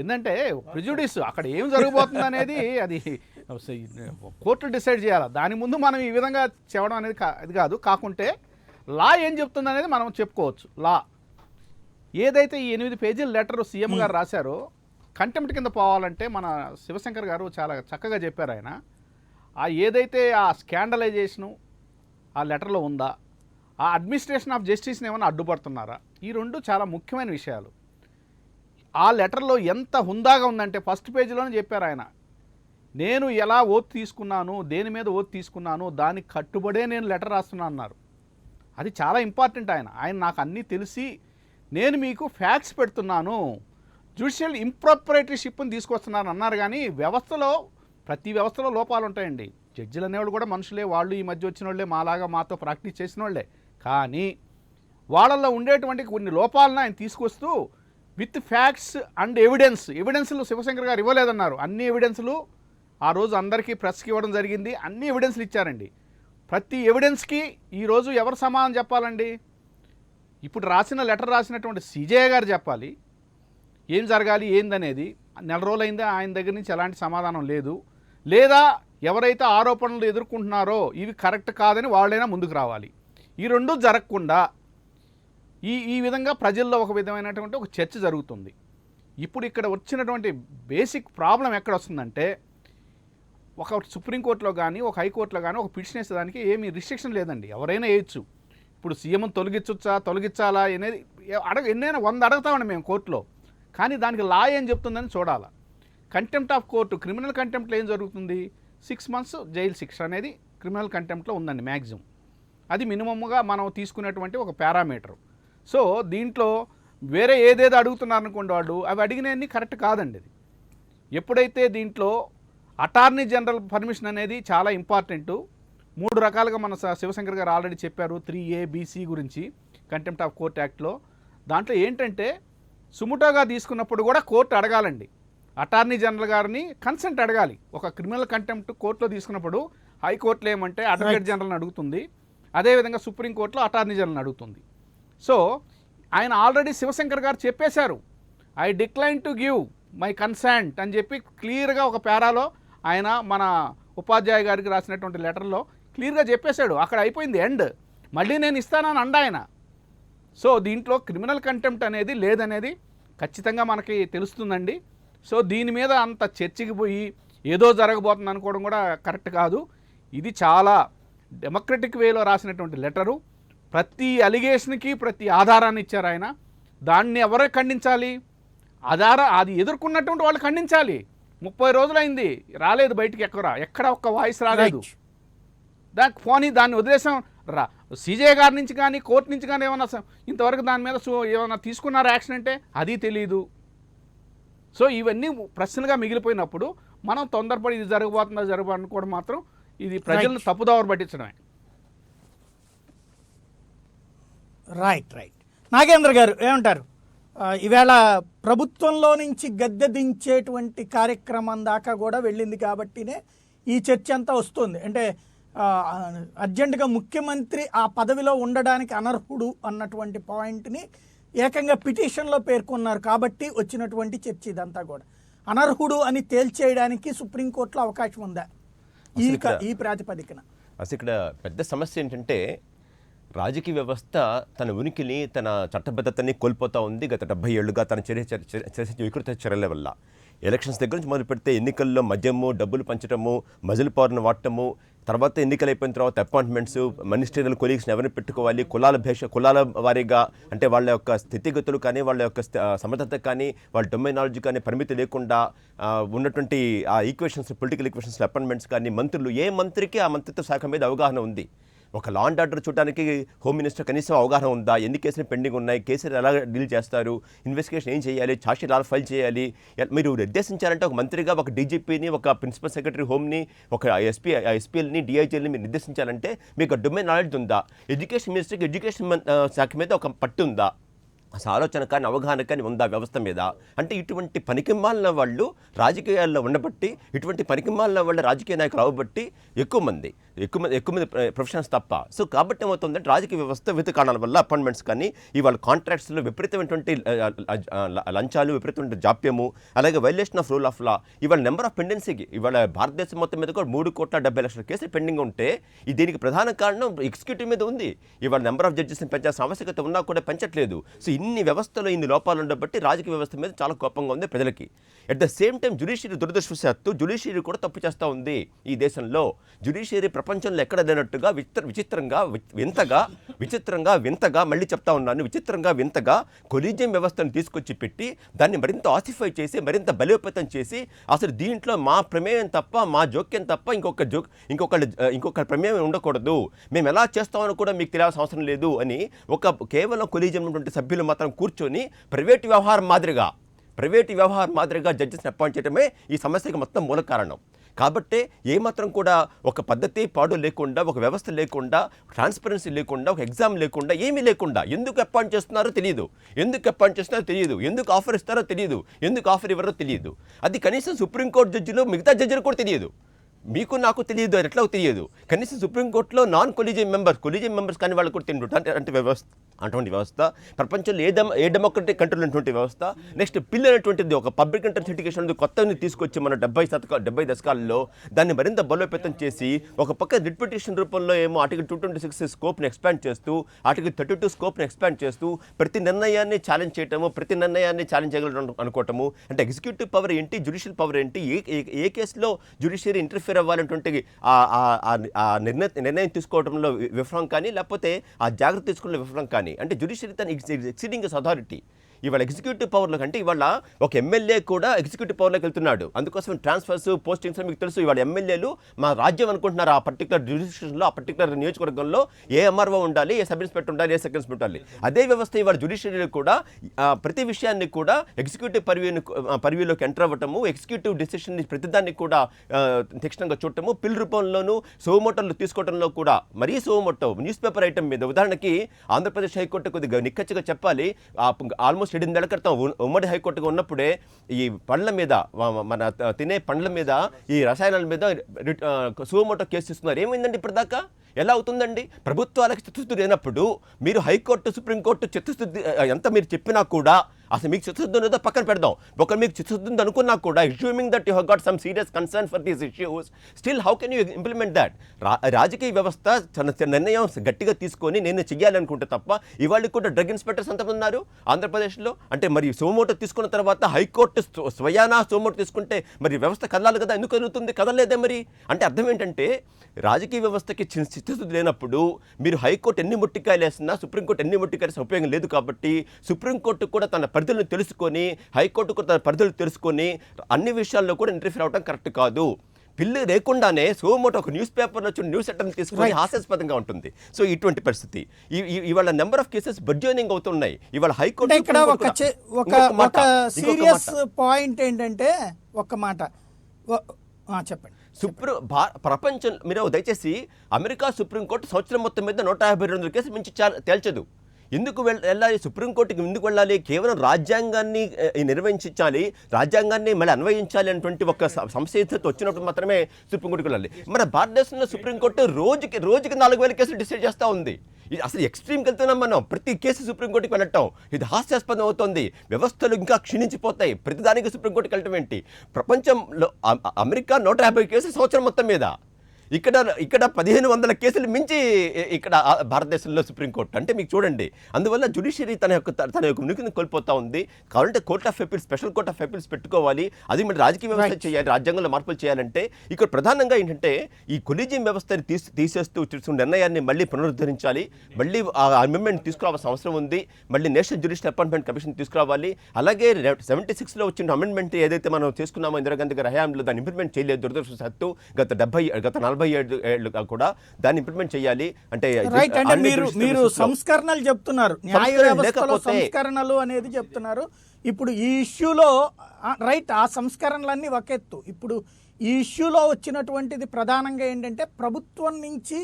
ఏంటంటే ప్రిజుడిస్ అక్కడ ఏం జరగబోతుంది అనేది అది కోర్టు డిసైడ్ చేయాలి. దాని ముందు మనం ఈ విధంగా చెప్పడం అనేది అది కాదు. కాకుంటే లా ఏం చెప్తుంది అనేది మనం చెప్పుకోవచ్చు. లా ఏదైతే ఈ 8 పేజీల లెటర్ సీఎం గారు రాశారో కంటెంప్ట్ కింద పోవాలంటే మన శివశంకర్ గారు చాలా చక్కగా చెప్పారు. ఆయన ఏదైతే ఆ స్కాండలైజేషను ఆ లెటర్లో ఉందా, ఆ అడ్మినిస్ట్రేషన్ ఆఫ్ జస్టిస్ని ఏమైనా అడ్డుపడుతున్నారా, ఈ 2 చాలా ముఖ్యమైన విషయాలు. ఆ లెటర్లో ఎంత హుందాగా ఉందంటే ఫస్ట్ పేజీలోనే చెప్పారు ఆయన, నేను ఎలా ఓత్ తీసుకున్నాను, దేని మీద ఓత్ తీసుకున్నాను, దానికి కట్టుబడే నేను లెటర్ రాస్తున్నాను అన్నారు. అది చాలా ఇంపార్టెంట్. ఆయన నాకు అన్నీ తెలిసి నేను మీకు ఫ్యాక్ట్స్ పెడుతున్నాను, జ్యుడిషియల్ ఇంప్రాపరేటర్షిప్ని తీసుకొస్తున్నాను అన్నారు. కానీ వ్యవస్థలో ప్రతి వ్యవస్థలో లోపాలు ఉంటాయండి. జడ్జిలు అనేవాళ్ళు కూడా మనుషులే, వాళ్ళు ఈ మధ్య వచ్చిన వాళ్ళే, మాలాగా మాతో ప్రాక్టీస్ చేసిన వాళ్ళే. కానీ వాళ్ళల్లో ఉండేటువంటి కొన్ని లోపాలను ఆయన తీసుకొస్తూ విత్ ఫ్యాక్ట్స్ అండ్ ఎవిడెన్స్లు శివశంకర్ గారు ఇవ్వలేదన్నారు. అన్ని ఎవిడెన్స్లు ఆ రోజు అందరికీ ప్రెస్కి ఇవ్వడం జరిగింది. అన్ని ఎవిడెన్స్లు ఇచ్చారండి. ప్రతి ఎవిడెన్స్కి ఈరోజు ఎవరు సమాధానం చెప్పాలండి? ఇప్పుడు లెటర్ రాసినటువంటి సిజే గారు చెప్పాలి ఏం జరగాలి ఏందనేది. నెల రోజులైందే ఆయన దగ్గర నుంచి ఎలాంటి సమాధానం లేదు. లేదా ఎవరైతే ఆరోపణలు ఎదుర్కొంటున్నారో ఇవి కరెక్ట్ కాదని వాళ్ళైనా ముందుకు రావాలి. ఈ రెండూ జరగకుండా ఈ విధంగా ప్రజల్లో ఒక విధమైనటువంటి ఒక చర్చ జరుగుతుంది. ఇప్పుడు ఇక్కడ వచ్చినటువంటి బేసిక్ ప్రాబ్లం ఎక్కడ వస్తుందంటే, ఒక సుప్రీంకోర్టులో కానీ ఒక హైకోర్టులో కానీ ఒక పిటిషన్ వేసేదానికి ఏమీ రిస్ట్రిక్షన్ లేదండి, ఎవరైనా వేయచ్చు. ఇప్పుడు సీఎం తొలగించాలా అనేది ఎన్నైనా 100 అడుగుతామండి మేము కోర్టులో. కానీ దానికి లా ఏం చెప్తుందని చూడాలి. కంటెంప్ట్ ఆఫ్ కోర్టు, క్రిమినల్ కంటెంప్ట్లో ఏం జరుగుతుంది? 6 months జైలు శిక్ష అనేది క్రిమినల్ కంటెంప్ట్లో ఉందండి మ్యాక్సిమం. అది మినిమమ్గా మనం తీసుకునేటువంటి ఒక పారామీటరు. సో దీంట్లో వేరే ఏదేదో అడుగుతున్నారనుకోండి వాళ్ళు, అవి అడిగినవన్నీ కరెక్ట్ కాదండి. అది ఎప్పుడైతే దీంట్లో అటార్నీ జనరల్ పర్మిషన్ అనేది చాలా ఇంపార్టెంటు. 3 రకాలుగా మన శివశంకర్ గారు ఆల్రెడీ చెప్పారు 3A-BC గురించి కంటెంప్ట్ ఆఫ్ కోర్ట్ యాక్ట్లో. దాంట్లో ఏంటంటే సుముటోగా తీసుకున్నప్పుడు కూడా కోర్టు అడగాలండి, అటార్నీ జనరల్ గారిని కన్సెంట్ అడగాలి. ఒక క్రిమినల్ కంటెంప్ట్ కోర్టులో తీసుకున్నప్పుడు హైకోర్టులో ఏమంటే అడ్వకేట్ జనరల్ని అడుగుతుంది, అదేవిధంగా సుప్రీంకోర్టులో అటార్నీ జనరల్ని అడుగుతుంది. సో ఆయన ఆల్రెడీ శివశంకర్ గారు చెప్పేశారు, I decline to give my consent అని చెప్పి క్లియర్గా ఒక పేరాలో ఆయన మన ఉపాధ్యాయ గారికి రాసినటువంటి లెటర్లో క్లియర్గా చెప్పేశాడు. అక్కడ అయిపోయింది ఎండ్. మళ్ళీ నేను ఇస్తానని ఆయన. సో దీంట్లో క్రిమినల్ కంటెంప్ట్ అనేది లేదనేది ఖచ్చితంగా మనకి తెలుస్తుందండి. సో దీని మీద అంత చర్చకి పోయి ఏదో జరగబోతుంది అనుకోవడం కూడా కరెక్ట్ కాదు. ఇది చాలా డెమోక్రటిక్ వేలో రాసినటువంటి లెటరు. ప్రతి అలిగేషన్కి ప్రతి ఆధారాన్ని ఇచ్చారు ఆయన. దాన్ని ఎవరో ఖండించాలి, అది ఎదుర్కొన్నటువంటి వాళ్ళు ఖండించాలి. 30 రోజులైంది, రాలేదు బయటికి, ఎక్కడ ఒక్క వాయిస్ రాలేదు. దాన్ని వదిలేసాం. సీజే గారి నుంచి కానీ కోర్టు నుంచి కానీ ఏమన్నా ఇంతవరకు దాని మీద ఏమన్నా తీసుకున్నారు యాక్షన్ అంటే అది తెలీదు. సో ఇవన్నీ ప్రశ్నలుగా మిగిలిపోయినప్పుడు మనం తొందరపడి ఇది జరగబోతుందా అనుకోవడం మాత్రం ఇది ప్రజలను తప్పుదావరు పట్టించడమే. రైట్. నాగేంద్ర గారు ఏమంటారు? ఈవేళ ప్రభుత్వంలో నుంచి గద్దె దించేటువంటి కార్యక్రమం దాకా కూడా వెళ్ళింది కాబట్టినే ఈ చర్చ అంతా వస్తుంది. అంటే అర్జెంటుగా ముఖ్యమంత్రి ఆ పదవిలో ఉండడానికి అనర్హుడు అన్నటువంటి పాయింట్ని ఏకంగా పిటిషన్లో పేర్కొన్నారు కాబట్టి వచ్చినటువంటి చర్చ ఇదంతా కూడా. అనర్హుడు అని తేల్చేయడానికి సుప్రీంకోర్టులో అవకాశం ఉందా ఈ ప్రాతిపదికన? అసలు ఇక్కడ పెద్ద సమస్య ఏంటంటే రాజకీయ వ్యవస్థ తన ఉనికిని తన చట్టబద్ధతని కోల్పోతూ ఉంది గత 70 ఏళ్లుగా తన వికృత చర్యల వల్ల. ఎలక్షన్స్ దగ్గర నుంచి మొదలు పెడితే ఎన్నికల్లో మద్యము, డబ్బులు పంచడము, మజిల్ పవర్ను వాడటము, తర్వాత ఎన్నికలు అయిపోయిన తర్వాత అపాయింట్మెంట్స్, మినిస్ట్రియల్ కొలీగ్స్ని ఎవరిని పెట్టుకోవాలి, కులాల వారీగా, అంటే వాళ్ళ యొక్క స్థితిగతులు కానీ వాళ్ళ యొక్క సమర్థత కానీ వాళ్ళ డొమైనాలజీ కానీ పరిమితి లేకుండా ఉన్నటువంటి ఆ ఈక్వేషన్స్, పొలిటికల్ ఈక్వేషన్స్, అపాయింట్మెంట్స్ కానీ మంత్రులు, ఏ మంత్రికి ఆ మంత్రిత్వ శాఖ మీద అవగాహన ఉంది? ఒక లా అండ్ ఆర్డర్ చూడడానికి హోమ్ మినిస్టర్ కనీసం అవగాహన ఉందా? ఎన్ని కేసులు పెండింగ్ ఉన్నాయి, కేసులు ఎలా డీల్ చేస్తారు, ఇన్వెస్టిగేషన్ ఏం చేయాలి, ఛార్జ్షీట్ ఎలా ఫైల్ చేయాలి? మీరు నిర్దేశించారంటే ఒక మంత్రిగా ఒక డీజీపీని, ఒక ప్రిన్సిపల్ సెక్రటరీ హోమ్ని, ఒక ఎస్పీఎల్ని, డిఐజీని మీరు నిర్దేశించాలంటే మీకు డొమైన్ నాలెడ్జ్ ఉందా? ఎడ్యుకేషన్ మినిస్టర్కి ఎడ్యుకేషన్ శాఖ మీద ఒక పట్టు ఉందా? అసలు ఆలోచన కానీ అవగాహన కానీ ఉందా వ్యవస్థ మీద? అంటే ఇటువంటి పనికిమాలిన వాళ్ళు రాజకీయాల్లో ఉండబట్టి, ఇటువంటి పనికిమాలిన వాళ్ళు రాజకీయ నాయకులు అవ్వబట్టి ఎక్కువ మంది ప్రొఫెషనల్స్ తప్ప. సో కాబట్టి ఏమవుతుందంటే రాజకీయ వ్యవస్థ వివిధ కారణాల వల్ల అపాయింట్మెంట్స్ కానీ ఇవాళ కాంట్రాక్ట్స్లో విపరీతమైనటువంటి లంచాలు, విపరీతమైన జాప్యము, అలాగే violation of rule of law, ఇవాళ నెంబర్ ఆఫ్ పెండెన్సీకి ఇవాళ భారతదేశం మొత్తం మీద కూడా 3,70,00,000 కేసులు పెండింగ్ ఉంటే దీనికి ప్రధాన కారణం ఎగ్జిక్యూటివ్ మీద ఉంది. ఇవాళ నెంబర్ ఆఫ్ జడ్జెస్ని పెంచాల్సిన ఆవశ్యకత ఉన్నా కూడా పెంచట్లేదు. సో ఇన్ని వ్యవస్థలో ఇన్ని లోపాలు ఉండబట్టి రాజకీయ వ్యవస్థ మీద చాలా కోపంగా ఉంది ప్రజలకి. At the same time judiciary, దురదృష్టవశాత్తు జ్యుడిషియరీ కూడా తప్పు చేస్తూ ఉంది ఈ దేశంలో. జ్యుడిషియరీ ప్రపంచంలో ఎక్కడ లేనట్టుగా వింతగా మళ్ళీ చెప్తా ఉన్నాను, విచిత్రంగా వింతగా కొలీజియం వ్యవస్థను తీసుకొచ్చి పెట్టి దాన్ని మరింత ఆసిఫై చేసి, మరింత బలోపేతం చేసి, అసలు దీంట్లో మా ప్రమేయం తప్ప, మా జోక్యం తప్ప ఇంకొక ప్రమేయం ఉండకూడదు, మేము ఎలా చేస్తామని కూడా మీకు తెలియాల్సిన అవసరం లేదు అని కేవలం కొలీజియం ఉన్నటువంటి సభ్యులు మాత్రం కూర్చొని ప్రైవేటు వ్యవహారం మాదిరిగా జడ్జెస్ని అపాయింట్ చేయడమే ఈ సమస్యకి మొత్తం మూల కారణం. కాబట్టే ఏమాత్రం కూడా ఒక పద్ధతి పాడు లేకుండా, ఒక వ్యవస్థ లేకుండా, ట్రాన్స్పరెన్సీ లేకుండా, ఒక ఎగ్జామ్ లేకుండా, ఏమీ లేకుండా ఎందుకు అపాయింట్ చేస్తున్నారో తెలియదు, ఎందుకు ఆఫర్ ఇస్తారో తెలియదు, ఎందుకు ఆఫర్ ఇవ్వరో తెలియదు. అది కనీసం సుప్రీంకోర్టు జడ్జిలో మిగతా జడ్జిలు కూడా తెలియదు. మీకు నాకు తెలియదు, అది ఎట్లా తెలియదు. కనీసం సుప్రీంకోర్టులో నాన్ కొలీజియం మెంబర్స్ కానీ వాళ్ళు కూడా తెలియదు. అటువంటి వ్యవస్థ ప్రపంచంలో ఏ డెమోక్రటిక్ కంట్రీలో ఉన్నటువంటి వ్యవస్థ. నెక్స్ట్ పిల్ అనేటువంటిది ఒక పబ్లిక్ ఇంట్రెస్ట్ లిటిగేషన్ కొత్తని తీసుకొచ్చి మన 70 దశకాలలో దాన్ని మరింత బలోపేతం చేసి ఒక పక్క రిట్ పిటిషన్ రూపంలో ఏమో ఆర్టికల్ 226 స్కోప్ని ఎక్స్పాండ్ చేస్తూ, ఆర్టికల్ 32 స్కోప్ని ఎక్స్పాండ్ చేస్తూ ప్రతి నిర్ణయాన్ని ఛాలెంజ్ చేయటము, ప్రతి నిర్ణయాన్ని ఛాలెంజ్ చేయగలడం అనుకోవటము. అంటే ఎగ్జిక్యూటివ్ పవర్ ఏంటి, జ్యుడిషియల్ పవర్ ఏంటి, ఏ కేసులో జ్యుడిషియరీ ఇంటర్ఫియర్ అవ్వాలంటే ఆ నిర్ణయం తీసుకోవడంలో విఫలం కానీ, లేకపోతే ఆ జాగ్రత్త తీసుకోవడంలో విఫలం కానీ, అంటే జ్యుడిషియరీ తన ఎక్సీడింగ్ హిస్ అథారిటీ. ఇవాళ ఎగ్జిక్యూటివ్ పవర్లో కంటే ఇవాళ ఒక ఎమ్మెల్యే కూడా ఎగ్జిక్యూటివ్ పవర్లోకి వెళ్తున్నాడు. అందుకోసం ట్రాన్స్ఫర్స్, పోస్టింగ్స్ మీకు తెలుసు. ఇవాళ ఎమ్మెల్యేలు మా రాజ్యం అనుకుంటున్నారు. ఆ పర్టికులర్ జ్యుడిషియల్లో, ఆ పర్టికులర్ నియోజకవర్గంలో ఏ ఎంఆర్ఓ ఉండాలి, ఏ సబ్ ఇన్స్పెక్టర్ ఉండాలి, ఏ సెకండ్ ఇన్స్పెక్టర్ ఉండాలి. అదే వ్యవస్థ ఇవాళ జ్యుడిషియరీలో కూడా ప్రతి విషయాన్ని కూడా ఎగ్జిక్యూటివ్ పర్వ్యూలోకి ఎంటర్ అవ్వటము, ఎగ్జిక్యూటివ్ డెసిషన్ ప్రతిదాన్ని కూడా తీక్షణంగా చూడటము, పిల్ రూపంలోనూ సోమోటోలు తీసుకోవడంలో కూడా మరీ సోమోటో న్యూస్ పేపర్ ఐటమ్ మీద ఉదాహరణకి ఆంధ్రప్రదేశ్ హైకోర్టు కొద్దిగా నిక్కచ్చిగా చెప్పాలి. ఆల్మోస్ట్ 7 నెలల క్రితం ఉమ్మడి హైకోర్టుగా ఉన్నప్పుడే ఈ పండ్ల మీద, మన తినే పండ్ల మీద, ఈ రసాయనాల మీద సుమోటో కేసు ఇస్తున్నారు. ఏమైందండి ఇప్పటిదాకా? ఎలా అవుతుందండి? ప్రభుత్వాలకు చిత్తశుద్ధి లేనప్పుడు మీరు హైకోర్టు, సుప్రీంకోర్టు చిత్తశుద్ధి ఎంత మీరు చెప్పినా కూడా అసలు మీకు చిత్తశుద్ధి ఉన్నదో పక్కన పెడదాం. ఒకరు మీకు చిత్తశుద్ధి ఉంది అనుకున్నా కూడా, assuming that you have got some serious concern for these issues, still how can you implement that? రాజకీయ వ్యవస్థ తన నిర్ణయం గట్టిగా తీసుకొని నేను చెయ్యాలనుకుంటే తప్ప, ఇవాళ కూడా డ్రగ్ ఇన్స్పెక్టర్స్ ఎంతమంది ఉన్నారు ఆంధ్రప్రదేశ్లో? అంటే మరి సోమోటో తీసుకున్న తర్వాత హైకోర్టు స్వయానా సోమోటో తీసుకుంటే మరి వ్యవస్థ కదలాలి కదా, ఎందుకు కదులుతుంది? కదలలేదే మరి. అంటే అర్థం ఏంటంటే రాజకీయ వ్యవస్థకి చిత్తశుద్ధి లేనప్పుడు మీరు హైకోర్టు ఎన్ని ముట్టికాయలు వేసినా, సుప్రీంకోర్టు ఎన్ని ముట్టికాయలు వేసినా ఉపయోగం లేదు. కాబట్టి సుప్రీంకోర్టు కూడా తన పరిధులను తెలుసుకొని, హైకోర్టు కూడా తన పరిధులు తెలుసుకొని అన్ని విషయాల్లో కూడా ఇంటర్ఫియర్ అవడం కరెక్ట్ కాదు. పిల్లు లేకుండానే సోమోటో ఒక న్యూస్ పేపర్లో వచ్చి న్యూస్ లెటర్ని తీసుకొని హాస్యాస్పదంగా ఉంటుంది. సో ఇటువంటి పరిస్థితి ఇవాళ నెంబర్ ఆఫ్ కేసెస్ బడ్జోనింగ్ అవుతున్నాయి. ఇవాళ హైకోర్టు ఇక్కడ ఒక సీరియస్ పాయింట్ ఏంటంటే, ఒక్క మాట చెప్పండి. ప్రపంచం మీరు దయచేసి అమెరికా సుప్రీంకోర్టు సంవత్సరం మొత్తం మీద 152 కేసులు మించి తేల్చదు. ఎందుకు వెళ్ళాలి సుప్రీంకోర్టుకి? ఎందుకు వెళ్ళాలి? కేవలం రాజ్యాంగాన్ని నిర్వహించాలి, రాజ్యాంగాన్ని మళ్ళీ అన్వయించాలి అనేటువంటి ఒక సంశయత వచ్చినప్పుడు మాత్రమే సుప్రీంకోర్టుకి వెళ్ళాలి. మన భారతదేశంలో సుప్రీంకోర్టు రోజుకి 4000 కేసులు డిసైడ్ చేస్తూ ఉంది. ఇది అసలు ఎక్స్ట్రీమ్కి వెళ్తున్నాం మనం. ప్రతి కేసు సుప్రీంకోర్టుకి వెళ్ళటం ఇది హాస్యాస్పదం అవుతుంది. వ్యవస్థలు ఇంకా క్షీణించిపోతాయి. ప్రతిదానికి సుప్రీంకోర్టుకి వెళ్ళటం ఏంటి? ప్రపంచంలో అమెరికా 150 కేసులు సంవత్సరం మొత్తం మీద, ఇక్కడ 1500 కేసులు మించి ఇక్కడ భారతదేశంలో సుప్రీంకోర్టు. అంటే మీకు చూడండి, అందువల్ల జ్యుడిషియరీ తన యొక్క ఉనికిని కోల్పోతా ఉంది. కాబట్టి court of appeals, special court of appeals పెట్టుకోవాలి. అది మరి రాజకీయ వ్యవస్థ చేయాలి, రాజ్యాంగంలో మార్పులు చేయాలంటే ఇక్కడ ప్రధానంగా ఏంటంటే ఈ కొలీజియం వ్యవస్థని తీసేస్తూ నిర్ణయాన్ని మళ్ళీ పునరుద్ధరించాలి. మళ్ళీ ఆ అమెండ్మెంట్ తీసుకురావాల్సిన అవసరం ఉంది. మళ్ళీ నేషనల్ జ్యుడిషియల్ అపాయింట్మెంట్ కమిషన్ తీసుకురావాలి. అలాగే 76లో వచ్చిన అమెండ్మెంట్ ఏదైతే మనం చేసుకున్నామో ఇందిరాగాంధీ గారి హయాంలో దాన్ని ఇంప్లిమెంట్ చేయలేదు దురదృష్టవశాత్తు. గత 47 ఏళ్ళుగా కూడా దాన్ని ఇంప్లిమెంట్ చేయాలి. అంటే మీరు సంస్కరణలు చెప్తున్నారు, న్యాయ వ్యవస్థలో సంస్కరణలు అనేది చెప్తున్నారు. ఇప్పుడు ఈ ఇష్యూలో ఆ సంస్కరణలన్నీ ఒక ఎత్తు. ఇప్పుడు ఈ ఇష్యూలో వచ్చినటువంటిది ప్రధానంగా ఏంటంటే, ప్రభుత్వం నుంచి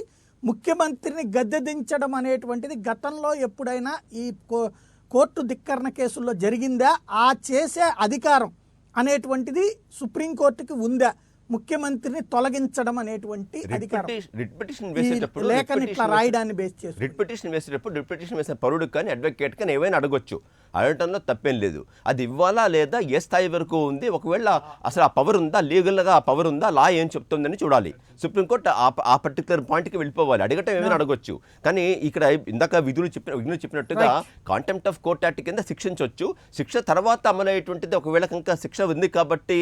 ముఖ్యమంత్రిని గద్దె దించడం అనేటువంటిది గతంలో ఎప్పుడైనా ఈ కోర్టు ధిక్కరణ కేసుల్లో జరిగిందా? ఆ చేసే అధికారం అనేటువంటిది సుప్రీంకోర్టుకి ఉందా? ముఖ్యమంత్రిని తొలగించడం అనేటువంటి అధికారం రిట్ పిటిషన్ వేసేటప్పుడు వేసిన పౌరుడు కానీ అడ్వకేట్ కానీ ఏవైనా అడగొచ్చు. అడగటంలో తప్పేం లేదు. అది ఇవ్వాలా లేదా, ఏ స్థాయి వరకు ఉంది, ఒకవేళ అసలు ఆ పవర్ ఉందా, లీగల్గా ఆ పవర్ ఉందా, లా ఏం చెప్తుందని చూడాలి. సుప్రీంకోర్టు ఆ పర్టికులర్ పాయింట్కి వెళ్ళిపోవాలి. అడగటం ఏమైనా అడగొచ్చు. కానీ ఇక్కడ ఇందాక విధులు చెప్పినట్టుగా కాంటెంప్ట్ ఆఫ్ కోర్ట్ యాక్ట్ కింద శిక్షించవచ్చు. శిక్ష తర్వాత అమలయ్యేటువంటిది ఒకవేళ కనుక శిక్ష ఉంది కాబట్టి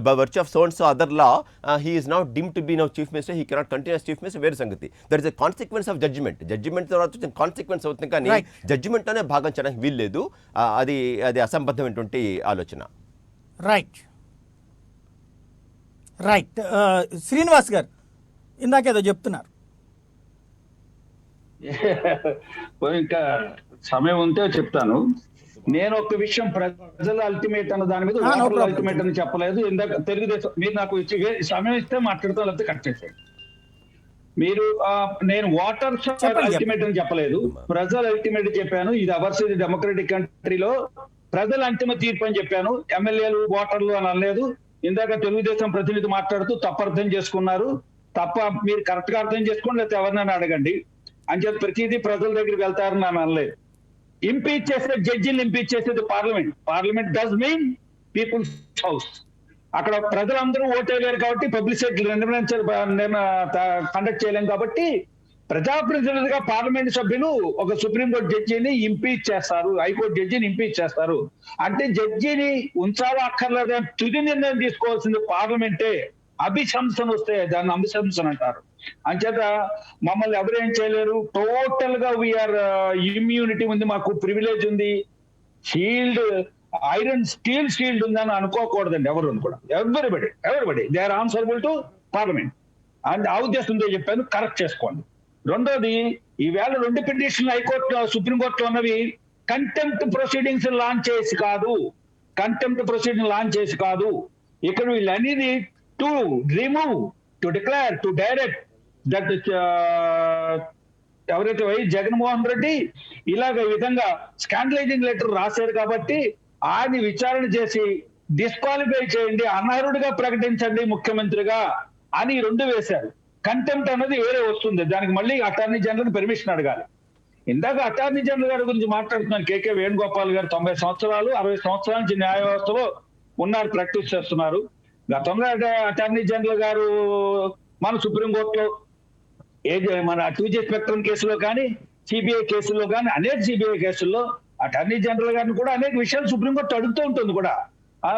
by virtue of so and so other law, he is now deemed to be now chief minister, he cannot continue as chief minister. వేరే సంగతి. There is a consequence of judgment తర్వాత కాన్సిక్వెన్స్ అవుతుంది, కానీ జడ్జిమెంట్ అనే భాగం చేయడానికి వీల్లేదు. అది అసంబద్ధమైనటువంటి ఆలోచన. రైట్ శ్రీనివాస్ గారు ఇందాకేదో చెప్తున్నారు. ఇంకా సమయం ఉంటే చెప్తాను. నేను ఒక విషయం ప్రజల అల్టిమేట్ అన్న దాని మీద no problem. అల్టిమేట్ అని చెప్పలేదు. ఇందాక తెలుగుదేశం మీరు నాకు సమయం ఇస్తే మాట్లాడతాం, లేకపోతే కట్ చేసేయండి. మీరు నేను వాటర్ చెప్పండి. అల్టిమేట్ అని చెప్పలేదు, ప్రజల అల్టిమేట్ చెప్పాను. ఇది అవర్స్ ఇది డెమోక్రటిక్ కంట్రీలో ప్రజల అంతిమ తీర్పు అని చెప్పాను. ఎమ్మెల్యేలు ఓటర్లు అని అనలేదు. ఇందాక తెలుగుదేశం ప్రతినిధి మాట్లాడుతూ తప్పు అర్థం చేసుకున్నారు. తప్ప మీరు కరెక్ట్ గా అర్థం చేసుకోండి, లేకపోతే ఎవరినైనా అడగండి అని చెప్పి ప్రతిదీ ప్రజల దగ్గరికి వెళ్తారని నేను అనలేదు. ఇంపీచ్ చేసే జడ్జిని ఇంపీచ్ చేసేది parliament. Parliament does mean people's house. అక్కడ ప్రజలందరూ ఓటేయలేరు కాబట్టి పబ్లిసిటీ కండక్ట్ చేయలేం కాబట్టి ప్రజాప్రతినిధులుగా పార్లమెంట్ సభ్యులు ఒక సుప్రీంకోర్టు జడ్జిని ఇంపీచ్ చేస్తారు, హైకోర్టు జడ్జిని ఇంపీచ్ చేస్తారు. అంటే జడ్జిని ఉంచాలా అక్కర్లేదని తుది నిర్ణయం తీసుకోవాల్సింది పార్లమెంటే. అభిశంసన వస్తే దాన్ని అభిశంసన అంటారు. అంచేత మమ్మల్ని ఎవరేం చేయలేరు. టోటల్ గా వీఆర్ ఇమ్యూనిటీ ఉంది, మాకు ప్రివిలేజ్ ఉంది, షీల్డ్ ఐరన్ స్టీల్ షీల్డ్ ఉందని అనుకోకూడదండి ఎవరు కూడా. Everybody they are answerable to parliament. And ఆ ఉద్దేశంతో చెప్పాను, కరెక్ట్ చేసుకోండి. రెండోది, ఈవేళ 2 పిటిషన్లు హైకోర్టు సుప్రీంకోర్టులో ఉన్నవి కంటెంప్ట్ ప్రొసీడింగ్స్ లాంచ్ చేసి కాదు. ఇక్కడ వీళ్ళనేది to remove, to declare, to direct that ఎవరైతే జగన్మోహన్ రెడ్డి ఇలాగ ఈ విధంగా స్కాండలైజింగ్ లెటర్ రాశారు కాబట్టి ఆయన విచారణ చేసి డిస్క్వాలిఫై చేయండి, అనర్హుడిగా ప్రకటించండి ముఖ్యమంత్రిగా అని 2 వేశారు. కంటెంప్ట్ అన్నది వేరే వస్తుంది, దానికి మళ్ళీ అటార్నీ జనరల్ పర్మిషన్ అడగాలి. ఇందాక అటార్నీ జనరల్ గారి గురించి మాట్లాడుతున్నాను. కేకే వేణుగోపాల్ గారు 90 సంవత్సరాలు 60 సంవత్సరాల నుంచి న్యాయ వ్యవస్థలో ఉన్నారు, ప్రాక్టీస్ చేస్తున్నారు. గతంలో అటార్నీ జనరల్ గారు మన సుప్రీంకోర్టులో మన 2G స్పెక్ట్రమ్ కేసులో కానీ సిబిఐ కేసుల్లో కానీ అనేక సిబిఐ కేసుల్లో అటార్నీ జనరల్ గారిని కూడా అనేక విషయాలు సుప్రీంకోర్టు అడుగుతూ ఉంటుంది కూడా.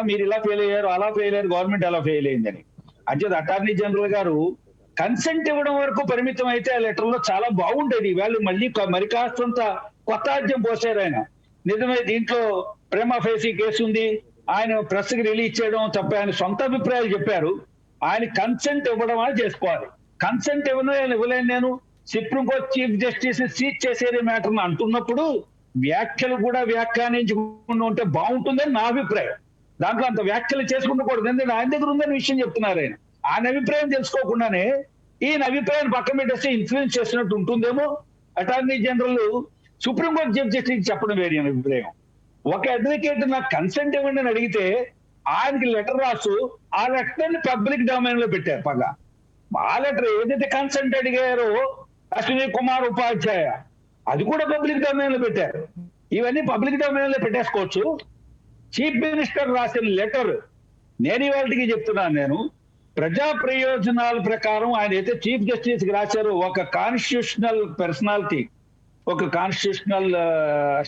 మీరు ఇలా ఫెయిల్ అయ్యారు, అలా ఫెయిల్ అయ్యారు, గవర్నమెంట్ అలా ఫెయిల్ అయిందని. అంటే అటార్నీ జనరల్ గారు కన్సెంట్ ఇవ్వడం వరకు పరిమితం అయితే ఆ లెటర్ లో చాలా బాగుండేది. వాళ్ళు మళ్ళీ మరి కాస్తంత కొత్త ఆద్యం పోసారు ఆయన. నిజమే, దీంట్లో ప్రేమా ఫేసీ కేసు ఉంది, ఆయన ప్రెస్ కి రిలీజ్ చేయడం తప్ప ఆయన సొంత అభిప్రాయాలు చెప్పారు. ఆయన కన్సెంట్ ఇవ్వడం అని చేసుకోవాలి. కన్సెంట్ ఇవ్వలేను నేను, సుప్రీంకోర్టు చీఫ్ జస్టిస్ సీజ్ చేసేది మ్యాటర్ అంటున్నప్పుడు వ్యాఖ్యలు కూడా వ్యాఖ్యానించకుండా ఉంటే బాగుంటుందని నా అభిప్రాయం. దాంట్లో అంత వ్యాఖ్యలు చేసుకుంటకూడదు, ఎందుకంటే ఆయన దగ్గర ఉందని విషయం చెప్తున్నారు. ఆయన అభిప్రాయం తెలుసుకోకుండానే ఈయన అభిప్రాయాన్ని పక్కన పెట్టేస్తే ఇన్ఫ్లుయెన్స్ చేసినట్టు ఉంటుందేమో. Attorney general supreme court chief justice చెప్పడం వేరే అభిప్రాయం. ఒక అడ్వకేట్ నాకు కన్సెంట్ ఇవ్వండి అని అడిగితే ఆయనకి లెటర్ రాసు ఆ లెటర్ పబ్లిక్ డొమైన్ లో పెట్టారు. పగా ఆ లెటర్ ఏదైతే కన్సెంట్ అడిగారో అశ్విని కుమార్ ఉపాధ్యాయ, అది కూడా పబ్లిక్ డొమైన్ లో పెట్టారు. ఇవన్నీ పబ్లిక్ డొమైన్ లో పెట్టేసుకోవచ్చు. చీఫ్ మినిస్టర్ రాసిన లెటర్ నేను ఇవాళకి చెప్తున్నాను, నేను ప్రజా ప్రయోజనాల ప్రకారం ఆయన అయితే చీఫ్ జస్టిస్ కి రాశారు. ఒక కాన్స్టిట్యూషనల్ పర్సనాలిటీ, ఒక కాన్స్టిట్యూషనల్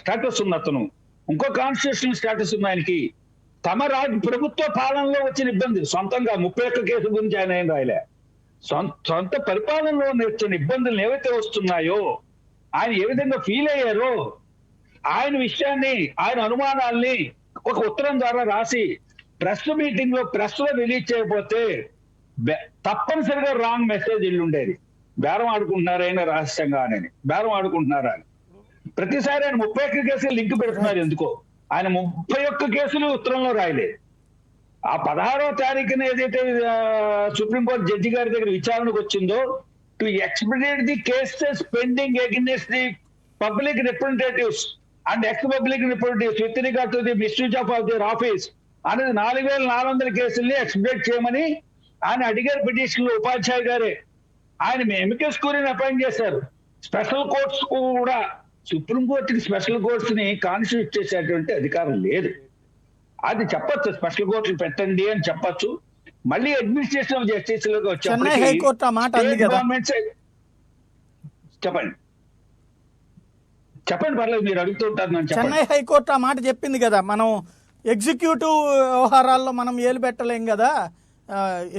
స్టేటస్ ఉన్న అతను, ఇంకో కాన్స్టిట్యూషనల్ స్టేటస్ ఉన్న ఆయనకి తమ ప్రభుత్వ పాలనలో వచ్చిన ఇబ్బంది, సొంతంగా 31 కేసుల గురించి ఆయన ఏం రాయలే, సొంత పరిపాలనలో వచ్చిన ఇబ్బందులు ఏవైతే వస్తున్నాయో ఆయన ఏ విధంగా ఫీల్ అయ్యారో ఆయన విషయాన్ని, ఆయన అనుమానాల్ని ఒక ఉత్తరం ద్వారా రాసి ప్రెస్ మీటింగ్ లో ప్రెస్ లో రిలీజ్ చేయకపోతే తప్పనిసరిగా రాంగ్ మెసేజ్ ఉండేది. బేరం ఆడుకుంటున్నారు ఆయన రహస్యంగా అని, బేరం ఆడుకుంటున్నారా అని. ప్రతిసారి ఆయన 31 కేసులు లింక్ పెడుతున్నారు. ఎందుకో ఆయన 31 కేసులు ఉత్తరంలో రాయలేదు. ఆ 16వ తారీఖున ఏదైతే సుప్రీంకోర్టు జడ్జి గారి దగ్గర విచారణకు వచ్చిందో, to expedite the cases pending against the public representatives and ex public representatives with regard to the misuse of their office అనేది 4400 కేసుల్ని ఎక్స్పెక్ట్ చేయమని ఆయన అడిగారు పిటిషన్ లో. ఉపాధ్యాయ గారే ఆయన ఎమికస్ క్యూరీని అపాయింట్ చేశారు. స్పెషల్ కోర్ట్స్ కూడా సుప్రీంకోర్టుకి స్పెషల్ కోర్ట్స్ ని కాన్స్టిట్యూట్ చేసేటువంటి అధికారం లేదు. అది చెప్పచ్చు, స్పెషల్ కోర్టులు పెట్టండి అని చెప్పచ్చు. మళ్ళీ అడ్మినిస్ట్రేషన్ జస్టిస్ లోకి చెన్నై హైకోర్టు ఆ మాట అంది కదా. చెప్పండి పర్లేదు, మీరు అడుగుతుంటారు. చెన్నై హైకోర్టు ఆ మాట చెప్పింది కదా, మనం ఎగ్జిక్యూటివ్ వ్యవహారాల్లో మనం ఏలు పెట్టలేం కదా,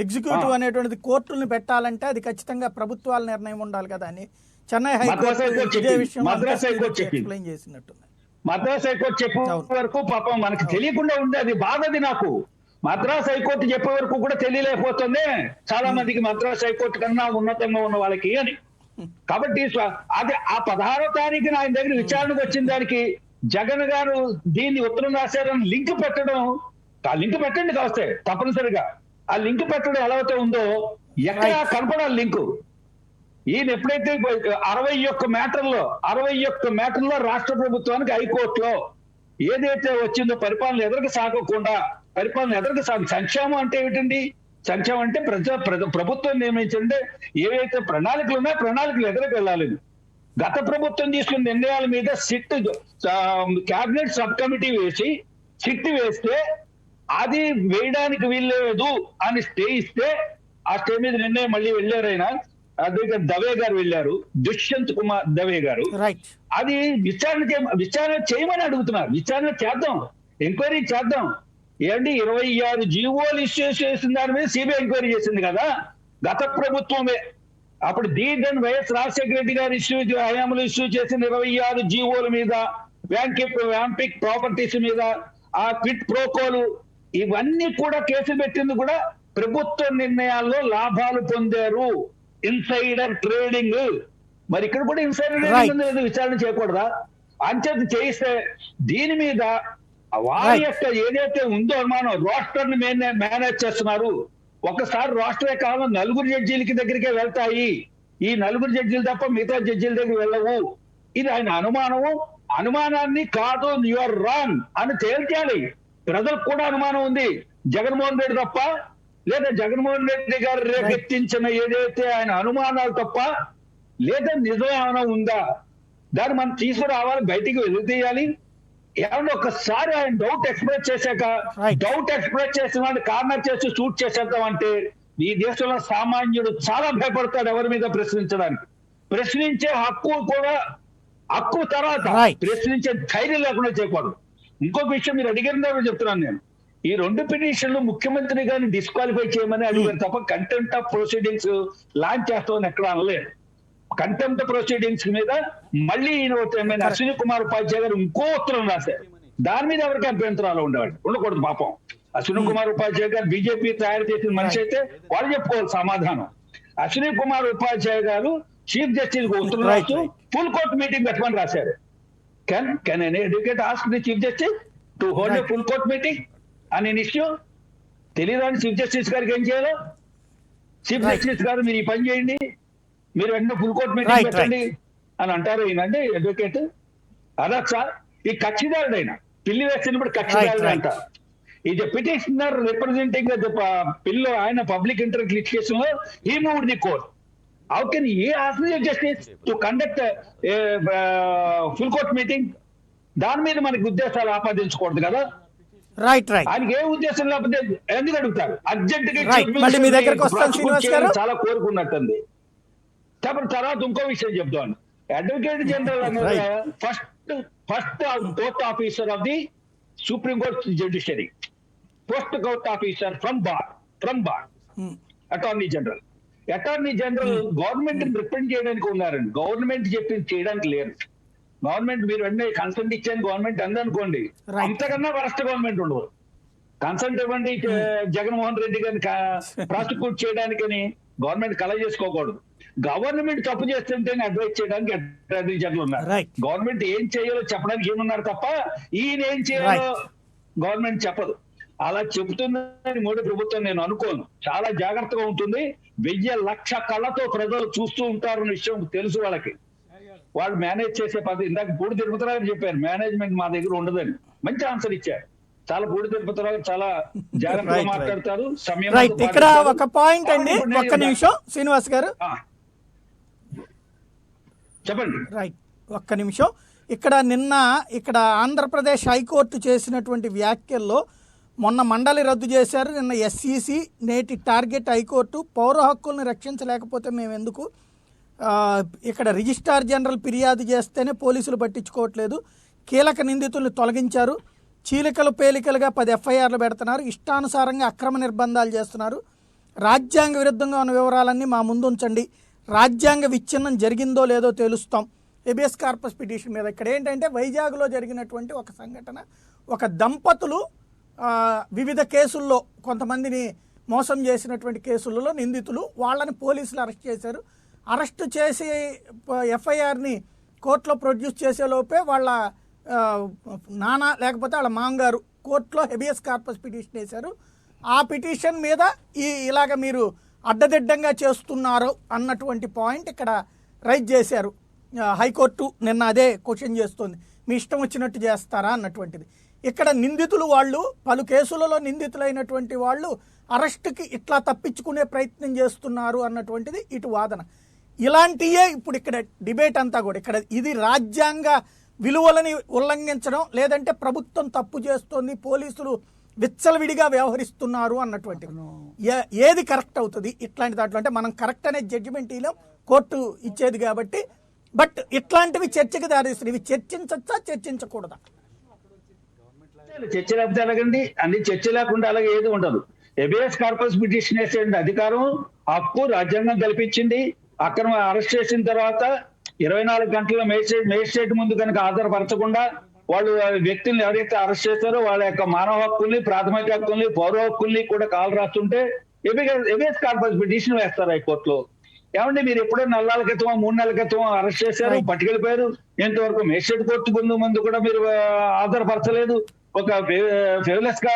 ఎగ్జిక్యూటివ్ అనేటువంటిది కోర్టుల్ని పెట్టాలంటే అది ఖచ్చితంగా ప్రభుత్వాల నిర్ణయం ఉండాలి కదా అని చెన్నై హైకోర్టు ఇదే విషయం ఎక్స్ప్లెయిన్ చేసినట్టుంది. మద్రాస్ హైకోర్టు చెప్పే వరకు పాపం మనకి తెలియకుండా ఉంది. అది బాధది నాకు. మద్రాస్ హైకోర్టు చెప్పే వరకు కూడా తెలియలేకపోతుంది చాలా మందికి మద్రాస్ హైకోర్టు కన్నా ఉన్నతంగా ఉన్న వాళ్ళకి అని. కాబట్టి అది ఆ 16వ తారీఖున ఆయన దగ్గర విచారణకు వచ్చిన దానికి జగన్ గారు దీన్ని ఉత్తరం రాశారని లింక్ పెట్టడం, ఆ లింక్ పెట్టండి కాస్తే తప్పనిసరిగా. ఆ లింక్ పెట్టడం ఎలా అయితే ఉందో ఎక్కడ కనపడాలి లింకు. ఈయన ఎప్పుడైతే 61 మ్యాటర్లో రాష్ట్ర ప్రభుత్వానికి హైకోర్టులో ఏదైతే వచ్చిందో పరిపాలన ఎదురుకు సాగకుండా, సంక్షేమం అంటే ఏమిటండి? సంక్షేమం అంటే ప్రభుత్వం నియమించండి ఏవైతే ప్రణాళికలు ఉన్నాయో ప్రణాళికలు ఎదురుకు వెళ్ళాలి. గత ప్రభుత్వం తీసుకున్న నిర్ణయాల మీద సిట్ క్యాబినెట్ సబ్ కమిటీ వేసి సిట్ వేస్తే అది వేయడానికి వీల్లేదు అని స్టే ఇస్తే, ఆ స్టే మీద నిర్ణయం మళ్ళీ వెళ్ళారు ఆయన. అదే దవే గారు వెళ్ళారు, దుష్యంత్ కుమార్ దవే గారు. అది విచారణ చేయమని అడుగుతున్నారు. విచారణ చేద్దాం, ఎంక్వైరీ చేద్దాం. ఏంటి 26 జీవోలు ఇష్యూ చేసిన దాని మీద సిబిఐ ఎంక్వైరీ చేసింది కదా గత ప్రభుత్వమే. అప్పుడు దీని వైఎస్ రాజశేఖర రెడ్డి గారు హయాంలో ఇష్యూ చేసిన 26 జీవోల మీద, వ్యాంపిక్ ప్రాపర్టీస్ మీద, ఆ క్విట్ ప్రోకోలు, ఇవన్నీ కూడా కేసులు పెట్టింది కూడా ప్రభుత్వ నిర్ణయాల్లో లాభాలు పొందారు, ఇన్సైడర్ ట్రేడింగ్. మరి ఇక్కడ కూడా ఇన్సైడర్ ట్రేడింగ్ విచారణ చేయకూడదా? అంచేత చేయిస్తే దీని మీద వారి యొక్క ఏదైతే ఉందో అనుమానం, రోస్టర్ ని మేనేజ్ చేస్తున్నారు. ఒకసారి రోస్టరే కాలం 4 జడ్జీలకి దగ్గరికే వెళ్తాయి, ఈ 4 జడ్జీలు తప్ప మిగతా జడ్జీల దగ్గర వెళ్ళవు. ఇది ఆయన అనుమానాన్ని కాదు, యు ఆర్ రాంగ్ అని తేల్చాలి. ప్రజలకు కూడా అనుమానం ఉంది, జగన్మోహన్ రెడ్డి తప్ప, లేదా జగన్మోహన్ రెడ్డి గారు రేకెత్తించిన ఏదైతే ఆయన అనుమానాలు తప్ప, లేదా నిజం ఏమైనా ఉందా, దాన్ని మనం తీసుకురావాలి, బయటికి వెలితీయాలి. ఏమన్నా ఒకసారి ఆయన డౌట్ ఎక్స్ప్రెస్ చేశాక, డౌట్ ఎక్స్ప్రెస్ చేసిన వాడిని కార్నర్ చేసి షూట్ చేసేద్దామంటే ఈ దేశంలో సామాన్యుడు చాలా భయపడతాడు ఎవరి మీద ప్రశ్నించడానికి. ప్రశ్నించే హక్కు తర్వాత ప్రశ్నించే ధైర్యం లేకుండా చేయకూడదు. ఇంకొక విషయం మీరు అడిగిన చెప్తున్నాను నేను, ఈ 2 పిటిషన్లు ముఖ్యమంత్రి గారిని డిస్క్వాలిఫై చేయమని అడిగారు తప్ప కంటెంప్ట్ ఆఫ్ ప్రొసీడింగ్స్ లాంచ్ చేస్తామని ఎక్కడ అనలేదు. కంటెంప్ట్ ప్రొసీడింగ్స్ మీద మళ్ళీ అశ్విని కుమార్ ఉపాధ్యాయ గారు ఇంకో ఉత్తరం రాశారు. దాని మీద ఎవరికి అభ్యంతరాలు ఉండకూడదు. పాపం అశ్విని కుమార్ ఉపాధ్యాయ గారు బీజేపీ తయారు చేసిన మనిషి అయితే వాళ్ళు చెప్పుకోవాలి సమాధానం. అశ్విని కుమార్ ఉపాధ్యాయ గారు చీఫ్ జస్టిస్ ఉత్తరం రాస్తూ ఫుల్ కోర్ట్ మీటింగ్ పెట్టమని రాశారు. Can any advocate ask the chief justice to hold a full court meeting అని ఇష్యూ తెలియదని చీఫ్ జస్టిస్ గారికి ఏం చేయాలో? చీఫ్ జస్టిస్ గారు మీరు ఈ పని చేయండి, మీరు వెంటనే ఫుల్ కోర్ట్ మీటింగ్ పెట్టండి అని అంటారు ఈయనండి అడ్వకేట్. అదొచ్చా ఈ కక్షిదారుడు అయినా పిల్లి వేసినప్పుడు కక్షిదారుడు అంటారు. ఇది పిటిషనర్ రిప్రజెంటింగ్ పిల్లు ఆయన పబ్లిక్ ఇంటరెస్ట్ లిటిగేషన్ లో he moved the court. How can he ask the justice to conduct full court meeting? దాని మీద మనకి ఉద్దేశాలు ఆపాదించకూడదు కదా. ఆయనకి ఏ ఉద్దేశం లేకపోతే ఎందుకు అడుగుతారు? అర్జెంట్ గా చాలా కోరుకున్నట్టుంది. తర్వాత ఇంకో విషయం చెప్తాను. అడ్వకేట్ జనరల్ అనేది first court officer of the supreme court judiciary, post court officer from bar attorney general. Attorney general government represent చేయడానికి ఉన్నారండి, గవర్నమెంట్ చెప్పింది చేయడానికి లేరు. గవర్నమెంట్ మీరు వెంటనే కన్సెంట్ ఇచ్చాను గవర్నమెంట్ అందనుకోండి, అంతకన్నా వరస్ట్ గవర్నమెంట్ ఉండదు. కన్సెంట్ ఇవ్వండి జగన్మోహన్ రెడ్డి గారిని ప్రాసిక్యూట్ చేయడానికని గవర్నమెంట్ కల చేసుకోకూడదు. గవర్నమెంట్ తప్పు చేస్తుంటే అడ్వైజ్ చేయడానికి అటార్నీ జనరల్ ఉన్నారు. గవర్నమెంట్ ఏం చేయాలో చెప్పడానికి ఏమున్నారు తప్ప ఈయన ఏం చేయాలో గవర్నమెంట్ చెప్పదు. అలా చెబుతుందని మోడీ ప్రభుత్వం నేను అనుకోను. చాలా జాగ్రత్తగా ఉంటుంది. 1000 లక్ష కళ్ళతో ప్రజలు చూస్తూ ఉంటారన్న విషయం తెలుసు వాళ్ళకి. వాళ్ళు మేనేజ్ చేసే పద్ధతి ఇందాక పూడి తిరుపతిరావు చెప్పారు, మేనేజ్మెంట్ మా దగ్గర ఉండదని. మంచి ఆన్సర్ ఇచ్చారు. చాలా పూడి తిరుపతిరావు చాలా జాగ్రత్తగా మాట్లాడతారు. సమయం ఇక్కడ ఒక పాయింట్ అండి, ఒక్క నిమిషం శ్రీనివాస్ గారు చెప్పండి. ఒక్క నిమిషం. ఇక్కడ ఆంధ్రప్రదేశ్ హైకోర్టు చేసినటువంటి వ్యాఖ్యల్లో మొన్న మండలి రద్దు చేశారు, నిన్న ఎస్ఈసి, నేటి టార్గెట్ హైకోర్టు. పౌర హక్కుల్ని రక్షించలేకపోతే మేము ఎందుకు? ఇక్కడ రిజిస్ట్రార్ జనరల్ ఫిర్యాదు చేస్తేనే పోలీసులు పట్టించుకోవట్లేదు, కీలక నిందితుల్ని తొలగించారు, చీలికలు పేలికలుగా 10 ఎఫ్ఐఆర్లు పెడుతున్నారు, ఇష్టానుసారంగా అక్రమ నిర్బంధాలు చేస్తున్నారు, రాజ్యాంగ విరుద్ధంగా ఉన్న వివరాలన్నీ మా ముందు ఉంచండి, రాజ్యాంగ విచ్ఛిన్నం జరిగిందో లేదో తెలుస్తాం. హెబియస్ కార్పస్ పిటిషన్ మీద ఇక్కడ ఏంటంటే వైజాగ్లో జరిగినటువంటి ఒక సంఘటన, ఒక దంపతులు వివిధ కేసుల్లో కొంతమందిని మోసం చేసినటువంటి కేసులలో నిందితులు, వాళ్ళని పోలీసులు అరెస్ట్ చేశారు. అరెస్ట్ చేసి ఎఫ్ఐఆర్ని కోర్టులో ప్రొడ్యూస్ చేసేలోపే వాళ్ళ నాన్న లేకపోతే వాళ్ళ మామగారు కోర్టులో హెబియస్ కార్పస్ పిటిషన్ వేశారు. ఆ పిటిషన్ మీద ఇలాగ మీరు అడ్డదిడ్డంగా చేస్తున్నారు అన్నటువంటి పాయింట్ ఇక్కడ రైజ్ చేశారు. హైకోర్టు నిన్న అదే క్వశ్చన్ చేస్తుంది, మీ ఇష్టం వచ్చినట్టు చేస్తారా అన్నటువంటిది. ఇక్కడ నిందితులు వాళ్ళు పలు కేసులలో నిందితులైనటువంటి వాళ్ళు అరెస్టుకి ఇట్లా తప్పించుకునే ప్రయత్నం చేస్తున్నారు అన్నటువంటిది ఇటు వాదన. ఇలాంటియే ఇప్పుడు ఇక్కడ డిబేట్ అంతా కూడా ఇక్కడ ఇది రాజ్యాంగ విలువలని ఉల్లంఘించడం, లేదంటే ప్రభుత్వం తప్పు చేస్తోంది, పోలీసులు విచ్చలవిడిగా వ్యవహరిస్తున్నారు అన్నటువంటిది. ఏది కరెక్ట్ అవుతుంది ఇట్లాంటి దాంట్లో? అంటే మనం కరెక్ట్ అనే జడ్జిమెంట్ ఇలా కోర్టు ఇచ్చేది కాబట్టి, బట్ ఇట్లాంటివి చర్చకి దారిస్తుంది. ఇవి చర్చించచ్చా చర్చించకూడదా? చర్చ లేకపోతే ఎలాగండి? అన్ని చర్చ లేకుండా అలాగే ఏది ఉండదు. హెబియస్ కార్పస్ పిటిషన్ వేసే అధికారం హక్కు రాజ్యాంగం కల్పించింది. అక్రమ అరెస్ట్ చేసిన తర్వాత 24 గంటల మేజిస్ట్రేట్ ముందు కనుక ఆధారపరచకుండా వాళ్ళు వ్యక్తుల్ని ఎవరైతే అరెస్ట్ చేస్తారో వాళ్ళ యొక్క మానవ హక్కుల్ని, ప్రాథమిక హక్కుల్ని, పౌర హక్కుల్ని కూడా కాలు రాస్తుంటే హెబియస్ కార్పస్ పిటిషన్ వేస్తారు హైకోర్టులో. ఏమంటే మీరు ఎప్పుడో 4 నెలల క్రితం 3 నెలల క్రితం అరెస్ట్ చేశారు, పట్టుకెళ్ళిపోయారు, ఇంతవరకు మేజిస్ట్రేట్ కోర్టు ముందు కూడా మీరు ఆధారపరచలేదు, ఒక ఫేవర్లెస్ గా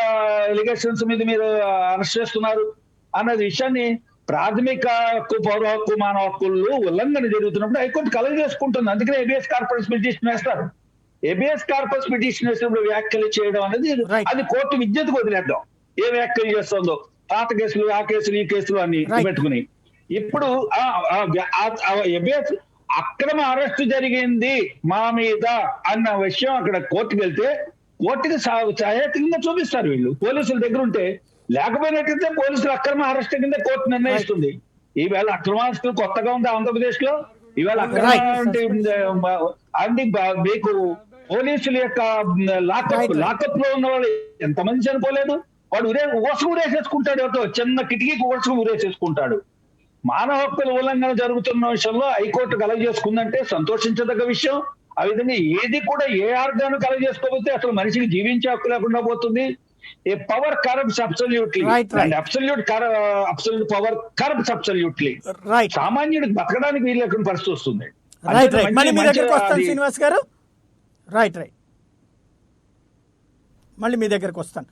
ఎలిగేషన్స్ మీద మీరు అరెస్ట్ చేస్తున్నారు అన్నది విషయాన్ని ప్రాథమిక హక్కు, పౌర హక్కు, మానవ హక్కులు ఉల్లంఘన జరుగుతున్నప్పుడు హైకోర్టు కలగ చేసుకుంటుంది. అందుకనే హెబియస్ కార్పస్ పిటిషన్ వేస్తారు. హెబియస్ కార్పస్ పిటిషన్ వేసినప్పుడు వ్యాఖ్యలు చేయడం అనేది అది కోర్టు విజ్ఞతకు వదిలేద్దాం, ఏ వ్యాఖ్యలు చేస్తుందో. పాత కేసులు, ఆ కేసులు, ఈ కేసులు అన్ని పెట్టుకుని ఇప్పుడు హెబియస్ అక్రమ అరెస్టు జరిగింది మా మీద అన్న విషయం అక్కడ కోర్టుకు వెళ్తే కోర్టుకి సహేతుకంగా చూపిస్తారు వీళ్ళు పోలీసుల దగ్గర ఉంటే. లేకపోయినట్లయితే పోలీసులు అక్రమ అరెస్ట్ కింద కోర్టు నిర్ణయిస్తుంది. ఈవేళ అక్రమ అరెస్టులు కొత్తగా ఉంది ఆంధ్రప్రదేశ్ లో. ఈవేళ అక్రమ అంటే మీకు పోలీసుల యొక్క లాకప్ లో ఉన్న వాళ్ళు ఎంతమంది చనిపోలేదు. వాడు ఊసకు ఊరేసేసుకుంటాడు, ఎవరితో చిన్న కిటికీకి ఊసకు ఊరేసేసుకుంటాడు. మానవ హక్కుల ఉల్లంఘన జరుగుతున్న విషయంలో హైకోర్టు కలగ చేసుకుందంటే సంతోషించదగ్గ విషయం. ఆ విధంగా ఏది కూడా ఏ ఆర్గాను కలగ చేసుకోకపోతే అసలు మనిషికి జీవించే హక్కు లేకుండా పోతుంది. A power corrupts absolutely, absolute power corrupts absolutely. సామాన్యుడికి బతకడానికి వీలు లేకుండా పరిస్థితి వస్తుంది. మళ్ళీ మీ దగ్గరకు వస్తాను శ్రీనివాస్ గారు. రైట్ మళ్ళీ మీ దగ్గరకు వస్తాను.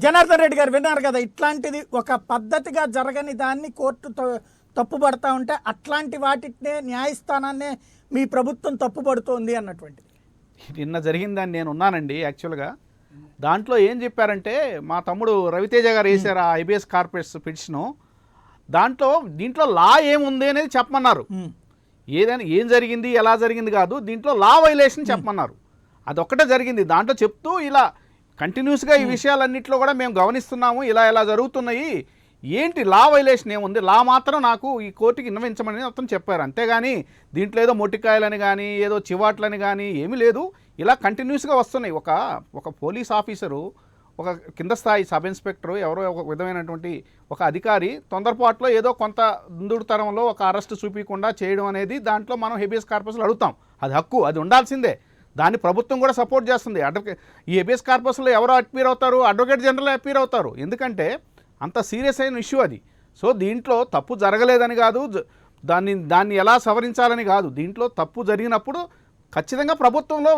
జనార్దన్ రెడ్డి గారు విన్నారు కదా, ఇట్లాంటిది ఒక పద్ధతిగా జరగని దాన్ని కోర్టు తప్పుపడతా ఉంటే అట్లాంటి వాటినే న్యాయస్థానాన్నే మీ ప్రభుత్వం తప్పుపడుతోంది అన్నటువంటిది. నిన్న జరిగిందని నేను ఉన్నానండి. యాక్చువల్గా దాంట్లో ఏం చెప్పారంటే, మా తమ్ముడు రవితేజ గారు వేశారు ఆ హెబియస్ కార్పస్ పిటిషను. దీంట్లో లా ఏముంది అనేది చెప్పమన్నారు. ఏదైనా ఏం జరిగింది, ఎలా జరిగింది కాదు, దీంట్లో లా వైలేషన్ చెప్పమన్నారు. అదొక్కటే జరిగింది. దాంట్లో చెప్తూ ఇలా కంటిన్యూస్గా ఈ విషయాలన్నింటిలో కూడా మేము గమనిస్తున్నాము, ఇలా జరుగుతున్నాయి, ఏంటి లా వైలేషన్ ఏముంది, లా మాత్రం నాకు ఈ కోర్టుకి విన్నవించమని మొత్తం చెప్పారు. అంతేగాని దీంట్లో ఏదో మొట్టికాయలని కానీ ఏదో చివాట్లని కానీ ఏమీ లేదు. ఇలా కంటిన్యూస్గా వస్తున్నాయి. ఒక పోలీస్ ఆఫీసరు, ఒక కింద స్థాయి సబ్ ఇన్స్పెక్టర్, ఎవరో ఒక విధమైనటువంటి ఒక అధికారి తొందరపాటులో ఏదో కొంత దుందుడుతరంలో ఒక అరెస్ట్ చూపించకుండా చేయడం అనేది దాంట్లో మనం హెబియస్ కార్పస్లో అడుగుతాం. అది హక్కు, అది ఉండాల్సిందే. దాన్ని ప్రభుత్వం కూడా సపోర్ట్ చేస్తుంది. ఈ హెబియస్ కార్పస్లో ఎవరో అపీర్ అవుతారు, అడ్వకేట్ జనరల్ అపీర్ అవుతారు. ఎందుకంటే అంత సీరియస్ అయిన ఇష్యూ అది. సో దీంట్లో తప్పు జరగలేదని కాదు, దాన్ని ఎలా సవరించాలని కాదు. దీంట్లో తప్పు జరిగినప్పుడు ఖచ్చితంగా ప్రభుత్వంలో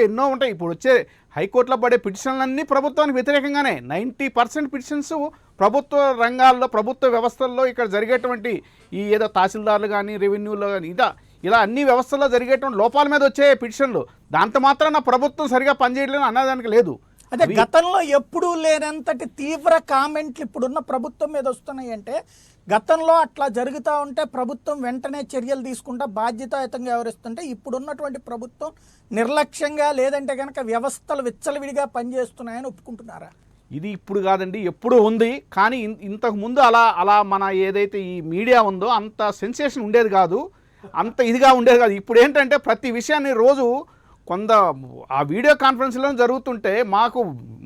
ఎన్నో ఉంటాయి. ఇప్పుడు వచ్చే హైకోర్టులో పడే పిటిషన్లన్నీ ప్రభుత్వానికి వ్యతిరేకంగానే. 90% పిటిషన్స్ ప్రభుత్వ రంగాల్లో, ప్రభుత్వ వ్యవస్థల్లో ఇక్కడ జరిగేటువంటి ఈ ఏదో తహసీల్దార్లు కానీ, రెవెన్యూలో కానీ, ఇలా అన్ని వ్యవస్థల్లో జరిగేటువంటి లోపాల మీద వచ్చే పిటిషన్లు. దాంతో మాత్రాన ప్రభుత్వం సరిగా పనిచేయలేదు అన్నదానికి లేదు. అదే గతంలో ఎప్పుడూ లేనంతటి తీవ్ర కామెంట్లు ఇప్పుడున్న ప్రభుత్వం మీద వస్తున్నాయి. అంటే గతంలో అట్లా జరుగుతూ ఉంటే ప్రభుత్వం వెంటనే చర్యలు తీసుకుంటా బాధ్యతాయుతంగా వ్యవహరిస్తుంటే, ఇప్పుడున్నటువంటి ప్రభుత్వం నిర్లక్ష్యంగా, లేదంటే కనుక వ్యవస్థలు విచ్చలవిడిగా పనిచేస్తున్నాయని ఒప్పుకుంటున్నారా? ఇది ఇప్పుడు కాదండి, ఎప్పుడూ ఉంది. కానీ ఇంతకుముందు అలా మన ఏదైతే ఈ మీడియా ఉందో అంత సెన్సేషన్ ఉండేది కాదు, అంత ఇదిగా ఉండేది కాదు. ఇప్పుడు ఏంటంటే ప్రతి విషయాన్ని రోజు కొంత ఆ వీడియో కాన్ఫరెన్స్లో జరుగుతుంటే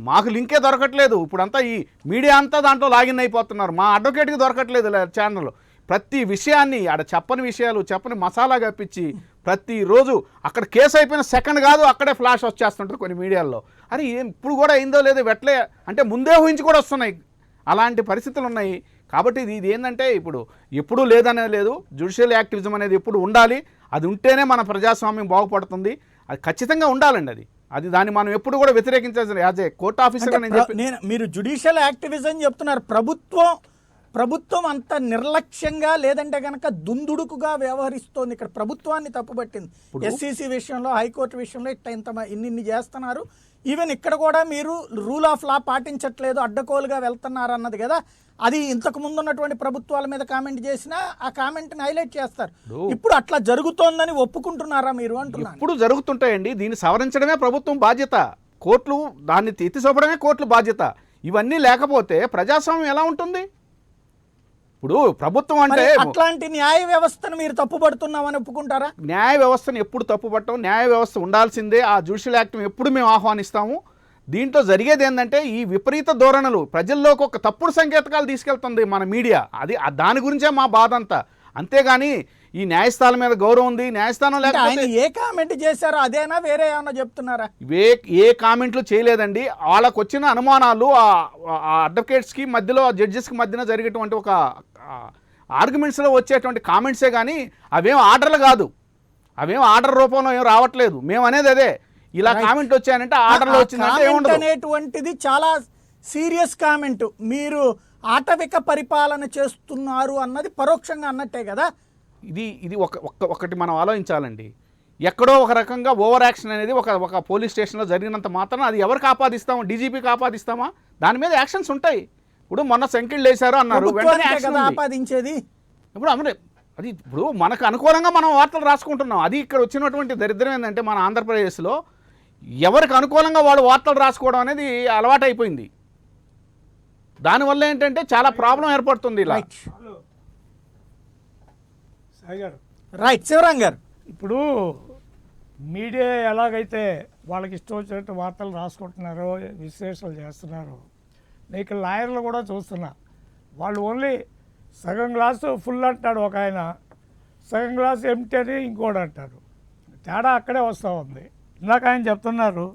మాకు లింకే దొరకట్లేదు. ఇప్పుడంతా ఈ మీడియా అంతా దాంట్లో లాగిన్ అయిపోతున్నారు. మా అడ్వకేట్కి దొరకట్లేదు ఛానల్. ప్రతి విషయాన్ని చెప్పని విషయాలు చెప్పని మసాలా కప్పించి ప్రతిరోజు అక్కడ కేసు అయిపోయిన సెకండ్ కాదు అక్కడే ఫ్లాష్ వచ్చేస్తుంటారు కొన్ని మీడియాల్లో. అది ఇప్పుడు కూడా అయిందో లేదో వెట్లే అంటే ముందే ఊహించి కూడా వస్తున్నాయి. అలాంటి పరిస్థితులు ఉన్నాయి. కాబట్టి ఇది ఏంటంటే ఇప్పుడు ఎప్పుడూ లేదనేది లేదు. జ్యుడిషియల్ యాక్టివిజం అనేది ఎప్పుడు ఉండాలి. అది ఉంటేనే మన ప్రజాస్వామ్యం బాగుపడుతుంది. అది ఖచ్చితంగా ఉండాలండి. అది దాన్ని మనం ఎప్పుడు కూడా వ్యతిరేకించాల్సిన యాజ్ ఏ కోర్ట్ ఆఫీసర్గా నేను చెప్పి మీరు జుడిషియల్ యాక్టివిజం చెప్తున్నారు. ప్రభుత్వం అంత నిర్లక్ష్యంగా లేదంటే కనుక దుందుడుకుగా వ్యవహరిస్తోంది. ఇక్కడ ప్రభుత్వాన్ని తప్పుపట్టింది. ఎస్సీసీ విషయంలో, హైకోర్టు విషయంలో ఇన్ని చేస్తున్నారు. ఈవెన్ ఇక్కడ కూడా మీరు రూల్ ఆఫ్ లా పాటించట్లేదు, అడ్డకోలుగా వెళ్తున్నారు అన్నది కదా. అది ఇంతకు ముందు ఉన్నటువంటి ప్రభుత్వాల మీద కామెంట్ చేసినా ఆ కామెంట్ని హైలైట్ చేస్తారు. ఇప్పుడు అట్లా జరుగుతోందని ఒప్పుకుంటున్నారా మీరు అంటున్నారు? ఇప్పుడు జరుగుతుంటాయండి. దీన్ని సవరించడమే ప్రభుత్వం బాధ్యత, కోర్టులు దాన్ని ఎత్తి చూపడమే కోర్టులు బాధ్యత. ఇవన్నీ లేకపోతే ప్రజాస్వామ్యం ఎలా ఉంటుంది? ఇప్పుడు ప్రభుత్వం అంటే అట్లాంటి న్యాయ వ్యవస్థను మీరు తప్పుపడుతున్నామని ఒప్పుకుంటారా? న్యాయ వ్యవస్థను ఎప్పుడు తప్పుపట్టం, న్యాయ వ్యవస్థ ఉండాల్సిందే. ఆ జ్యుడిషియల్ యాక్ట్ ఎప్పుడు మేము ఆహ్వానిస్తాము. దీంట్లో జరిగేది ఏంటంటే ఈ విపరీత ధోరణులు ప్రజల్లోకి ఒక తప్పుడు సంకేతాలు తీసుకెళ్తుంది మన మీడియా. దాని గురించే మా బాధ అంతా. అంతేగాని ఈ న్యాయస్థానం మీద గౌరవం ఉంది, న్యాయస్థానం లేకపోతే ఏ కామెంట్ చేశారో అదేనా వేరే ఏమన్నా చెప్తున్నారా? ఏ కామెంట్లు చేయలేదండి. వాళ్ళకు వచ్చిన అనుమానాలు ఆ అడ్వకేట్స్కి మధ్యలో, జడ్జెస్కి మధ్యన జరిగేటువంటి ఒక ఆర్గ్యుమెంట్స్లో వచ్చేటువంటి కామెంట్సే కానీ అవేం ఆర్డర్లు కాదు, అవేం ఆర్డర్ రూపంలో ఏం రావట్లేదు. మేము అనేది అదే, ఇలా కామెంట్ వచ్చాయంటే ఆర్డర్లో వచ్చిందంటే ఏముండదు అనేటువంటిది చాలా సీరియస్ కామెంట్. మీరు ఆటవిక పరిపాలన చేస్తున్నారు అన్నది పరోక్షంగా అన్నట్టే కదా. ఇది ఒకటి మనం ఆలోచించాలండి. ఎక్కడో ఒక రకంగా ఓవర్ యాక్షన్ అనేది ఒక పోలీస్ స్టేషన్లో జరిగినంత మాత్రం అది ఎవరికి ఆపాదిస్తామా? డీజీపీకి ఆపాదిస్తామా? దాని మీద యాక్షన్స్ ఉంటాయి. ఇప్పుడు మొన్న సంఖ్యలు వేశారు అన్నారు, వెంటనే యాక్షన్ ఆపాదించేది. ఇప్పుడు మనకు అనుకూలంగా మనం వార్తలు రాసుకుంటున్నాం. అది ఇక్కడ వచ్చినటువంటి దరిద్రం ఏంటంటే మన ఆంధ్రప్రదేశ్లో ఎవరికి అనుకూలంగా వాడు వార్తలు రాసుకోవడం అనేది అలవాటు అయిపోయింది. దానివల్ల ఏంటంటే చాలా ప్రాబ్లం ఏర్పడుతుంది. ఇలా రైట్ శివరాం గారు, ఇప్పుడు మీడియా ఎలాగైతే వాళ్ళకి ఇష్టం వచ్చినట్టు వార్తలు రాసుకుంటున్నారో, విశ్లేషణలు చేస్తున్నారో, నేను లాయర్లు కూడా చూస్తున్నా. వాళ్ళు ఓన్లీ సగం గ్లాసు ఫుల్ అంటాడు ఒక ఆయన, సగం గ్లాసు ఎంటీ అని ఇంకోటి అంటారు. తేడా అక్కడే వస్తూ ఉంది. ఇందాక ఆయన చెప్తున్నారు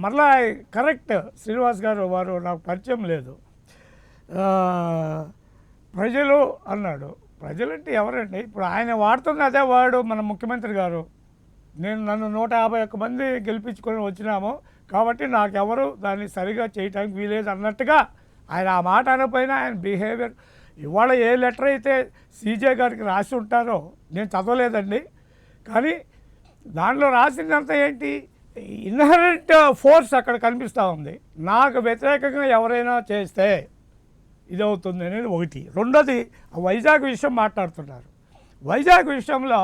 మరలా కరెక్ట్ శ్రీనివాస్ గారు, వారు నాకు పరిచయం లేదు, ప్రజలు అన్నాడు. ప్రజలంటే ఎవరండి? ఇప్పుడు ఆయన వాడుతున్న అదే వర్డ్ మన ముఖ్యమంత్రి గారు. నన్ను 151 మంది గెలిపించుకొని వచ్చినాము కాబట్టి నాకెవరు దాన్ని సరిగా చేయడానికి వీలేదు అన్నట్టుగా ఆయన ఆ మాట అనకపోయినా ఆయన బిహేవియర్. ఇవాళ ఏ లెటర్ అయితే సీజే గారికి రాసి ఉంటారో నేను చదవలేదండి, కానీ దానిలో రాసిందంతా ఏంటి? ఇన్హరెంట్ ఫోర్స్ అక్కడ కనిపిస్తూ ఉంది. నాకు వ్యతిరేకంగా ఎవరైనా చేస్తే ఇదవుతుంది అనేది ఒకటి. రెండోది వైజాగ్ విషయం మాట్లాడుతున్నారు. వైజాగ్ విషయంలో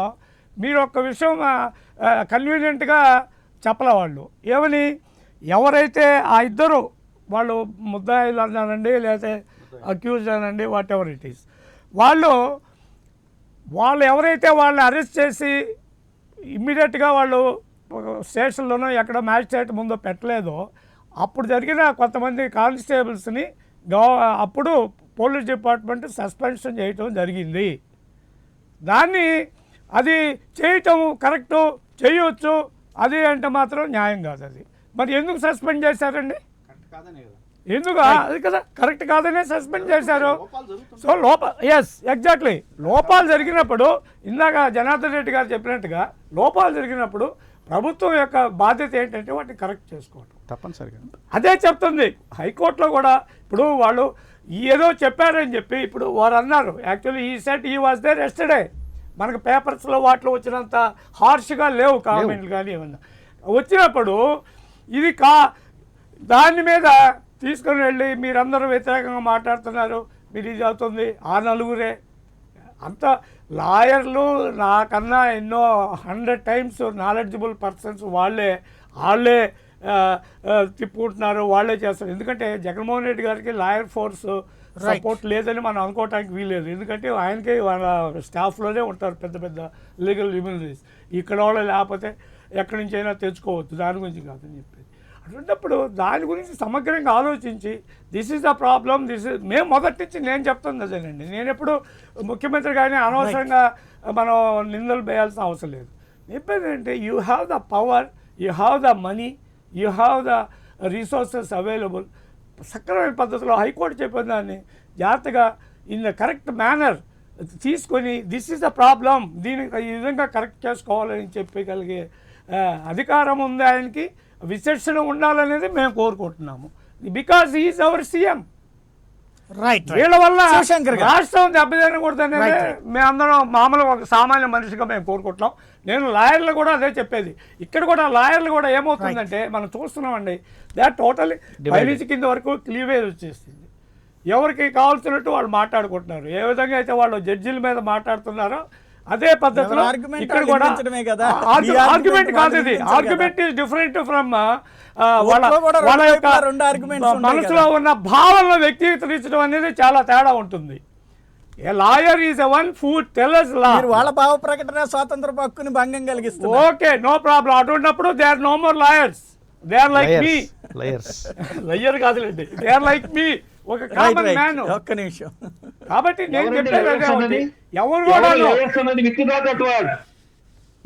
మీరు ఒక్క విషయం కన్వీనియంట్గా చెప్పలే వాళ్ళు. ఏమని? ఎవరైతే ఆ ఇద్దరు వాళ్ళు ముద్దాయిలు అన్నారండి, లేకపోతే అక్యూజ్ అనండి, వాట్ ఎవర్ ఇట్ ఈస్, వాళ్ళు ఎవరైతే వాళ్ళని అరెస్ట్ చేసి ఇమ్మీడియట్గా వాళ్ళు స్టేషన్లోనో ఎక్కడ మ్యాజిస్ట్రేట్ ముందో పెట్టలేదో అప్పుడు జరిగిన కొంతమంది కానిస్టేబుల్స్ని అప్పుడు పోలీస్ డిపార్ట్మెంట్ సస్పెన్షన్ చేయటం జరిగింది. దాన్ని అది చేయటం కరెక్టు, చేయవచ్చు, అది అంటే మాత్రం న్యాయం కాదు. అది మరి ఎందుకు సస్పెండ్ చేశారండి? ఎందుకు? అది కదా కరెక్ట్ కాదనే సస్పెండ్ చేశారు. సో ఎగ్జాక్ట్లీ లోపాలు జరిగినప్పుడు, ఇందాక జనార్దన్ రెడ్డి గారు చెప్పినట్టుగా లోపాలు జరిగినప్పుడు ప్రభుత్వం యొక్క బాధ్యత ఏంటంటే వాటిని కరెక్ట్ చేసుకోవడం తప్పనిసరిగా. అదే చెప్తుంది హైకోర్టులో కూడా. ఇప్పుడు వాళ్ళు ఏదో చెప్పారని చెప్పి ఇప్పుడు వారు అన్నారు, యాక్చువల్లీ ఈ సెట్ ఈ వాజ్ దేర్ ఎస్టర్డే. మనకు పేపర్స్లో వాటిలో వచ్చినంత హార్ష్గా లేవు కామెంట్లు కానీ ఏమన్నా వచ్చినప్పుడు ఇది దాని మీద తీసుకొని వెళ్ళి మీరందరూ వ్యతిరేకంగా మాట్లాడుతున్నారు, మీరు ఇది అవుతుంది. ఆ నలుగురే అంత లాయర్లు నాకన్నా ఎన్నో 100 times నాలెడ్జబుల్ పర్సన్స్ వాళ్ళే తిప్పుకుంటున్నారు, వాళ్ళే చేస్తారు. ఎందుకంటే జగన్మోహన్ రెడ్డి గారికి లాయర్ ఫోర్స్ సపోర్ట్ లేదని మనం అనుకోవటానికి వీల్లేదు. ఎందుకంటే ఆయనకి వాళ్ళ స్టాఫ్లోనే ఉంటారు పెద్ద పెద్ద లీగల్ ఇమ్యూనిటీస్. ఇక్కడ వాళ్ళు లేకపోతే ఎక్కడి నుంచి అయినా తెచ్చుకోవచ్చు, దాని గురించి కాదని చెప్పేది. అటువంటిప్పుడు దాని గురించి సమగ్రంగా ఆలోచించి దిస్ ఈజ్ ద ప్రాబ్లం, మేము మొదటి నుంచి నేను చెప్తుంది అదేనండి. నేను ఎప్పుడు ముఖ్యమంత్రి కానీ అనవసరంగా మనం నిందలు వేయాల్సిన అవసరం లేదు. చెప్పేది ఏంటంటే you have the power, you have the money, you have the resources available. సక్రమైన పద్ధతిలో హైకోర్టు చెప్పిన దాన్ని జాగ్రత్తగా ఇన్ ద కరెక్ట్ మేనర్ తీసుకొని దిస్ ఈజ్ ద ప్రాబ్లం, దీన్ని ఈ విధంగా కరెక్ట్ చేసుకోవాలని చెప్పగలిగే అధికారం ఉంది, ఆయనకి విచక్షణ ఉండాలనేది మేము కోరుకుంటున్నాము. Because is our CM. Right వీళ్ళ వల్ల శివశంకర్ గారు రాష్ట్రం దెబ్బతినకూడదనేది మేమందరం మామూలు ఒక సామాన్య మనిషిగా మేము కోరుకుంటున్నాం. నేను లాయర్లు కూడా అదే చెప్పేది. ఇక్కడ కూడా లాయర్లు కూడా ఏమవుతుందంటే మనం చూస్తున్నామండి, దాట్ టోటల్లీ పైనుంచి కింద వరకు క్లీవేజ్ వచ్చేస్తుంది. ఎవరికి కావాల్సినట్టు వాళ్ళు మాట్లాడుకుంటున్నారు. ఏ విధంగా అయితే వాళ్ళు జడ్జిల మీద మాట్లాడుతున్నారో అదే పద్ధతిలో argument ఇక్కడ కూడా వినిపించడమే కదా. ఆర్గ్యుమెంట్ కాదు ఇది. వినిపించరు ఆర్గ్యుమెంట్ ఈజ్ డిఫరెంట్ ఫ్రమ్ ఓట్లో కూడా వాళ్ళ రెండు యొక్క వైపులా రెండు arguments ఉంటాయి మనసులో ఉన్న భావనలు వ్యక్తీకరించడం అనేది చాలా తేడా ఉంటుంది. A lawyer is a one who tells law. మీరు వాళ్ళ భావ ప్రకటన స్వాతంత్ర హక్కుని భంగం కలిగిస్తారు. Okay, no problem. అటువంటిప్పుడు they are no more lawyers. They are like me. Liar కాదులేండి, దే ఆర్ లైక్ మీ, ఒక కామన్ మ్యాన్. ఒక్క నిమిషం. కాబట్టి నేను ఎవరండి చెప్పేది అదే lawyers ఉంది. అన్నది? ఎవరు కూడా lawyers అన్నది withdraw that word.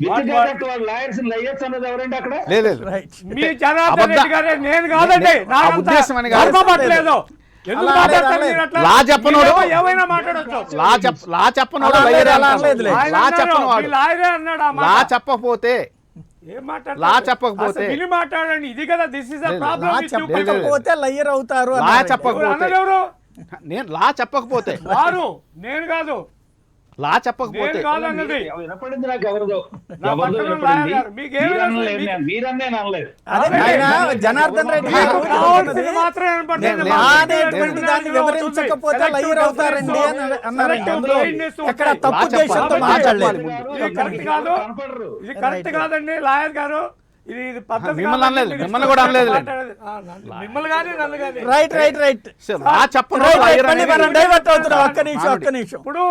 Withdraw that word. Lawyers అన్నది ఎవరండి అక్కడ? లేదు రైట్. మీ జనార్దన్ రెడ్డి గారే, నేను కాదండి. ఆ ఉద్దేశం అని కాదు. పట్టలేదు. ఎందుకు అలా మాట్లాడతారు అనలేదు. మీరు అట్లా? లా చెప్పనోడు. మీరేమో ఏమైనా మాట్లాడొచ్చు. లా చెప్పనోడు అలా లయరే అలా అంటారు. అనలేదులే. ఆయన లా అన్నారు, చెప్పనవాడు మీ లాయరే అన్నాడు ఆ మాట. లా చెప్పకపోతే ఏం మాట్లాడతారు? లా చెప్పకపోతే. అసలు విని మాట్లాడండి. ఇది కదా, దిస్ ఇస్ అ లేదు, problem law with you people. చెప్పకపోతే లయ్యర్ అవుతారు లా అన్నారు. చెప్పకపోతే అన్నది ఎవరు? నేను లా చెప్పకపోతే వారు. నేను కాదు. లా చెప్పకపోతే నేను కాదు అన్నది. వినపడింది నాకు ఎవరిదో. నా ఎవరిదో పక్కన వినపడింది. లాయర్. మీకేం మీరనలేదు, తెలుసు? మీరన్నే అనలేదు. అదే ఆయన జనార్దన్ రెడ్డి గారు మీకు కావాల్సింది మాత్రమే వినపడుతుంది. నేను- లా మాకు అనేటువంటి దాన్ని వివరించకపోతే Selective లయ్యర్ అవుతారండి అని అన్నారండి. selective అందులో blindness ఎక్కడ ఉంటాయి. తప్పు లా చెప్పాలి. ఉద్దేశంతో లా మాట్లాడలేదు. చెప్పాలి. ఇది కరెక్ట్ కాదు. కనపడరు. ఇది కరెక్ట్ కాదండి లాయర్ గారు. ఇది పద్ధతి మిమ్మల్ని కాదండి. అనలేదు. మీరు మిమ్మల్ని కూడా అనలేదు. మాట్లాడేది. మిమ్మల్ని కానీ నన్ను కానీ. రైట్ రైట్ రైట్ లా చెప్పనోడు లయర్ మళ్ళీ మనం అనేది డైవర్ట్ అవుతున్నాం. ఒక్క నిమిషం ఒక్క నిమిషం. ఇప్పుడు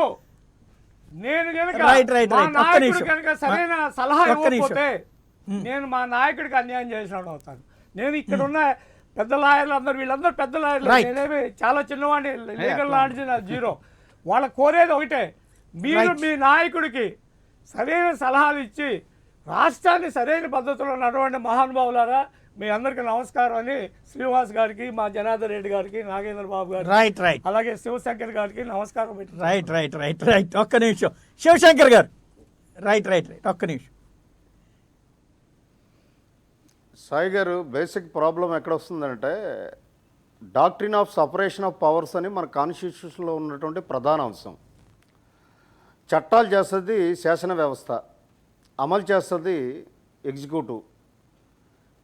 నేను కనుక రైట్, రైట్, మా రైట్. ఒక్క నాయకుడు నిమిషం. కనుక సరైన సలహా ఒక్క నిమిషం. ఇవ్వకపోతే నేను మా నాయకుడికి అన్యాయం చేసినాడు అవుతాను. నేను ఇక్కడ ఉన్న పెద్ద లాయర్లు అందరూ, వీళ్ళందరూ పెద్ద లాయర్లు. రైట్. నేనేమి చాలా చిన్నవాడిని, లీగల్ నాలెడ్జ్ నా జీరో. వాళ్ళ కోరేది ఒకటే, మీరు రైట్. మీ నాయకుడికి సరైన సలహాలు ఇచ్చి రాష్ట్రాన్ని సరైన పద్ధతిలో నడవండి మహానుభావులారా. మీ అందరికీ నమస్కారం అని శ్రీనివాస్ గారికి, మా జనార్దన్ రెడ్డి గారికి, నాగేంద్ర బాబు గారికి, రైట్ రైట్ అలాగే శివశంకర్ గారికి నమస్కారం పెట్టి. రైట్ రైట్ రైట్ రైట్ ఒక్క నిమిషం. శివశంకర్ గారు రైట్ రైట్ రైట్ ఒక్క నిమిషం. సాయి గారు, బేసిక్ ప్రాబ్లం ఎక్కడ వస్తుందంటే doctrine of separation of powers అని మన కాన్స్టిట్యూషన్లో ఉన్నటువంటి ప్రధాన అంశం. చట్టాలు చేస్తుంది శాసన వ్యవస్థ, అమలు చేస్తుంది ఎగ్జిక్యూటివ్.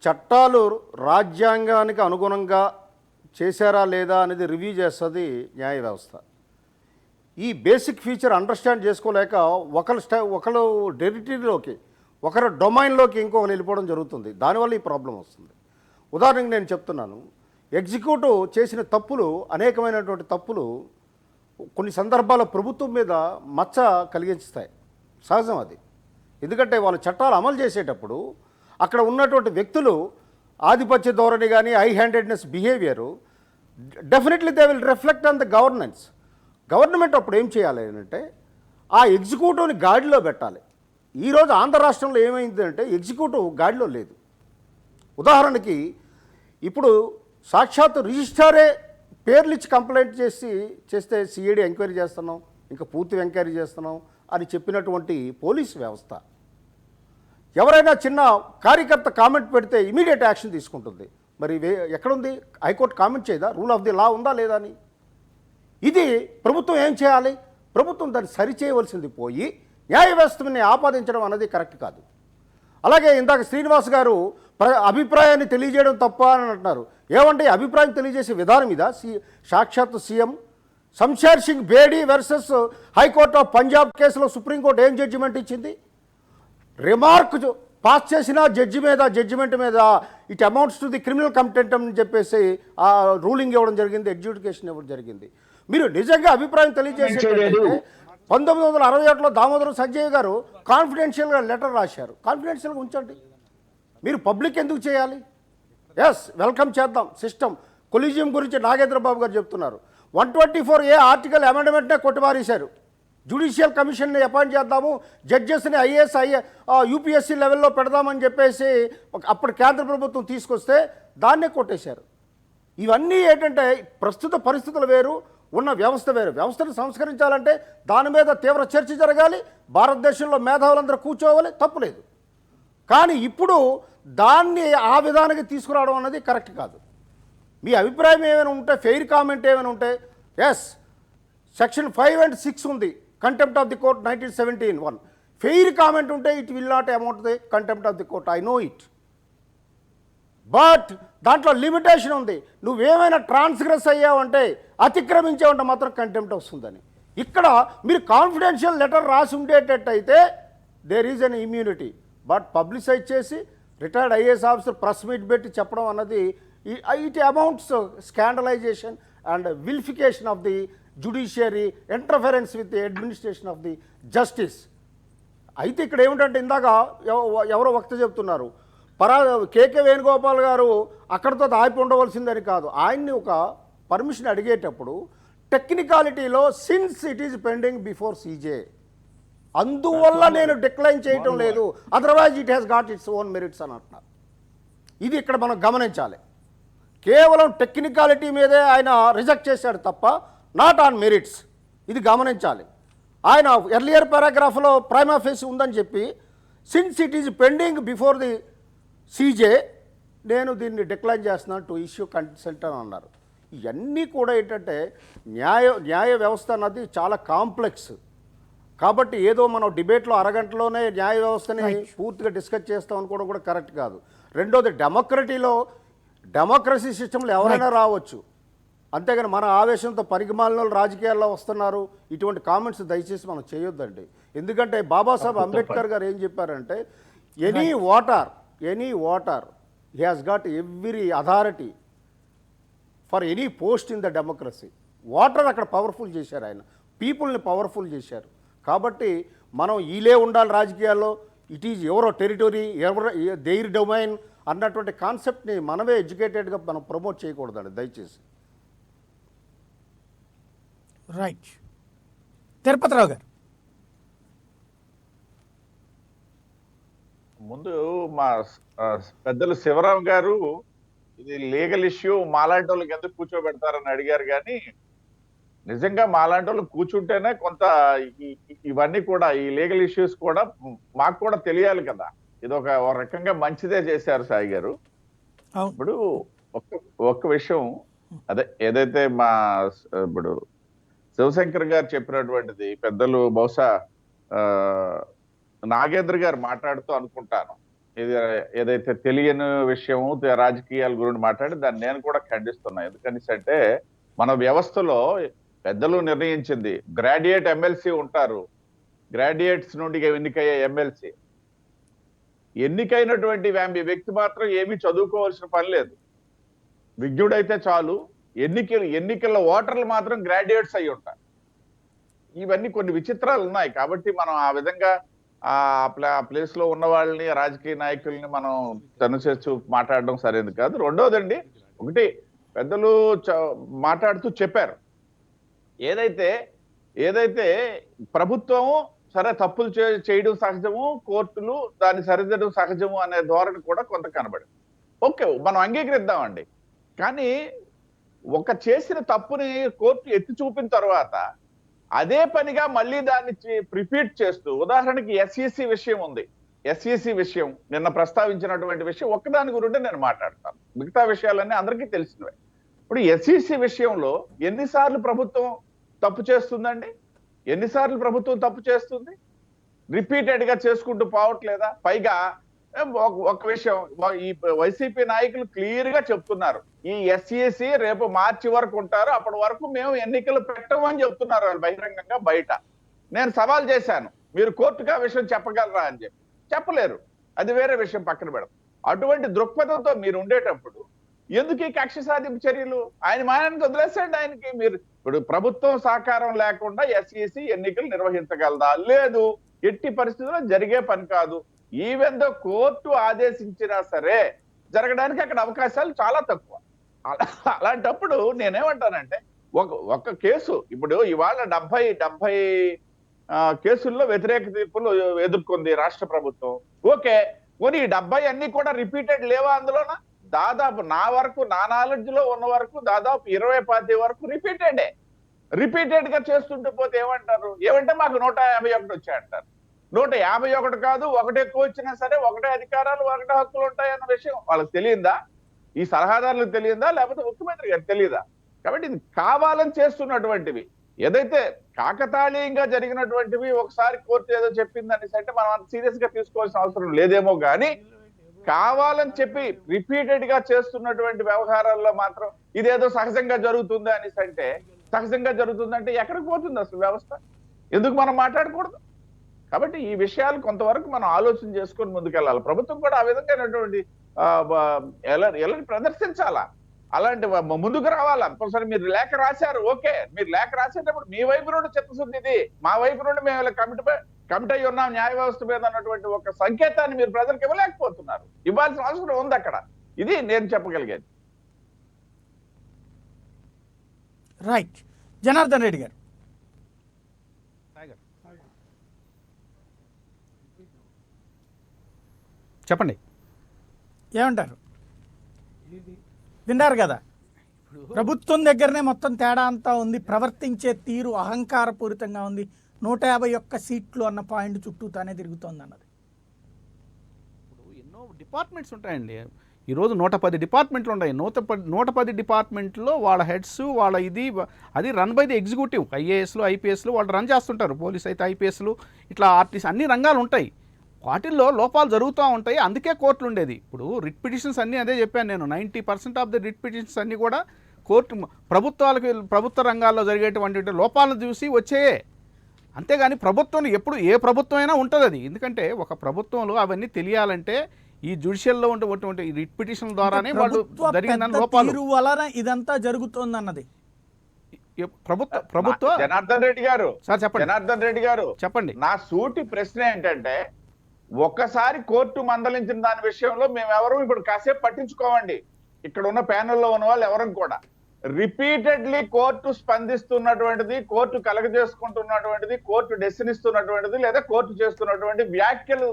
చట్టాలు రాజ్యాంగానికి అనుగుణంగా చేశారా లేదా అనేది రివ్యూ చేస్తుంది న్యాయ వ్యవస్థ. ఈ బేసిక్ ఫీచర్ అండర్స్టాండ్ చేసుకోలేక ఒకరు టెరిటరీలోకి, ఒకరు డొమైన్లోకి ఇంకొకరు వెళ్ళిపోవడం జరుగుతుంది. దానివల్ల ఈ ప్రాబ్లం వస్తుంది. ఉదాహరణకు నేను చెప్తున్నాను, ఎగ్జిక్యూటివ్ చేసిన తప్పులు, అనేకమైనటువంటి తప్పులు కొన్ని సందర్భాల్లో ప్రభుత్వం మీద మచ్చ కలిగించుతాయి. సహజం అది. ఎందుకంటే వాళ్ళు చట్టాలు అమలు చేసేటప్పుడు అక్కడ ఉన్నటువంటి వ్యక్తులు ఆధిపత్య ధోరణి కానీ high handedness behaviour definitely they will reflect on the governance. Government అప్పుడు ఏం చేయాలి అంటే ఆ ఎగ్జిక్యూటివ్ని గాడిలో పెట్టాలి. ఈరోజు ఆంధ్ర రాష్ట్రంలో ఏమైందంటే ఎగ్జిక్యూటివ్ గాడిలో లేదు. ఉదాహరణకి ఇప్పుడు సాక్షాత్తు రిజిస్ట్రారే పేర్లు ఇచ్చి కంప్లైంట్ చేస్తే సిఐడి ఎంక్వైరీ చేస్తున్నాం, ఇంకా పూర్తి ఎంక్వైరీ చేస్తున్నాం అని చెప్పినటువంటి పోలీసు వ్యవస్థ. ఎవరైనా చిన్న కార్యకర్త కామెంట్ పెడితే ఇమీడియట్ యాక్షన్ తీసుకుంటుంది. మరి ఎక్కడుంది? హైకోర్టు కామెంట్ చేయదా? రూల్ ఆఫ్ ది లా ఉందా లేదా అని? ఇది ప్రభుత్వం ఏం చేయాలి? ప్రభుత్వం దాన్ని సరిచేయవలసింది పోయి న్యాయ వ్యవస్థని ఆపాదించడం అన్నది కరెక్ట్ కాదు. అలాగే ఇందాక శ్రీనివాస్ గారు అభిప్రాయాన్ని తెలియజేయడం తప్ప అని అంటున్నారు. ఏమంటే అభిప్రాయం తెలియజేసే విధానం మీద సాక్షాత్ CM Shamsher Singh Bedi versus high court of Punjab కేసులో సుప్రీంకోర్టు ఏం జడ్జిమెంట్ ఇచ్చింది? రిమార్క్ పాస్ చేసిన జడ్జిమెంట్ మీద it amounts to the criminal contempt అని చెప్పేసి ఆ రూలింగ్ ఇవ్వడం జరిగింది, అడ్జుడికేషన్ ఇవ్వడం జరిగింది. మీరు నిజంగా అభిప్రాయం తెలియజేసేటట్లయితే 1961లో దామోదరం సంజయ్ గారు కాన్ఫిడెన్షియల్గా లెటర్ రాశారు. కాన్ఫిడెన్షియల్గా ఉంచండి. మీరు పబ్లిక్ ఎందుకు చేయాలి? ఎస్, వెల్కమ్ చేద్దాం సిస్టమ్. కొలీజియం గురించి నాగేంద్ర బాబు గారు చెప్తున్నారు. 124A ఆర్టికల్ అమెండ్మెంట్నే కొట్టిమారేశారు. జ్యుడిషియల్ కమిషన్ని అపాయింట్ చేద్దాము, జడ్జెస్ని ఐఏఎస్ యూపీఎస్సీ లెవెల్లో పెడదామని చెప్పేసి అప్పుడు కేంద్ర ప్రభుత్వం తీసుకొస్తే దాన్నే కొట్టేశారు. ఇవన్నీ ఏంటంటే ప్రస్తుత పరిస్థితులు వేరు, ఉన్న వ్యవస్థ వేరు. వ్యవస్థను సంస్కరించాలంటే దాని మీద తీవ్ర చర్చ జరగాలి. భారతదేశంలో మేధావులందరూ కూర్చోవాలి, తప్పులేదు. కానీ ఇప్పుడు దాన్ని ఆ విధానానికి తీసుకురావడం అనేది కరెక్ట్ కాదు. మీ అభిప్రాయం ఏమైనా ఉంటే, ఫెయిర్ కామెంట్ ఏమైనా ఉంటే, ఎస్ సెక్షన్ 5 and 6 ఉంది contempt of the court 1917 fair comment ఉంటే it will not amount the contempt of the court, I know it. But దాంట్లో లిమిటేషన్ ఉంది. నువ్వేమైనా ట్రాన్స్గ్రెస్ అయ్యావంటే, అతిక్రమించావంటే మాత్రం కంటెంప్ట్ వస్తుందని. ఇక్కడ మీరు కాన్ఫిడెన్షియల్ లెటర్ రాసి ఉండేటట్టయితే there is an immunity. But publicise చేసి retired IAS officer press meet పెట్టి చెప్పడం అన్నది it amounts scandalisation and vilification of the judiciary, interference with the administration of the justice. అయితే ఇక్కడ ఏమిటంటే, ఇందాక ఎవరో వక్త చెప్తున్నారు, కేకే వేణుగోపాల్ గారు అక్కడితో ఆపి ఉండవలసిందని కాదు. ఆయన్ని ఒక పర్మిషన్ అడిగేటప్పుడు టెక్నికాలిటీలో since it is pending before CJ, అందువల్ల నేను డిక్లైన్ చేయటం లేదు, otherwise it has got its own merits అని అంటున్నారు. ఇది ఇక్కడ మనం గమనించాలి. కేవలం టెక్నికాలిటీ మీదే ఆయన రిజెక్ట్ చేశాడు తప్ప నాట్ ఆన్ మెరిట్స్. ఇది గమనించాలి. ఆయన ఎర్లియర్ పారాగ్రాఫ్లో ప్రైమా ఫేసి ఉందని చెప్పి since it is pending before the CJ నేను దీన్ని డిక్లైన్ చేస్తున్నాను టు ఇష్యూ కన్సెంట్ అని అన్నారు. ఇవన్నీ కూడా ఏంటంటే న్యాయ వ్యవస్థ అన్నది చాలా కాంప్లెక్స్. కాబట్టి ఏదో మనం డిబేట్లో అరగంటలోనే న్యాయ వ్యవస్థని పూర్తిగా డిస్కస్ చేస్తాం అనుకోవడం కూడా కరెక్ట్ కాదు. రెండోది డెమోక్రసీ సిస్టంలో ఎవరైనా రావచ్చు, అంతేగాని మన ఆవేశంతో పరిగమాలలో రాజకీయాల్లో వస్తున్నారు ఇటువంటి కామెంట్స్ దయచేసి మనం చేయొద్దండి. ఎందుకంటే బాబాసాహెబ్ అంబేద్కర్ గారు ఏం చెప్పారంటే, any voter he has got every authority for any post in the democracy. Voter అక్కడ పవర్ఫుల్ చేశారు, ఆయన పీపుల్ని పవర్ఫుల్ చేశారు. కాబట్టి మనం ఈలే ఉండాలి రాజకీయాల్లో, ఇట్ ఈజ్ ఎవరో టెరిటరీ, ఎవరో దేర్ డొమైన్ అన్నటువంటి కాన్సెప్ట్ని మనమే ఎడ్యుకేటెడ్గా మనం ప్రమోట్ చేయకూడదండి దయచేసి. రైట్. తిరుపతిరావు గారు. ముందు మా పెద్దలు శివరాం గారు ఇది లీగల్ ఇష్యూ మాలాంటి వాళ్ళకి ఎందుకు కూర్చోబెడతారని అడిగారు. కానీ నిజంగా మాలాంటి వాళ్ళు కూర్చుంటేనే కొంత ఇవన్నీ కూడా ఈ లీగల్ ఇష్యూస్ కూడా మాకు కూడా తెలియాలి కదా. ఇది ఒక రకంగా మంచిదే చేశారు సాయి గారు. ఇప్పుడు ఒక్క విషయం అదే ఏదైతే మా ఇప్పుడు శివశంకర్ గారు చెప్పినటువంటిది పెద్దలు బహుశా నాగేంద్ర గారు మాట్లాడుతూ అనుకుంటాను, ఇది ఏదైతే తెలియని విషయము రాజకీయాల గురించి మాట్లాడి దాన్ని నేను కూడా ఖండిస్తున్నా. ఎందుకంటే మన వ్యవస్థలో పెద్దలు నిర్ణయించింది గ్రాడ్యుయేట్ ఎమ్మెల్సీ ఉంటారు, గ్రాడ్యుయేట్స్ నుండి ఎన్నికయ్యే ఎమ్మెల్సీ, ఎన్నికైనటువంటి వ్యక్తి మాత్రం ఏమీ చదువుకోవాల్సిన పని లేదు, విజ్ఞుడైతే చాలు. ఎన్నికల ఓటర్లు మాత్రం గ్రాడ్యుయేట్స్ అయి ఉంటారు. ఇవన్నీ కొన్ని విచిత్రాలు ఉన్నాయి. కాబట్టి మనం ఆ విధంగా ఆ ప్లేస్ లో ఉన్న వాళ్ళని, రాజకీయ నాయకుల్ని మనం తనుచేసి మాట్లాడడం సరైనది కాదు. రెండోదండి, ఒకటి పెద్దలు మాట్లాడుతూ చెప్పారు, ఏదైతే ప్రభుత్వము సరే తప్పులు చేయడం సహజము, కోర్టులు దాన్ని సరిదిద్దడం సహజము అనే ధోరణి కూడా కొంత కనబడింది. ఓకే, మనం అంగీకరిద్దామండి. కానీ ఒక చేసిన తప్పుని కోర్టు ఎత్తి చూపిన తర్వాత అదే పనిగా మళ్ళీ దాన్ని రిపీట్ చేస్తూ, ఉదాహరణకి ఎస్ఈసి విషయం ఉంది. ఎస్ఈసి విషయం నిన్న ప్రస్తావించినటువంటి విషయం ఒక్కదాని గురించి నేను మాట్లాడతాను, మిగతా విషయాలన్నీ అందరికీ తెలిసినవే. ఇప్పుడు ఎస్ఈసి విషయంలో ఎన్నిసార్లు ప్రభుత్వం తప్పు చేస్తుందండి? ఎన్నిసార్లు ప్రభుత్వం తప్పు చేస్తుంది? రిపీటెడ్ గా చేసుకుంటూ పోవట్లేదా? పైగా ఒక విషయం, ఈ వైసీపీ నాయకులు క్లియర్ గా చెప్తున్నారు, ఈ ఎస్ఈసి రేపు మార్చి వరకు ఉంటారు, అప్పటి వరకు మేము ఎన్నికలు పెట్టమని చెప్తున్నారు వాళ్ళు బహిరంగంగా బయట. నేను సవాల్ చేశాను, మీరు కోర్టుగా విషయం చెప్పగలరా అని చెప్పి. చెప్పలేరు, అది వేరే విషయం, పక్కన పెడతాం. అటువంటి దృక్పథంతో మీరు ఉండేటప్పుడు ఎందుకు ఈ కక్ష సాధింపు చర్యలు? ఆయన మాయానికి వదిలేసండి. ఆయనకి మీరు ఇప్పుడు ప్రభుత్వం సహకారం లేకుండా ఎస్ఈసి ఎన్నికలు నిర్వహించగలదా? లేదు, ఎట్టి పరిస్థితుల్లో జరిగే పని కాదు. ఈవెన్ దో కోర్టు ఆదేశించినా సరే జరగడానికి అక్కడ అవకాశాలు చాలా తక్కువ. అలాంటప్పుడు నేనేమంటానంటే, ఒక కేసు ఇప్పుడు ఇవాళ 70 కేసుల్లో వ్యతిరేక తీర్పులు ఎదుర్కొంది రాష్ట్ర ప్రభుత్వం. ఓకే, పోనీ ఈ 70 అన్ని కూడా రిపీటెడ్ లేవా? అందులోన దాదాపు నా నాలెడ్జ్ లో ఉన్న వరకు దాదాపు 20-25 వరకు రిపీటెడ్ గా చేస్తుంటే పోతే ఏమంటారు? ఏమంటే మాకు 151 వచ్చాయంటారు. 151 కాదు, ఒకటి ఎక్కువ వచ్చినా సరే ఒకటే అధికారాలు, ఒకటే హక్కులు ఉంటాయన్న విషయం వాళ్ళకి తెలియదా? ఈ సలహాదారులకు తెలియదా? లేకపోతే ముఖ్యమంత్రి గారికి తెలియదా? కాబట్టి ఇది కావాలని చేస్తున్నటువంటివి. ఏదైతే కాకతాళీయంగా జరిగినటువంటివి ఒకసారి కోర్టు ఏదో చెప్పింది అనేసి అంటే మనం అంత సీరియస్ గా తీసుకోవాల్సిన అవసరం లేదేమో కానీ, కావాలని చెప్పి రిపీటెడ్ గా చేస్తున్నటువంటి వ్యవహారాల్లో మాత్రం ఇదేదో సహజంగా జరుగుతుంది అనేసి అంటే, సహజంగా జరుగుతుందంటే ఎక్కడికి పోతుంది అసలు వ్యవస్థ? ఎందుకు మనం మాట్లాడకూడదు? కాబట్టి ఈ విషయాలు కొంతవరకు మనం ఆలోచన చేసుకొని ముందుకెళ్ళాలి. ప్రభుత్వం కూడా ఆ విధంగానటువంటి ఎలా ప్రదర్శించాలా, అలాంటి ముందుకు రావాలా. ఒకసారి మీరు లేఖ రాశారు, ఓకే, మీరు లేఖ రాసేటప్పుడు మీ వైపు నుండి చిత్తశుద్ధి ఇది, మా వైపు నుండి మేము ఇలా కమిట్ అయ్యి ఉన్నాం న్యాయ వ్యవస్థ మీద అన్నటువంటి ఒక సంకేతాన్ని మీరు ప్రజలకు ఇవ్వలేకపోతున్నారు. ఇవ్వాల్సిన అవసరం ఉంది అక్కడ. ఇది నేను చెప్పగలిగేది. రైట్. జనార్దన్ రెడ్డి గారు. చెప్పండి. ఏమంటారు? విన్నారు కదా, ప్రభుత్వం దగ్గరనే మొత్తం తేడా అంతా ఉంది, ప్రవర్తించే తీరు అహంకారపూరితంగా ఉంది, 151 సీట్లు అన్న పాయింట్ చుట్టూతానే తిరుగుతోంది అన్నది. ఇప్పుడు ఎన్నో డిపార్ట్మెంట్స్ ఉంటాయండి. ఈరోజు 110 డిపార్ట్మెంట్లు ఉన్నాయి. 110 డిపార్ట్మెంట్లో వాళ్ళ హెడ్స్, వాళ్ళ అది రన్ బై ది ఎగ్జిక్యూటివ్. ఐఏఎస్లు, ఐపీఎస్లు వాళ్ళు రన్ చేస్తుంటారు. పోలీస్ అయితే ఐపీఎస్లు, ఇట్లా ఆర్టీసీ, అన్ని రంగాలు ఉంటాయి. వాటిల్లో లోపాలు జరుగుతూ ఉంటాయి. అందుకే కోర్టులు ఉండేది. ఇప్పుడు రిట్ పిటిషన్స్ అన్నీ అదే చెప్పాను నేను. 90% ఆఫ్ ది రిట్ పిటిషన్స్ అన్నీ కూడా కోర్టు ప్రభుత్వ రంగాల్లో జరిగేటువంటి లోపాలను చూసి వచ్చాయే. అంతేగాని ప్రభుత్వం ఎప్పుడు ఏ ప్రభుత్వం అయినా ఉంటుంది అది. ఎందుకంటే ఒక ప్రభుత్వంలో అవన్నీ తెలియాలంటే ఈ జ్యుడిషియల్లో ఉన్నటువంటి రిట్ పిటిషన్ ద్వారానే వాళ్ళు జరిగిన లోపాలు వలన ఇదంతా జరుగుతోంది అన్నది. ప్రభుత్వ జనార్దన్ రెడ్డి గారు, సార్ చెప్పండి. జనార్దన్ రెడ్డి గారు చెప్పండి. నా సూటి ప్రశ్న ఏంటంటే, ఒక్కసారి కోర్టు మందలించిన దాని విషయంలో మేమెవరూ ఇప్పుడు కాసేపు పట్టించుకోవండి. ఇక్కడ ఉన్న ప్యానెల్లో ఉన్న వాళ్ళు ఎవరు కూడా రిపీటెడ్లీ కోర్టు స్పందిస్తున్నటువంటిది, కోర్టు కలగజేసుకుంటున్నటువంటిది, కోర్టు డెసిషన్ ఇస్తున్నటువంటిది, లేదా కోర్టు చేస్తున్నటువంటి వ్యాఖ్యలు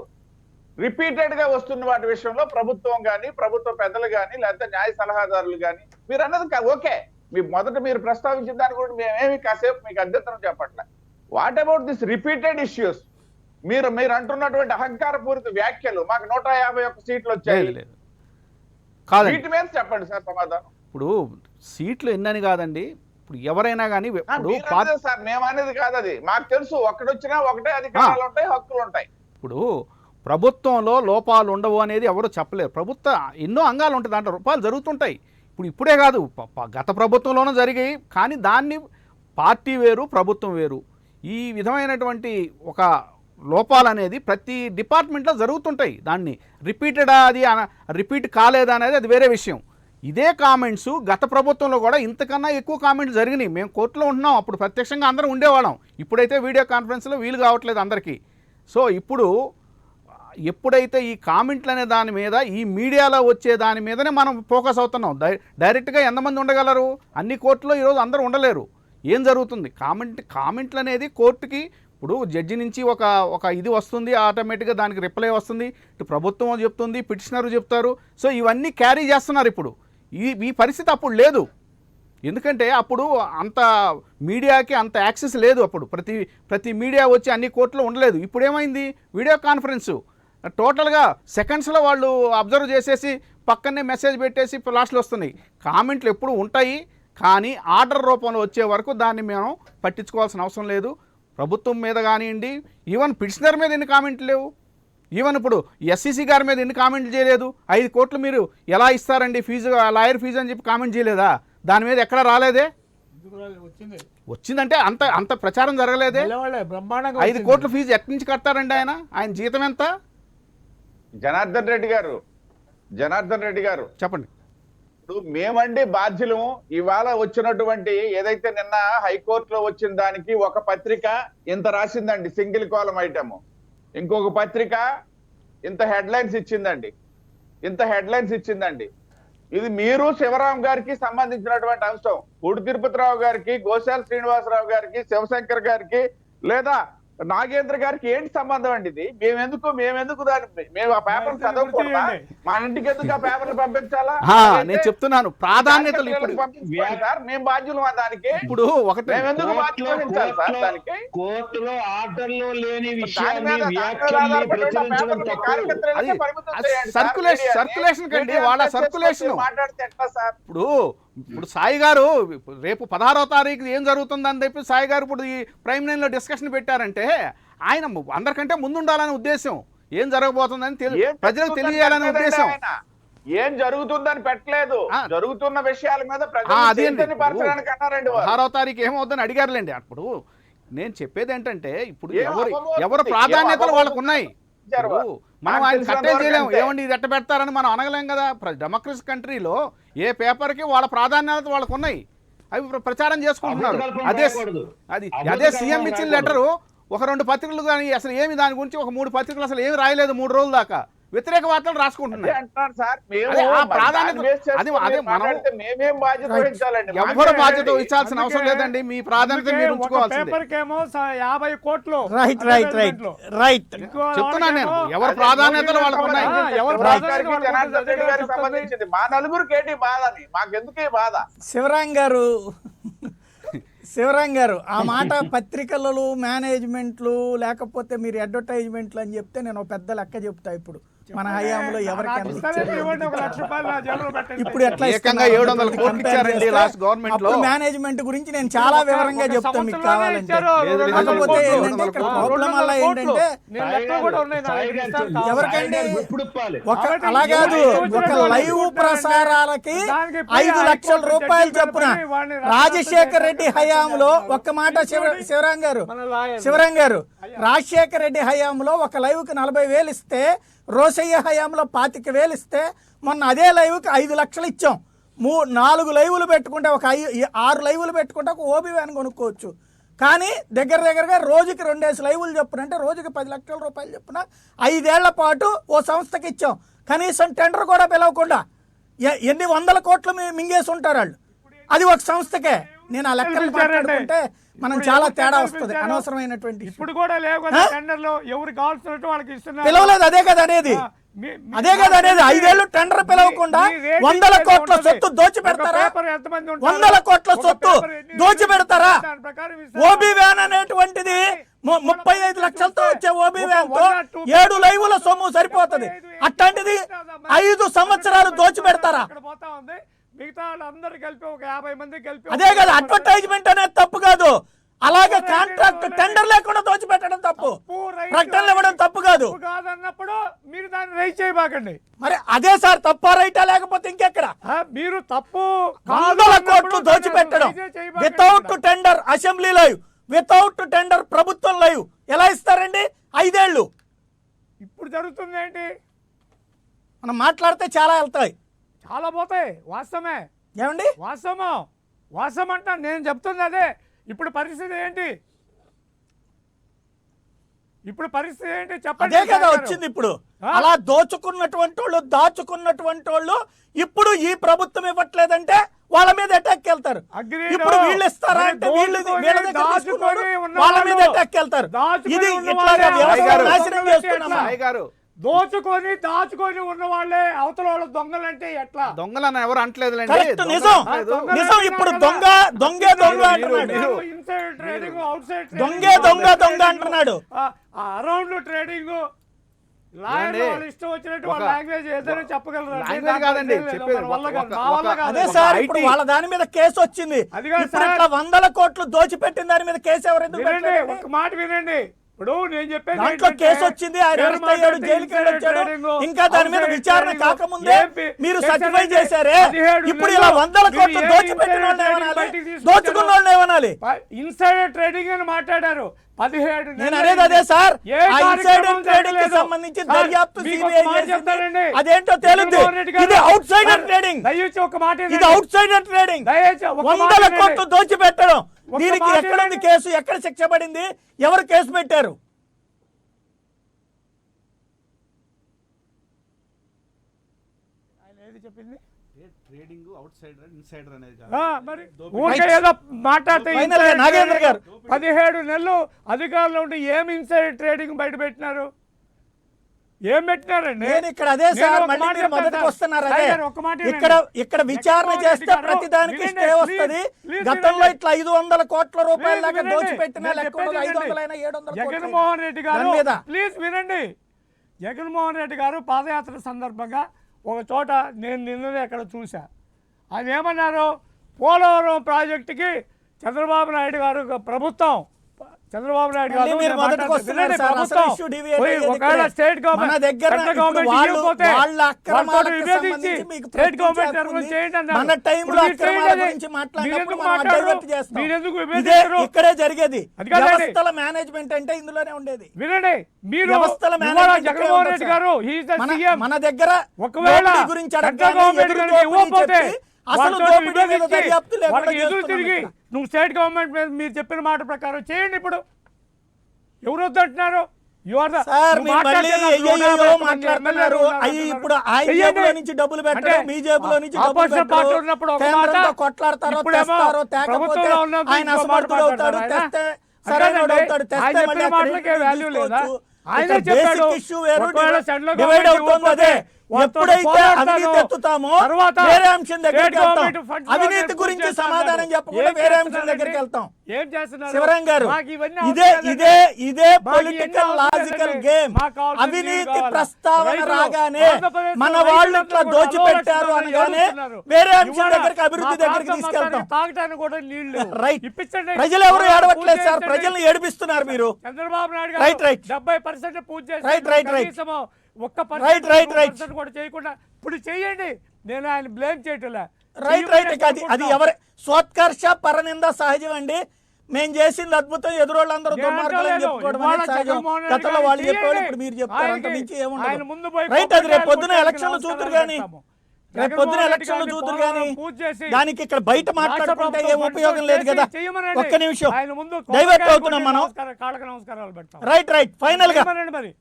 రిపీటెడ్ గా వస్తున్న వాటి విషయంలో ప్రభుత్వం కానీ, ప్రభుత్వ పెద్దలు కానీ, లేకపోతే న్యాయ సలహాదారులు కానీ, మీరు అన్నది ఓకే, మీ మొదట మీరు ప్రస్తావించిన దాని కూడా మేమేమి కాసేపు మీకు అభ్యంతరం చెప్పట్లే. What about this repeated issues? మీరు అంటున్నటువంటి అహంకారపూరిత వ్యాఖ్యలు, మాకు 151 సీట్లు వచ్చాయి, వీటి మీద చెప్పండి సార్ సమాధానం. ఇప్పుడు సీట్లు ఎన్నని కాదండి, ఇప్పుడు ఎవరైనా కానీ సార్ మేము అనేది కాదు, అది మాకు తెలుసు. ఒకటొచ్చినా ఒకటే అధికారాలు ఉంటాయి, హక్కులు ఉంటాయి. ఇప్పుడు ప్రభుత్వంలో లోపాలు ఉండవు అనేది ఎవరు చెప్పలేరు. ప్రభుత్వ ఎన్నో అంగాలు ఉంటాయి, దాంట్లో లోపాలు జరుగుతుంటాయి. ఇప్పుడే కాదు, గత ప్రభుత్వంలోనూ జరిగాయి. కానీ దాన్ని పార్టీ వేరు, ప్రభుత్వం వేరు. ఈ విధమైనటువంటి ఒక లోపాలు అనేది ప్రతి డిపార్ట్మెంట్లో జరుగుతుంటాయి. దాన్ని రిపీట్ కాలేదా అనేది అది వేరే విషయం. ఇదే కామెంట్స్ గత ప్రభుత్వంలో కూడా ఇంతకన్నా ఎక్కువ కామెంట్స్ జరిగినాయి. మేము కోర్టులో ఉంటున్నాం, అప్పుడు ప్రత్యక్షంగా అందరం ఉండేవాళ్ళం. ఇప్పుడైతే వీడియో కాన్ఫరెన్స్లో వీలు కావట్లేదు అందరికీ. సో ఇప్పుడు ఎప్పుడైతే ఈ కామెంట్లు అనే దాని మీద, ఈ మీడియాలో వచ్చే దాని మీదనే మనం ఫోకస్ అవుతున్నాం. డైరెక్ట్గా ఎంతమంది ఉండగలరు? అన్ని కోర్టులో ఈరోజు అందరూ ఉండలేరు. ఏం జరుగుతుంది? కామెంట్లు అనేది కోర్టుకి ఇప్పుడు జడ్జి నుంచి ఒక ఇది వస్తుంది, ఆటోమేటిక్గా దానికి రిప్లై వస్తుంది, ఇటు ప్రభుత్వం చెప్తుంది, పిటిషనర్ చెప్తారు. సో ఇవన్నీ క్యారీ చేస్తున్నారు. ఇప్పుడు ఈ పరిస్థితి అప్పుడు లేదు. ఎందుకంటే అప్పుడు అంత మీడియాకి అంత యాక్సెస్ లేదు. అప్పుడు ప్రతి మీడియా వచ్చి అన్ని కోర్టులో ఉండలేదు. ఇప్పుడు ఏమైంది? వీడియో కాన్ఫరెన్సు టోటల్గా సెకండ్స్లో వాళ్ళు అబ్జర్వ్ చేసేసి పక్కనే మెసేజ్ పెట్టేసి లాస్ట్లో వస్తున్నాయి. కామెంట్లు ఎప్పుడు ఉంటాయి, కానీ ఆర్డర్ రూపంలో వచ్చే వరకు దాన్ని మేము పట్టించుకోవాల్సిన అవసరం లేదు. ప్రభుత్వం మీద కానివ్వండి, ఈవెన్ పిటిషనర్ మీద ఎన్ని కామెంట్లు లేవు. ఈవెన్ ఇప్పుడు ఎస్సీసీ గారి మీద ఎన్ని కామెంట్లు చేయలేదు. 5 కోట్లు మీరు ఎలా ఇస్తారండి ఫీజు, లాయర్ ఫీజు అని చెప్పి కామెంట్ చేయలేదా? దాని మీద ఎక్కడ రాలేదే. వచ్చిందంటే అంత ప్రచారం జరగలేదే. 5 కోట్ల ఫీజు ఎక్కడి నుంచి కడతారండి? ఆయన జీతం ఎంత? జనార్దన్ రెడ్డి గారు చెప్పండి. ఇప్పుడు మేమండి బాధ్యులము. ఇవాళ వచ్చినటువంటి ఏదైతే నిన్న హైకోర్టులో వచ్చిన దానికి ఒక పత్రిక ఇంత రాసిందండి, సింగిల్ కాలం ఐటమ్. ఇంకొక పత్రిక ఇంత హెడ్లైన్స్ ఇచ్చిందండి. ఇది మీరు శివరాం గారికి సంబంధించినటువంటి అంశం. పూడి తిరుపతిరావు గారికి, గోశాల శ్రీనివాసరావు గారికి, శివశంకర్ గారికి, లేదా నాగేంద్ర గారికి ఏంటి సంబంధం అండి ఇది? మేమెందుకు దాన్ని మేము ఆ పేపర్ చదవకూడదా? మా ఇంటికి ఎందుకు ఆ పేపర్లు పంపించాలా? నేను చెప్తున్నాను ప్రాధాన్యతలు ఇప్పుడు పంపించుకోండి సార్, మేము బాధ్యులు దానికి. ఇప్పుడు ఒకటి మేము ఎందుకు బాధ్యత వహించాలి సార్ దానికి? కోర్టులో ఆర్డర్లో లేని దాని విషయాన్ని మీద వ్యాఖ్యల్ని ప్రచురించడం తప్పు. అది సర్క్యులేషన్ కండి, వాళ్ళ సర్క్యులేషన్ మాట్లాడితే ఎట్లా సార్? ఇప్పుడు సాయి గారు రేపు 16వ తారీఖు ఏం జరుగుతుందని చెప్పి సాయి గారు ఇప్పుడు ఈ ప్రైమ్ లైన్ లో డిస్కషన్ పెట్టారంటే ఆయన అందరికంటే ముందు ఉండాలనే ఉద్దేశం, ఏం జరగబోతుందని ప్రజలకు తెలియాలనే ఉద్దేశం. ఏం జరుగుతుందని పెట్టలేదు, జరుగుతున్న విషయాల మీద అదే 16వ తారీఖు ఏమవుతుందని అడిగారులేండి. అప్పుడు నేను చెప్పేది ఏంటంటే ఇప్పుడు ఎవరు ప్రాధాన్యతలు వాళ్ళకు ఉన్నాయి. మనం ఆయన కట్టేం చేయలేము, ఏమండి ఇది ఎట్ట పెడతారని మనం అనగలేం కదా. డెమోక్రసీ కంట్రీలో ఏ పేపర్కి వాళ్ళ ప్రాధాన్యత వాళ్ళకు ఉన్నాయి, అవి ప్రచారం చేసుకుంటున్నారు. అదే సీఎం ఇచ్చిన లెటరు ఒక 2 పత్రికలు కానీ అసలు ఏమి దాని గురించి ఒక 3 పత్రికలు అసలు ఏమి రాయలేదు 3 రోజుల దాకా. వ్యతిరేక వార్తలు రాసుకుంటున్నాయి. ఎవరు బాధ్యత వహించాల్సిన అవసరం లేదండి, మీ ప్రాధాన్యత మీరు ఉంచుకోవాల్సిందే. 50 కోట్లు. రైట్ చెప్తున్నాను నేను, ఎవరు ప్రాధాన్యతలు వాళ్ళకు ఉన్నాయి. సంబంధించింది మా నలుగురికి ఏంటి బాధ అని, మాకెందుకే బాధ? శివరాం గారు ఆ మాట పత్రికలు మేనేజ్మెంట్లు లేకపోతే మీరు అడ్వర్టైజ్మెంట్లు అని చెప్తే నేను పెద్ద లెక్క చెప్తా. ఇప్పుడు మన హయాంలో ఎవరికి ఇప్పుడు ఎట్లా మేనేజ్మెంట్ గురించి నేను చాలా వివరంగా చెప్తాను మీకు కావాలంటే. కాకపోతే ప్రాబ్లం వల్ల ఏంటంటే ఎవరికండి అలా కాదు, ఒక లైవ్ ప్రసారాలకి 5 లక్షల రూపాయలు చొప్పున రాజశేఖర్ రెడ్డి హయాంలో ఒక్క మాట శివరాం గారు రాజశేఖర్ రెడ్డి హయాంలో ఒక లైవ్ కి 40,000 ఇస్తే, రోసయ్య హయాంలో 25,000 ఇస్తే, మొన్న అదే లైవ్కి 5 లక్షలు ఇచ్చాం. 4 లైవ్లు పెట్టుకుంటే 6 లైవ్లు పెట్టుకుంటే ఒక ఓబీ వ్యాన్ కొనుక్కోవచ్చు. కానీ దగ్గరగా రోజుకి 2 లైవ్లు చెప్పున అంటే రోజుకి 10 లక్షల రూపాయలు చెప్పున 5 ఏళ్ల పాటు ఓ సంస్థకి ఇచ్చాం. కనీసం టెండర్ కూడా పిలవకుండా ఎన్ని 100 కోట్లు మింగేసి ఉంటారు వాళ్ళు. అది ఒక సంస్థకే. నేను ఆ లెక్కలు మాట్లాడుకుంటే మనం చాలా తేడా వస్తుంది, అనవసరమైనటువంటి. ఇప్పుడు కూడా లేవు కదా టెండర్లు, ఎవరు కావాల్సినట్టు వాళ్ళకి ఇస్తున్నారు. పిలవలేదు, అదే కదా అనేది. 5 ఏళ్ళు టెండర్ పిలవకుండా 100 కోట్ల సొత్తు దోచి పెడతారా? 100 కోట్ల సొత్తు దోచి పెడతారా? ఓబీ వ్యాన్ అనేటువంటిది 35 లక్షలతో వచ్చే ఓబీ వ్యాన్ తో 7 లైవ్ల సొమ్ము సరిపోతుంది. అట్లాంటిది 5 సంవత్సరాలు దోచి పెడతారా? మిగతా వాళ్ళందరూ కలిపి ఒక 50 మంది కలిపి అదే కదా అడ్వర్టైజ్మెంట్ అనేది తప్పు కాదు. అలాగే కాంట్రాక్ట్ టెండర్ లేకుండా దోచిపెట్టడం తప్పు, ప్రకటనలు ఇవ్వడం తప్పు కాదు. కాదన్నప్పుడు మీరు దాన్ని రైట్ చేయబాకండి. మరి అదే సార్ తప్ప రైటా, లేకపోతే ఇంకెక్కడ? మీరు తప్పు 100 కోట్లు దోచిపెట్టడం without tender, assembly live without tender, ప్రభుత్వం లైవ్ ఎలా ఇస్తారండి? 5 ఏళ్ళు ఇప్పుడు జరుగుతుంది ఏంటి? మనం మాట్లాడితే చాలా వెళ్తాయి, చాలా పోతాయి. వాస్తవమే ఏమండి, వాస్తవం అంటా నేను చెప్తుంది అదే. ఇప్పుడు పరిస్థితి ఏంటి? చెప్పండి. అదే కదా వచ్చింది ఇప్పుడు. అలా దోచుకున్నటువంటి వాళ్ళు, దాచుకున్నటువంటి వాళ్ళు ఇప్పుడు ఈ ప్రభుత్వం ఇవ్వట్లేదంటే వాళ్ళ మీద అటాక్ వెళ్తారు. ఇప్పుడు వీళ్ళు ఇస్తారా అంటే వాళ్ళ మీద అటాక్ వెళ్తారు. ఇది నాశనం చేస్తున్నారు. దాచుకొని ఉన్న వాళ్ళే అవతల వాళ్ళ దొంగలంటే ఎట్లా? దొంగలని ఎవరు అంటలేదు. నిజం. ఇప్పుడు దొంగే దొంగ అంటున్నాడు. అరౌండ్ ట్రేడింగ్ ఇష్టం వచ్చినట్టు లాంగ్వేజ్ ఏదైనా చెప్పగలరు. అదే సార్ ఇప్పుడు వాళ్ళ దాని మీద కేసు వచ్చింది. 100 కోట్లు దోచిపెట్టిన దాని మీద కేసు ఎవరు? ఒక మాట వినండి. ఇప్పుడు నేను చెప్పేది దాంట్లో కేసు వచ్చింది, ఆయన అరెస్ట్ అయ్యాడు, జైలుకి వెళ్ళొచ్చాడు. ఇంకా దాని మీద విచారణ కాకముందే మీరు సర్టిఫై చేశారే. ఇప్పుడు ఇలా 100 కోట్లు దోచిపెట్టిన వాళ్ళని ఏమనాలి, దోచుకున్న వాళ్ళని ఏమనాలి? ఇన్సైడర్ ట్రేడింగ్ అని మాట్లాడారు. 17 నేను అనేది అదే సార్. ఇన్సైడర్ ట్రేడింగ్ కి సంబంధించి దర్యాప్తు సిబిఐ చేసింది. అదేంటో తేలుద్ది. ఇది అవుట్ సైడర్ ట్రేడింగ్. దయచేసి ఒక మాట, ఇది అవుట్ సైడర్ ట్రేడింగ్. 100 కోట్లు దోచిపెట్టడం. దీనికి ఎక్కడ ఉంది కేసు? ఎక్కడ శిక్ష పడింది? ఎవరు కేసు పెట్టారు? ఆయన ఏది చెప్పింది? ట్రేడింగ్ అవుట్ సైడర్ ఇన్సైడర్ అనేది మరి ఊరికే ఏదో మాట్లాడితే Final గా నాగేంద్ర గారు. 17 నెలలు అధికారంలో ఉండి ఏం ఇన్సైడ్ ట్రేడింగ్ బయట పెట్టినారు, ఏం పెట్టినారండి? నేను ఇక్కడ అదే నేను సార్ ఒక మళ్ళీ మాట మీరు చెప్తాను మొదటికి సార్. వస్తున్నారు సాయి అదే గారు, ఒక మాట వినండి. ఇక్కడ విచారణ జగన్మోహన్ చేస్తే రెడ్డి గారు, ప్రతిదానికి వినండి, స్టే వస్తది. ప్లీజ్ గతంలో వినండి. ఇట్లా 500 కోట్ల రూపాయల ప్లీజ్ దాకా వినండి. దోచిపెట్టిన నేను లెక్క చెప్పేది 500 వినండి. 700 జగన్మోహన్ రెడ్డి గారు దాని మీద ప్లీజ్ వినండి. జగన్మోహన్ రెడ్డి గారు పాదయాత్ర సందర్భంగా ఒక చోట నేను నిన్ననే అక్కడ చూసా. ఆయన ఏమన్నారు, పోలవరం ప్రాజెక్టుకి చంద్రబాబు నాయుడు గారు ప్రభుత్వం, చంద్రబాబు నాయుడు గారు మళ్ళీ మీరు నేను మొదటికి మాట్లాడుతున్నా. వస్తున్నారు వినండి, సార్. ప్రభుత్వం అసలు issue deviate పోయి అయ్యేది ఒకవేళ ఇక్కడే. స్టేట్ గవర్నమెంట్, మన దగ్గర సెంట్రల్ ఇప్పుడు గవర్నమెంట్ వాళ్ళు- ఇవ్వకపోతే వాళ్ళ అక్రమాలకు వాళ్ళతో విభేదించి సంబంధించి మీకు స్టేట్ ప్రశ్నించే గవర్నమెంట్ హక్కు తరఫున ఉంది. చేయండి అన్నారు. మన టైంలో ఇప్పుడు మీరు అక్రమాల చేయండి. గురించి మాట్లాడినప్పుడు మీరెందుకు మనం మాట్లాడరు? డైవర్ట్ చేస్తాం. మీరెందుకు ఇదే విభేదించరు? ఇక్కడే జరిగేది. అది కాదండి. వ్యవస్థల మేనేజ్మెంట్ అంటే ఇందులోనే ఉండేది. వినండి, మీరు వ్యవస్థల ఇవాళ మేనేజ్మెంట్ జగన్మోహన్ ఇక్కడే రెడ్డి ఉంది గారు సార్. he is the మన- CM. మన దగ్గర ఒకవేళ దోపిడీ గురించి సెంట్రల్ అడగగానే గవర్నమెంట్ ఎదురు కనుక దోపిడీ ఇవ్వకపోతే చెప్పి అసలు వాళ్ళతో దోపిడీ మీద విభేదించి దర్యాప్తు లేకుండా వాళ్ళకి ఎదురు చేస్తున్నాం తిరిగి ఇక్కడ. నువ్వు స్టేట్ గవర్నమెంట్ మీద మీరు చెప్పిన మాట ప్రకారం చేయండి. ఇప్పుడు ఎవరు వద్దంటున్నారు? సార్ మీరు మళ్ళీ అయ్యో మాట్లాడుతున్నారు. అయ్యి ఇప్పుడు ఆయన జేబులో నుంచి డబ్బులు పెట్టరు, మీ జేబులో నుంచి డబ్బులు పెట్టరు. కేంద్రంతో కొట్లాడతారో తెస్తారో తేకపోతే ఆయన అసమర్థుడు అవుతాడు. తెస్తే సరైనోడు అవుతాడు. తెస్తే మళ్ళీ ఆయన చెప్పాడు ఇష్యూ వేరు, ఒకవేళ సెంట్రల్ డివైడ్ గవర్నమెంట్ అవుతుంది. అదే వాళ్ళతో ఎప్పుడైతే పోరాడతాను. అవినీతి ఎత్తుతామో తర్వాత వేరే అంశం దగ్గరికి స్టేట్ వెళ్తాం. గవర్నమెంట్ ఫండ్స్ అవినీతి పూర్తి గురించి చేస్తాను సమాధానం అన్నాడు. చెప్పకుండా ఏం వేరే అంశం చేస్తున్నారండి? దగ్గరికి వెళ్తాం. ఏం చేస్తున్నారు? శివరాం గారు, మాకు ఇవన్నీ ఇదే అవసరం ఇదే లేదండి. ఇదే మాకు పొలిటికల్ ఎన్నో లాజికల్ అవసరం గేమ్. మాకు కావాల్సింది అవినీతి కావాలా? ప్రస్తావన రైతులు, రాగానే ఆంధ్రప్రదేశ్ మన రైతులందరూ వాళ్ళు ఇట్లా కూడా దోచిపెట్టారు ఆలోచిస్తున్నారు, అనగానే ఏడుస్తున్నారు. వేరే అంశం ఇవాళ దగ్గరికి అభివృద్ధి మా దగ్గరికి ప్రాంతం తీసుకెళ్తాం. మొత్తానికి తాగటానికి కూడా నీళ్లు లేవు. రైట్. ఇప్పించండి. ప్రజలు ఎవరు ఏడవట్లేదు సార్, పూజ ప్రజల్ని చేయండి. ఏడిపిస్తున్నారు మీరు. చంద్రబాబు నాయుడు రైట్, గారు రైట్. 70% పూజ చేసి రైట్, రైట్, రైట్. కనీసము ఒక్క రైట్, రైట్, రైట్. 1% కూడా చేయకుండా ఇప్పుడు చేయండి. నేను ఆయన బ్లేమ్ చేయట్లే. రైట్ రైట్ అది ఎవరి స్వోత్కర్ష పరనింద సహజం అండి. మేము చేసింది అద్భుతం, ఎదురోళ్ళందరూ నేను దుర్మార్గులు అని అంటలేదు. చెప్పుకోవడం ఇవాళ అనేది సహజం. జగన్మోహన్ రెడ్డి గతంలో వాళ్ళు గారు చెప్పేవాళ్ళు, చేయండి. ఇప్పుడు మీరు చెప్తారు. అంత ఆయనకి- మించి ఆయన ఏముండదు. ముందు పోయి రైట్, అది రేపు పొద్దున కొబ్బరికాయలు ఎలక్షన్లు కొట్టి చూతురు నమస్కారాలు కానీ పెడతాము. రేపు పొద్దున జగన్మోహన్ ఎలక్షన్లు రెడ్డి చూతురు గారిని కానీ పూజ చేసి దానికి ఇక్కడ బయట మాట్లాడుకుంటే ఏం ఉపయోగం లేదు కదా. చేయమనండి. ఒక్క నిమిషం ఆయన ముందు డైవర్ట్ కొబ్బరికాయలు అవుతున్నాం కొట్టి మనం. కాళ్ళకి నమస్కారాలు పెడతాం. రైట్ రైట్ ఫైనల్ గా చేయమనండి మరి.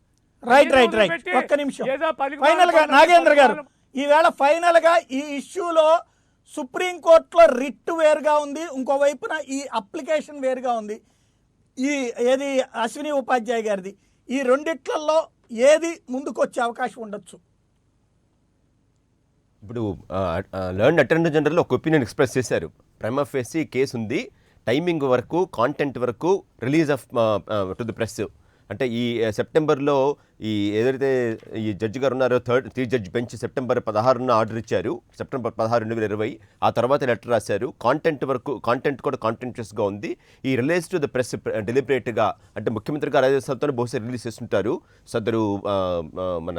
రైట్ రైట్ అన్ని రైట్ పెట్టి ఒక్క నిమిషం ఏదో పనికి ఫైనల్ గా మాలిన నాగేంద్ర గారు, పనికి ఈవేళ ఫైనల్ గా ఈ ఇష్యూలో సుప్రీంకోర్టులో రిట్ వేరుగా ఉంది, ఇంకోవైపున ఈ అప్లికేషన్ వేరుగా ఉంది. ఈ ఏది అశ్విని ఉపాధ్యాయ గారిది, ఈ రెండిట్లలో ఏది ముందుకు వచ్చే అవకాశం ఉండొచ్చు? ఇప్పుడు లర్న్ అటర్నీ జనరల్ ఒక ఒపీనియన్ ఎక్స్ప్రెస్ చేశారు. ప్రైమా ఫేసి కేసు ఉంది, టైమింగ్ వరకు, కాంటెంట్ వరకు, release of to the press. అంటే ఈ సెప్టెంబర్లో ఈ ఏదైతే ఈ జడ్జి గారు ఉన్నారో త్రీ జడ్జి బెంచ్ సెప్టెంబర్ 16న ఆర్డర్ ఇచ్చారు. సెప్టెంబర్ 16, 2020. ఆ తర్వాత లెటర్ రాశారు. కాంటెంట్ వరకు, కాంటెంట్ కూడా కాంటెంట్యూస్గా ఉంది. ఈ రిలీజ్ టు ద ప్రెస్ డెలిబరేట్గా, అంటే ముఖ్యమంత్రి గారు ఆదేశాలతో బహుశా రిలీజ్ చేస్తుంటారు సదరు మన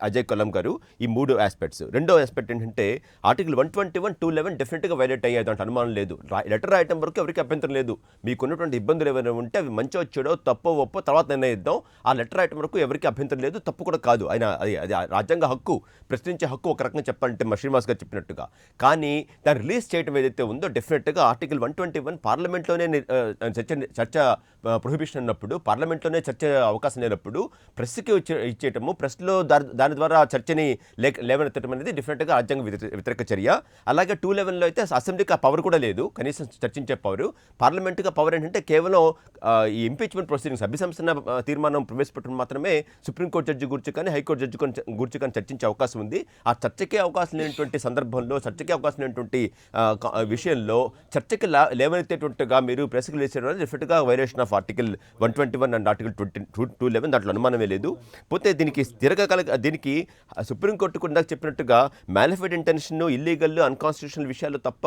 అజయ్ కల్లం గారు. ఈ 3 ఆస్పెక్ట్స్. రెండో ఆస్పెక్ట్ ఏంటంటే ఆర్టికల్ 121, 211 డెఫినెట్గా వైలేట్ అయ్యేది అంటే అనుమానం లేదు. లెటర్ రాయటం వరకు ఎవరికి అభ్యంతరం లేదు. మీకున్నటువంటి ఇబ్బందులు ఏమైనా ఉంటే అవి మంచి వచ్చాడో తప్పో ఒప్పో తర్వాత నిర్ణయిద్దాం. ఆ లెటర్ రాయటం వరకు ఎవరికి అభ్యంతరం లేదు, తప్పు కూడా కాదు. ఆయన అది రాజ్యాంగ హక్కు, ప్రశ్నించే హక్కు ఒక రకంగా చెప్పాలంటే మా శ్రీనివాస్ గారు చెప్పినట్టుగా. కానీ దాన్ని రిలీజ్ చేయడం ఏదైతే ఉందో డెఫినెట్గా ఆర్టికల్ 121 పార్లమెంట్లోనే చర్చ ప్రొహిబిషన్ అన్నప్పుడు, పార్లమెంట్లోనే చర్చ అవకాశం లేనప్పుడు ప్రెస్కి ఇచ్చేయటము, ప్రెస్లో దాని ద్వారా చర్చని లేవనెత్తడం అనేది డెఫినెట్గా రాజ్యాంగ వ్యతిరేక చర్య. అలాగే 211లో అయితే అసెంబ్లీకి ఆ పవర్ కూడా లేదు, కనీసం చర్చించే పవర్. పార్లమెంట్గా పవర్ ఏంటంటే కేవలం ఈ ఇంపీచ్మెంట్ ప్రొసీడింగ్స్, అభిశంసన తీర్మానం ప్రవేశపెట్టడం మాత్రమే సుప్రీంకోర్టు జడ్జి గురించి కానీ హైకోర్టు జడ్జి గురించి కానీ చర్చించే అవకాశం ఉంది. ఆ చర్చకే అవకాశం లేనటువంటి సందర్భంలో, చర్చకే అవకాశం లేనటువంటి విషయంలో చర్చకి లేవనెత్తేటువంటిగా మీరు ప్రెస్కి రిలీజ్ చేయడం డెఫినెట్గా violation of article 121 and article 211. దాంట్లో అనుమానమే లేదు. పోతే దీనికి దీనికి సుప్రీంకోర్టు కూడా చెప్పినట్టుగా మ్యానిఫెడ్ ఇంటెన్షన్, ఇల్లీగల్, అన్కాన్స్టిట్యూషనల్ విషయాలు తప్ప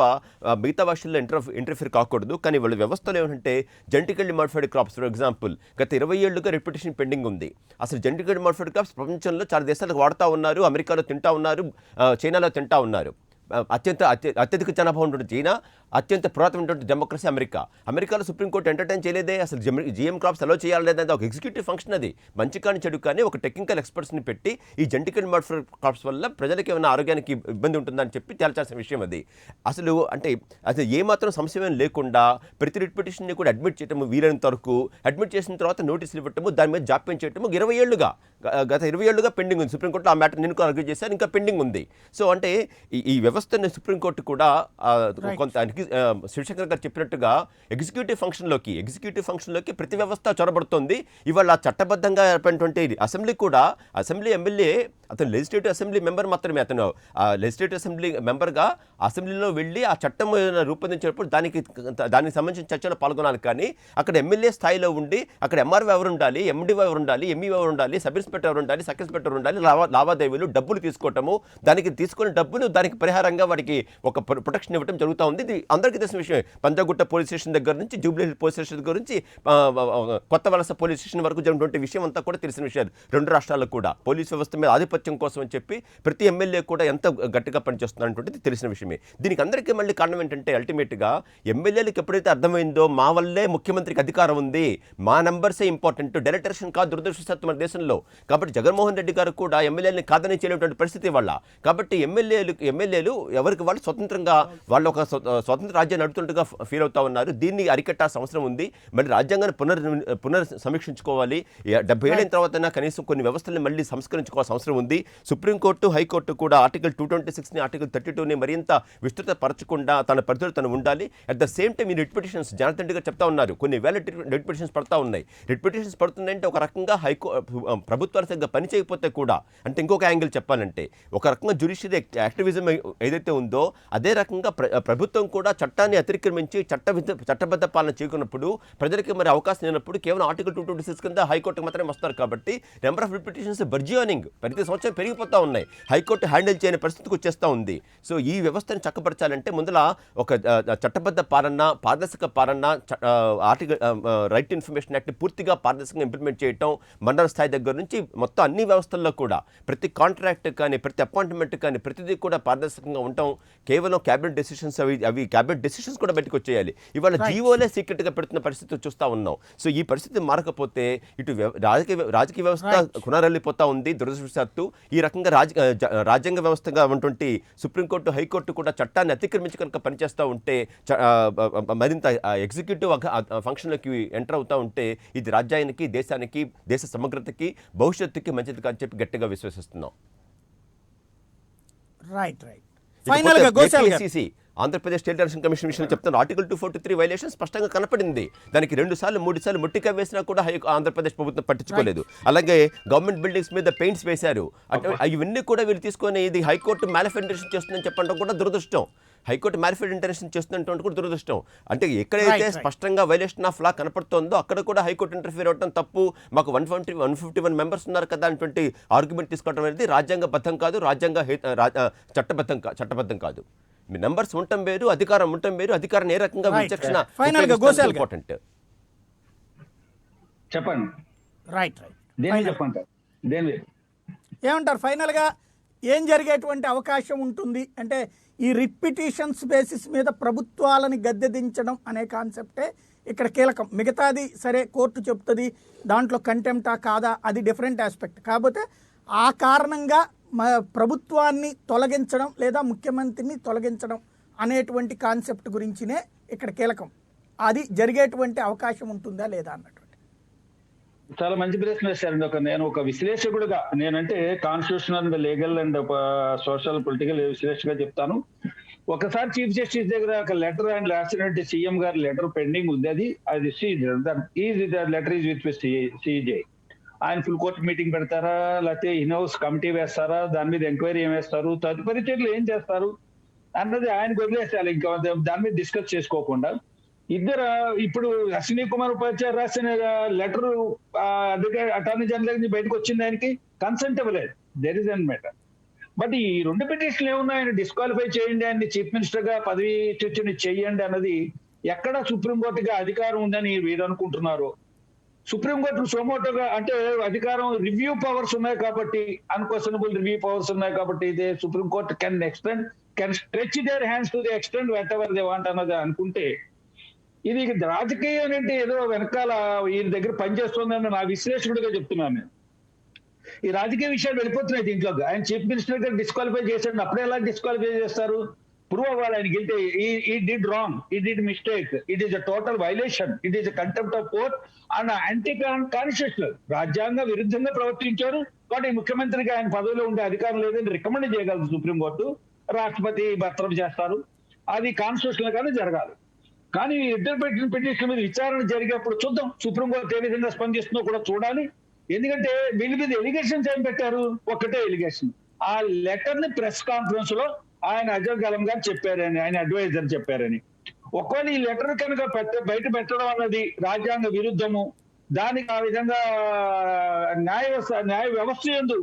మిగతా భాషల్లో ఇంటర్ఫియర్ కాకూడదు. కానీ వాళ్ళ వ్యవస్థలో ఏమంటే genetically modified crops, for example, గత 20 ఏళ్లుగా రిపిటేషన్ పెండింగ్ ఉంది. అసలు జెనెటికల్లీ మోడిఫైడ్ క్రాప్స్ ప్రపంచంలో చాలా దేశాలకు వాడుతూ ఉన్నారు, అమెరికాలో తింటా ఉన్నారు, చైనాలో తింటా ఉన్నారు. అత్యధిక జనాభా ఉన్నటువంటి చైనా, అత్యంత పురాతనమైనటువంటి డెమోక్రసీ అమెరికాలో సుప్రీంకోర్టు ఎంటర్టైన్ చేయలేదే. అసలు జిఎం క్రాప్స్ అలో చేయాలి లేదంటే ఒక ఎగ్జిక్యూటివ్ ఫంక్షన్. అది మంచి కానీ చెడు కానీ ఒక టెక్నికల్ ఎక్స్పర్ట్స్ని పెట్టి ఈ జెనెటికల్ మోడిఫైడ్ క్రాప్స్ వల్ల ప్రజలకి ఏమైనా ఆరోగ్యానికి ఇబ్బంది ఉంటుందని చెప్పి తేల్చాల్సిన విషయం అది. అసలు ఏమాత్రం సంశయం లేకుండా ప్రతి రిట్ పిటిషన్ని కూడా అడ్మిట్ చేయటము, వీలైనంత వరకు అడ్మిట్ చేసిన తర్వాత నోటీసులు ఇవ్వటము, దాని మీద జాప్యం చేయటము 20 ఏళ్లుగా గత 20 ఏళ్లుగా పెండింగ్ ఉంది. సుప్రీంకోర్టులో ఆ మ్యాటర్ నేను ఆర్గ్యూ చేశాను, ఇంకా పెండింగ్ ఉంది. సో అంటే ఈ వ్యవస్థని సుప్రీంకోర్టు కూడా కొంత శివశంకర్ గారు చెప్పినట్టుగా ఎగ్జిక్యూటివ్ ఫంక్షన్లోకి ప్రతి వ్యవస్థ చొరబడుతోంది. ఇవాళ చట్టబద్ధంగా ఏర్పడినటువంటి అసెంబ్లీ ఎమ్మెల్యే అతను లెజిస్లేటివ్ అసెంబ్లీ మెంబర్ మాత్రమే. అతను ఆ లెజిస్లేటివ్ అసెంబ్లీ మెంబర్గా అసెంబ్లీలో వెళ్ళి ఆ చట్టం రూపొందించినప్పుడు దానికి సంబంధించిన చర్చలో పాల్గొనాలి. కానీ అక్కడ ఎమ్మెల్యే స్థాయిలో ఉండి అక్కడ ఎంఆర్ఓ ఎవరు ఉండాలి, ఎండిఓ ఎవరు ఉండాలి, ఎంఈఓ ఎవరు ఉండాలి, సబ్ ఇన్స్పెక్టర్ ఎవరు ఉండాలి, సబ్ ఇన్స్పెక్టర్ ఉండాలి, లావాదేవీలు డబ్బులు తీసుకోవటము, దానికి తీసుకున్న డబ్బులు దానికి పరిహారంగా వాడికి ఒక ప్రొటెక్షన్ ఇవ్వడం జరుగుతూ ఉంది. ఇది అందరికీ తెలిసిన విషయం. పంజాగుట్ట పోలీస్ స్టేషన్ దగ్గర నుంచి జూబ్లీ హిల్స్ పోలీస్ స్టేషన్ దగ్గర నుంచి కొత్త వలస పోలీస్ స్టేషన్ వరకు జరిగినటువంటి విషయం అంతా కూడా తెలిసిన విషయాలు. రెండు రాష్ట్రాలకు కూడా పోలీస్ వ్యవస్థ మీద ఆధిపత్యం కోసం అని చెప్పి ప్రతి ఎమ్మెల్యే కూడా ఎంత గట్టిగా పనిచేస్తున్నటువంటిది తెలిసిన విషయమే. దీనికి అందరికీ మళ్ళీ కారణం ఏంటంటే అల్టిమేట్గా ఎమ్మెల్యేలకు ఎప్పుడైతే అర్థమైందో మా వల్లే ముఖ్యమంత్రికి అధికారం ఉంది, మా నంబర్సే ఇంపార్టెంట్, డైరెక్టరేషన్ కాదు దురదృష్టవశాత్తు మన దేశంలో. కాబట్టి జగన్మోహన్ రెడ్డి గారు కూడా ఎమ్మెల్యేలని కాదని చేయలేటువంటి పరిస్థితి వల్ల. కాబట్టి ఎమ్మెల్యేలు ఎవరికి వాళ్ళు స్వతంత్రంగా వాళ్ళు ఒక స్వతంత్ర రాజ్యాన్ని నడుపుతుండగా ఫీల్ అవుతా ఉన్నారు. దీన్ని అరికట్టాల్సిన అవసరం ఉంది. మళ్ళీ రాజ్యాంగాన్ని పునర్ సమీక్షించుకోవాలి. 70 ఏళ్ళైన తర్వాత కనీసం కొన్ని వ్యవస్థల్ని మళ్ళీ సంస్కరించుకోవాల్సిన అవసరం ఉంది. సుప్రీంకోర్టు, హైకోర్టు కూడా ఆర్టికల్ 226ని, ఆర్టికల్ 32ని మరింత విస్తృతపరచకుండా తన పరిధిలో తను ఉండాలి. అట్ ద సేమ్ టైం ఈ రిట్ పిటిషన్స్ జనార్దన్ రెడ్డి గారు చెప్తా ఉన్నారు, కొన్ని వేల రిట్ పిటిషన్స్ పడతా ఉన్నాయి. రిట్ పిటిషన్స్ పడుతుందంటే ఒక రకంగా ప్రభుత్వాలు సరిగ్గా పని చేయకపోతే కూడా, అంటే ఇంకొక యాంగిల్ చెప్పాలంటే ఒక రకంగా జ్యుడిషియరీ యాక్టివిజం ఏదైతే ఉందో అదే రకంగా ప్రభుత్వం కూడా చట్టాన్ని అతిక్రమించి చట్టబద్ధ పాలన చేయకున్నప్పుడు ప్రజలకి మరి అవకాశం లేనప్పుడు కేవలం ఆర్టికల్ 226 కింద హైకోర్టుకు మాత్రమే వస్తారు. కాబట్టి నెంబర్ ఆఫ్ రిట్ పిటిషన్స్ బర్జియోనింగ్ ప్రతి సంవత్సరం పెరిగిపోతూ ఉన్నాయి. హైకోర్టు హ్యాండిల్ చేయని పరిస్థితికి వచ్చేస్తూ ఉంది. సో ఈ వ్యవస్థను చక్కపరచాలంటే ముందల ఒక చట్టబద్ధ పాలన, పారదర్శక పాలన, ఆర్టికల్ రైట్ టు ఇన్ఫర్మేషన్ యాక్ట్ని పూర్తిగా పారదర్శకంగా ఇంప్లిమెంట్ చేయటం, మండల స్థాయి దగ్గర నుంచి మొత్తం అన్ని వ్యవస్థల్లో కూడా ప్రతి కాంట్రాక్ట్ కానీ ప్రతి అపాయింట్మెంట్ కానీ ప్రతిదీ కూడా పారదర్శకంగా ఉండటం. కేవలం క్యాబినెట్ డెసిషన్స్ అవి క్యాబినెట్ డెసిషన్స్ కూడా బయటకు వచ్చేయాలి. ఇవాళ జీవోలే సీక్రెట్గా పెడుతున్న పరిస్థితి చూస్తూ ఉన్నాం. సో ఈ పరిస్థితి మారకపోతే ఇటు రాజకీయ వ్యవస్థ కునారెళ్ళిపోతూ ఉంది దురదృష్టవశాత్తు. ఈ రకంగా రాజ్యాంగ వ్యవస్థగా ఉన్నటువంటి సుప్రీంకోర్టు, హైకోర్టు కూడా చట్టాన్ని అతిక్రమించి కనుక పనిచేస్తూ ఉంటే, మరింత ఎగ్జిక్యూటివ్ ఫంక్షన్లోకి ఎంటర్ అవుతూ ఉంటే ఇది రాజ్యానికి, దేశానికి, దేశ సమగ్రతకి, భవిష్యత్తుకి మంచిది కాదని చెప్పి గట్టిగా విశ్వసిస్తున్నాం. ఫైనల్ గా గోశాల్ గారు, ఆంధ్రప్రదేశ్ స్టేట్ ఎలక్షన్ కమిషన్ విషయంలో చెప్తాను, ఆర్టికల్ 243 వైలేషన్ స్పష్టంగా కనపడింది. దానికి 2 సార్లు 3 సార్లు ముట్టిక వేసినా కూడా ఆంధ్రప్రదేశ్ ప్రభుత్వం పట్టించుకోలేదు. అలాగే గవర్నమెంట్ బిల్డింగ్స్ మీద పెయింట్స్ వేశారు. ఇవన్నీ కూడా వీళ్ళు తీసుకొని ఇది హైకోర్టు మ్యానిఫెస్టేషన్ చేస్తుందని చెప్పడం కూడా దురదృష్టం. హైకోర్టు మ్యానిఫెస్టేషన్ చేస్తున్నటువంటి కూడా దురదృష్టం. అంటే ఎక్కడైతే స్పష్టంగా వైలేషన్ ఆఫ్ లా కనపడుతోందో అక్కడ కూడా హైకోర్టు ఇంటర్ఫీర్ అవ్వడం తప్పు. మాకు 151 మెంబర్స్ ఉన్నారు కదా అటువంటి ఆర్గ్యుమెంట్ తీసుకోవడం అనేది రాజ్యాంగబద్ధం కాదు, చట్టబద్ధం కాదు. మీ నంబర్స్ ఉండటం వేరు, అధికారం ఉండటం వేరు. అధికారం ఏ రకంగా విచక్షణ ఇంపార్టెంట్. చెప్పండి. ఏమంటారు ఫైనల్ గా ఏం జరిగేటువంటి అవకాశం ఉంటుంది? అంటే ఈ రిట్ పిటిషన్స్ బేసిస్ మీద ప్రభుత్వాలని గద్దె దించడం అనే కాన్సెప్టే ఇక్కడ కీలకం. మిగతాది సరే కోర్టు చెప్తుంది, దాంట్లో కంటెంప్టా కాదా అది డిఫరెంట్ ఆస్పెక్ట్. కాకపోతే ఆ కారణంగా ప్రభుత్వాన్ని తొలగించడం లేదా ముఖ్యమంత్రిని తొలగించడం అనేటువంటి కాన్సెప్ట్ గురించినే ఇక్కడ కీలకం. అది జరిగేటువంటి అవకాశం ఉంటుందా లేదా అన్నటువంటి చాలా మంచి ప్రశ్న వేశారండి. నేను ఒక విశ్లేషకుడుగా, నేనంటే constitutional and legal and social political విశ్లేషకుగా చెప్తాను. ఒకసారి చీఫ్ జస్టిస్ దగ్గర ఒక లెటర్ ఆయన రాసినట్టు సీఎం గారి లెటర్ పెండింగ్ ఉంది. అది లెటర్ ఈజ్ విత్ సిజే. ఆయన ఫుల్ కోర్ట్ మీటింగ్ పెడతారా, లేకపోతే ఇన్హౌస్ కమిటీ వేస్తారా, దాని మీద ఎంక్వైరీ ఏం వేస్తారు, తదుపరి చర్యలు ఏం చేస్తారు అన్నది ఆయనకు వదిలేసారు. ఇంకా దాని మీద డిస్కస్ చేసుకోకుండా ఇప్పుడు అశ్విని కుమార్ ఉపాధ్యాయ రాసిన లెటర్ అటార్నీ జనరల్ నుంచి బయటకు వచ్చింది, ఆయనకి కన్సెంట్ ఇవ్వలేదు. There is an matter. But ఈ 2 పిటిషన్లు ఏమున్నాయి, ఆయన డిస్క్వాలిఫై చేయండి, ఆయన్ని చీఫ్ మినిస్టర్ గా పదవి చ్యుతి చేయండి అన్నది ఎక్కడ సుప్రీంకోర్టుగా అధికారం ఉందని వీరు అనుకుంటున్నారు. సుప్రీంకోర్టు సోమోటోగా అంటే అధికారం రివ్యూ పవర్స్ ఉన్నాయి కాబట్టి, అన్క్వశ్చనబుల్ రివ్యూ పవర్స్ ఉన్నాయి కాబట్టి ఇదే supreme court can stretch their hands to the extent what ever they want అన్నది అనుకుంటే, ఇది రాజకీయం అంటే ఏదో వెనకాల ఈయన దగ్గర పనిచేస్తుందని నా విశ్లేషకుడిగా చెప్తున్నాను నేను. ఈ రాజకీయ విషయాలు వెళ్ళిపోతున్నాయి దీంట్లో. ఆయన చీఫ్ మినిస్టర్ గారు డిస్క్వాలిఫై చేశాడు, అప్పుడే ఎలా డిస్క్వాలిఫై చేస్తారు? ప్రూవ్ అవ్వాలి ఆయనకి వెళ్తే ఈ డిడ్ రాంగ్, ఈ did mistake, it is a total violation, it is a contempt of court and anti constitutional, రాజ్యాంగ విరుద్ధంగా ప్రవర్తించారు కాబట్టి ముఖ్యమంత్రికి ఆయన పదవిలో ఉండే అధికారం లేదని రికమెండ్ చేయగలదు సుప్రీంకోర్టు, రాష్ట్రపతి భర్తరఫ్ చేస్తారు, అది కాన్స్టిట్యూషనల్ గానే జరగాలి. కానీ ఇద్దరు పెట్టిన పిటిషన్ మీద విచారణ జరిగేప్పుడు చూద్దాం సుప్రీంకోర్టు ఏ విధంగా స్పందిస్తుందో కూడా చూడాలి. ఎందుకంటే వీళ్ళ మీద ఎలిగేషన్స్ ఏం పెట్టారు, ఒక్కటే ఎలిగేషన్, ఆ లెటర్ ని ప్రెస్ కాన్ఫరెన్స్ లో ఆయన అజర్ కలం గారు చెప్పారని, ఆయన అడ్వైజర్ చెప్పారని. ఒకవేళ ఈ లెటర్ కనుక బయట పెట్టడం అన్నది రాజ్యాంగ విరుద్ధము, దానికి ఆ విధంగా న్యాయ వ్యవస్థ యందు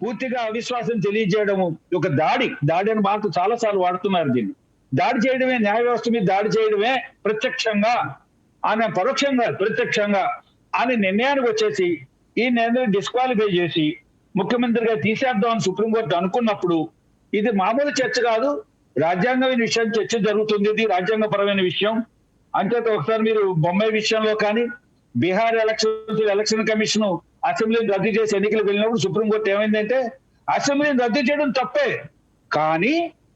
పూర్తిగా అవిశ్వాసం తెలియజేయడము, ఒక దాడి అని మాట చాలా సార్లు వాడుతున్నారు దీన్ని, దాడి చేయడమే, న్యాయ వ్యవస్థ మీద దాడి చేయడమే ప్రత్యక్షంగా, ఆయన పరోక్షంగా ప్రత్యక్షంగా ఆయన నిర్ణయానికి వచ్చేసి ఈ నిర్ణయం డిస్క్వాలిఫై చేసి ముఖ్యమంత్రిగా తీసేద్దామని సుప్రీంకోర్టు అనుకున్నప్పుడు ఇది మామూలు చర్చ కాదు, రాజ్యాంగమైన విషయం చర్చ జరుగుతుంది, ఇది రాజ్యాంగపరమైన విషయం. అంచేత ఒకసారి మీరు బొంబాయి విషయంలో కానీ బీహార్ ఎలక్షన్ కమిషన్ అసెంబ్లీని రద్దు చేసి ఎన్నికలకు వెళ్ళినప్పుడు సుప్రీంకోర్టు ఏమైందంటే అసెంబ్లీని రద్దు చేయడం తప్పే, కానీ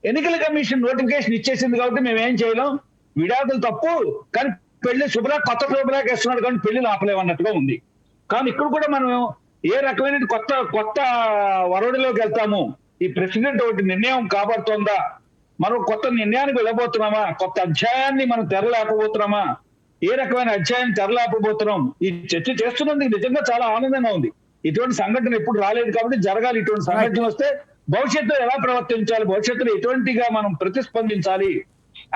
ఎన్నికల కమిషన్ నోటిఫికేషన్ ఇచ్చేసింది కాబట్టి మేము ఏం చేయలేం, విడాకులు తప్పు కానీ పెళ్లి కొత్త శుభ్రాక్ వేస్తున్నాడు కానీ పెళ్లిని ఆపలేమన్నట్టుగా ఉంది. కానీ ఇక్కడ కూడా మనం ఏ రకమైన కొత్త వరవడిలోకి వెళ్తాము, ఈ ప్రెసిడెంట్ ఒకటి నిర్ణయం కాబడుతోందా, మనం కొత్త నిర్ణయానికి వెళ్ళబోతున్నామా, కొత్త అధ్యాయాన్ని మనం తెరలేకపోతున్నామా, ఏ రకమైన అధ్యాయం తెరలేకపోతున్నాం, ఈ చర్చ చేస్తున్నందుకు నిజంగా చాలా ఆనందంగా ఉంది. ఇటువంటి సంఘటన ఎప్పుడు రాలేదు కాబట్టి జరగాలి, ఇటువంటి సంఘటన వస్తే భవిష్యత్తులో ఎలా ప్రవర్తించాలి, భవిష్యత్తులో ఎటువంటిగా మనం ప్రతిస్పందించాలి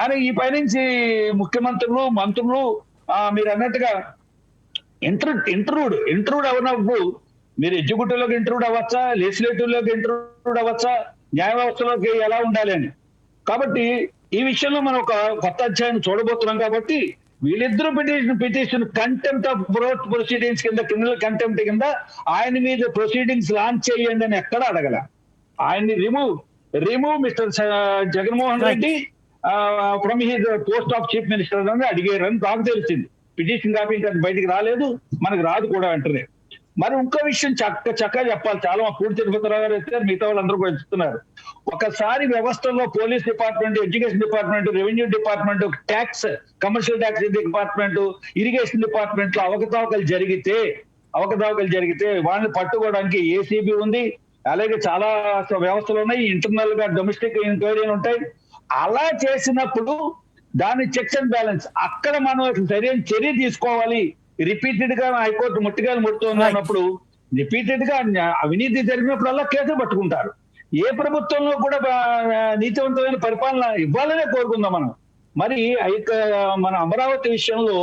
అని ఈ పైనుంచి ముఖ్యమంత్రులు మంత్రులు మీరు అన్నట్టుగా ఇంట్రూడ్ అవునప్పుడు మీరు ఎగ్జిక్యూటివ్ లోకి ఇంట్రూడ్ అవ్వచ్చా, లెజిస్లేటివ్ లోకి ఇంట్రూడ్ అవ్వచ్చా, న్యాయ వ్యవస్థలోకి ఎలా ఉండాలి అని. కాబట్టి ఈ విషయంలో మనం ఒక కొత్త అధ్యాయం చూడబోతున్నాం. కాబట్టి వీళ్ళిద్దరూ పిటిషన్ కంటెంప్ట్ ఆఫ్ ప్రొసీడింగ్స్ కింద, క్రిమినల్ కంటెంప్ట్ కింద ఆయన మీద ప్రొసీడింగ్స్ లాంచ్ చేయండి అని ఎక్కడ అడగల. ఆయన్ని remove mister Jaganmohan Reddy from his post of chief minister అని అడిగారని నాకు తెలిసింది. పిటిషన్ కాపీ ఇంకా బయటికి రాలేదు, మనకు రాదు కూడా వెంటనే. మరి ఇంకో విషయం చక్కగా చెప్పాలి, చాలా పూడి తిరుపతిరావు గారు అయితే మిగతా వాళ్ళందరూ కూడా చెప్తున్నారు. ఒకసారి వ్యవస్థలో police department, education department, revenue department, tax, commercial tax department, irrigation department లో అవకతవకలు జరిగితే వాళ్ళని పట్టుకోవడానికి ఏసీబీ ఉంది, అలాగే చాలా వ్యవస్థలు ఉన్నాయి, ఇంటర్నల్ గా డొమెస్టిక్ ఎంక్వైరీలు ఉంటాయి. అలా చేసినప్పుడు దాని చెక్స్ అండ్ బ్యాలెన్స్ అక్కడ మనం సరైన చర్య తీసుకోవాలి. రిపీటెడ్ గా హైకోర్టు ముట్టిగాలు ముడుతుంది అన్నప్పుడు రిపీటెడ్ గా అవినీతి జరిగినప్పుడల్లా కేసులు పట్టుకుంటారు. ఏ ప్రభుత్వంలో కూడా నీతివంతమైన పరిపాలన ఇవ్వాలనే కోరుకుందాం మనం. మరి మన అమరావతి విషయంలో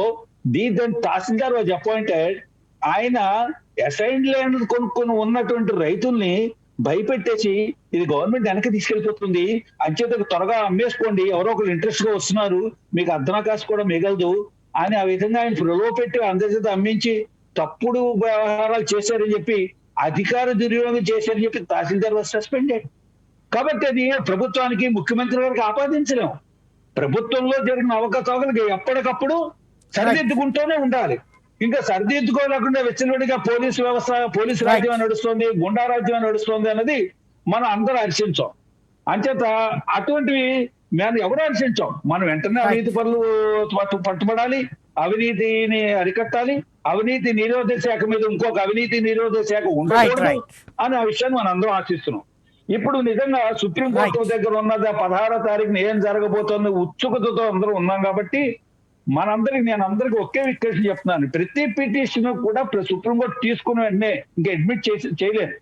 తహసీల్దార్ వాజ్ అపాయింటెడ్, ఆయన అసైన్డ్ ల్యాండ్ కొనుక్కొని ఉన్నటువంటి రైతుల్ని భయపెట్టేసి ఇది గవర్నమెంట్ వెనక్కి తీసుకెళ్లిపోతుంది, అంచేతకు త్వరగా అమ్మేసుకోండి, ఎవరో ఒకరు ఇంట్రెస్ట్ గా వస్తున్నారు, మీకు అర్ధనాకాశ కూడా మిగలదు అని ఆ విధంగా ఆయన ప్రలోభపెట్టి అందరి చేత అమ్మించి తప్పుడు వ్యవహారాలు చేశారని చెప్పి, అధికార దుర్వినియోగం చేశారని చెప్పి తహసీల్దార్ సస్పెండెడ్. కాబట్టి అది ప్రభుత్వానికి, ముఖ్యమంత్రి గారికి ఆపాదించలేము. ప్రభుత్వంలో జరిగిన అవకతవకలకి ఎప్పటికప్పుడు సరిదిద్దుకుంటూనే ఉండాలి. ఇంకా సరిదిద్దుకోలేకుండా వెచ్చలవిడిగా పోలీసు రాజ్యం నడుస్తుంది, గుండా రాజ్యం నడుస్తుంది అన్నది మనం అందరూ హర్షించాం. అంచేత అటువంటివి మేము ఎవరు హర్షించాం. మనం వెంటనే అవినీతి పనులు పట్టుబడాలి, అవినీతిని అరికట్టాలి, అవినీతి నిరోధక శాఖ మీద ఇంకొక అవినీతి నిరోధక శాఖ ఉండకూడదు అని ఆ విషయాన్ని మనం అందరం ఆశిస్తున్నాం. ఇప్పుడు నిజంగా సుప్రీంకోర్టు దగ్గర ఉన్నది 16వ తారీఖున ఏం జరగబోతోంది ఉత్సుకతతో అందరూ ఉన్నాం. కాబట్టి నేను అందరికి ఒకే విశ్లేషణ చెప్తున్నాను, ప్రతి పిటిషన్ కూడా సుప్రీంకోర్టు తీసుకున్న వెంటనే ఇంకా అడ్మిట్ చేయలేదు.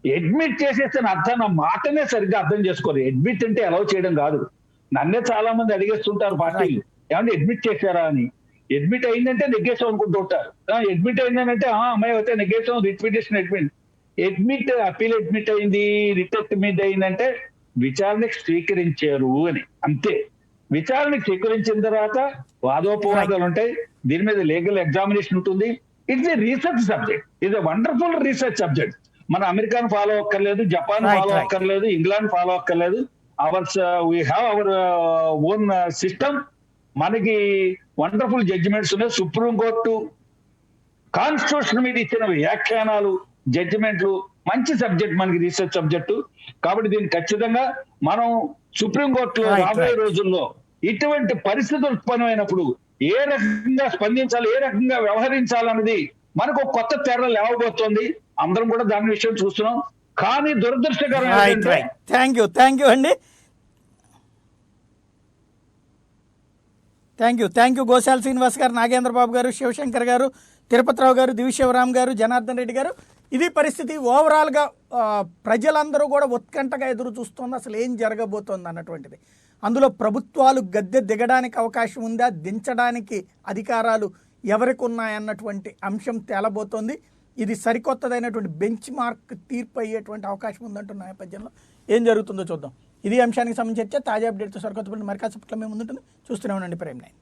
అడ్మిట్ చేసేస్తే అర్థం, మాటనే సరిగ్గా అర్థం చేసుకోరు. అడ్మిట్ అంటే అలౌ చేయడం కాదు. నన్నే చాలా మంది అడిగేస్తుంటారు పార్టీలు, ఏమంటే అడ్మిట్ చేశారా అని. అడ్మిట్ అయిందంటే నెగ్గేసాం అనుకుంటూ ఉంటారు. అడ్మిట్ అయిందంటే అమ్మాయి అయితే నెగ్గేసాం, writ petition admit appeal admit అయింది, రిట్ అడ్మిట్ అయిందంటే విచారణకు స్వీకరించారు అని అంతే. విచారణకు స్వీకరించిన తర్వాత వాదోపవాదాలు ఉంటాయి, దీని మీద లీగల్ ఎగ్జామినేషన్ ఉంటుంది. It's a research subject, it's a wonderful research subject. మన అమెరికాను ఫాలో అక్కర్లేదు, జపాన్ ఫాలో అక్కర్లేదు, ఇంగ్లాండ్ ఫాలో అక్కర్లేదు. We have our own system. మనకి వండర్ఫుల్ జడ్జిమెంట్స్ ఉన్నాయి. సుప్రీంకోర్టు కాన్స్టిట్యూషన్ మీద ఇచ్చిన వ్యాఖ్యానాలు, జడ్జిమెంట్లు మంచి సబ్జెక్ట్ మనకి రీసెర్చ్ సబ్జెక్టు. కాబట్టి దీన్ని ఖచ్చితంగా మనం సుప్రీంకోర్టులో Right, రాబోయే right. రోజుల్లో ఇటువంటి పరిస్థితులు ఉత్పన్నమైనప్పుడు ఏ రకంగా స్పందించాలి, ఏ రకంగా వ్యవహరించాలన్నది మనకు ఒక కొత్త తెర లేవబోతోంది. అందరం కూడా దాని విషయం చూస్తున్నాం. కానీ దురదృష్టకరం రైట్ ఏంటంటే రైట్ థ్యాంక్ యూ అండి. థ్యాంక్ యూ గోశాల శ్రీనివాస్ గారు, నాగేంద్ర బాబు గారు, శివశంకర్ గారు, తిరుపతిరావు గారు, దివిశివరామ్ గారు, జనార్దన్ రెడ్డి గారు. ఇది పరిస్థితి. ఓవరాల్గా ప్రజలందరూ కూడా ఉత్కంఠగా ఎదురు చూస్తోంది అసలు ఏం జరగబోతోంది అన్నటువంటిది. అందులో ప్రభుత్వాలు గద్దె దిగడానికి అవకాశం ఉందా, దించడానికి అధికారాలు ఎవరికి ఉన్నాయన్నటువంటి అంశం తేలబోతోంది. ఇది సరికొత్తదైనటువంటి బెంచ్ మార్క్ తీర్పు అయ్యేటువంటి అవకాశం ఉందంటున్న నేపథ్యంలో ఏం జరుగుతుందో చూద్దాం. ఇది అంశానికి సంబంధించి తాజా అప్డేట్తో సరికొత్త మరి కాసేపట్లో మేము ముందుంటుంది. చూస్తూనే ఉండండి ప్రైమ్ 9.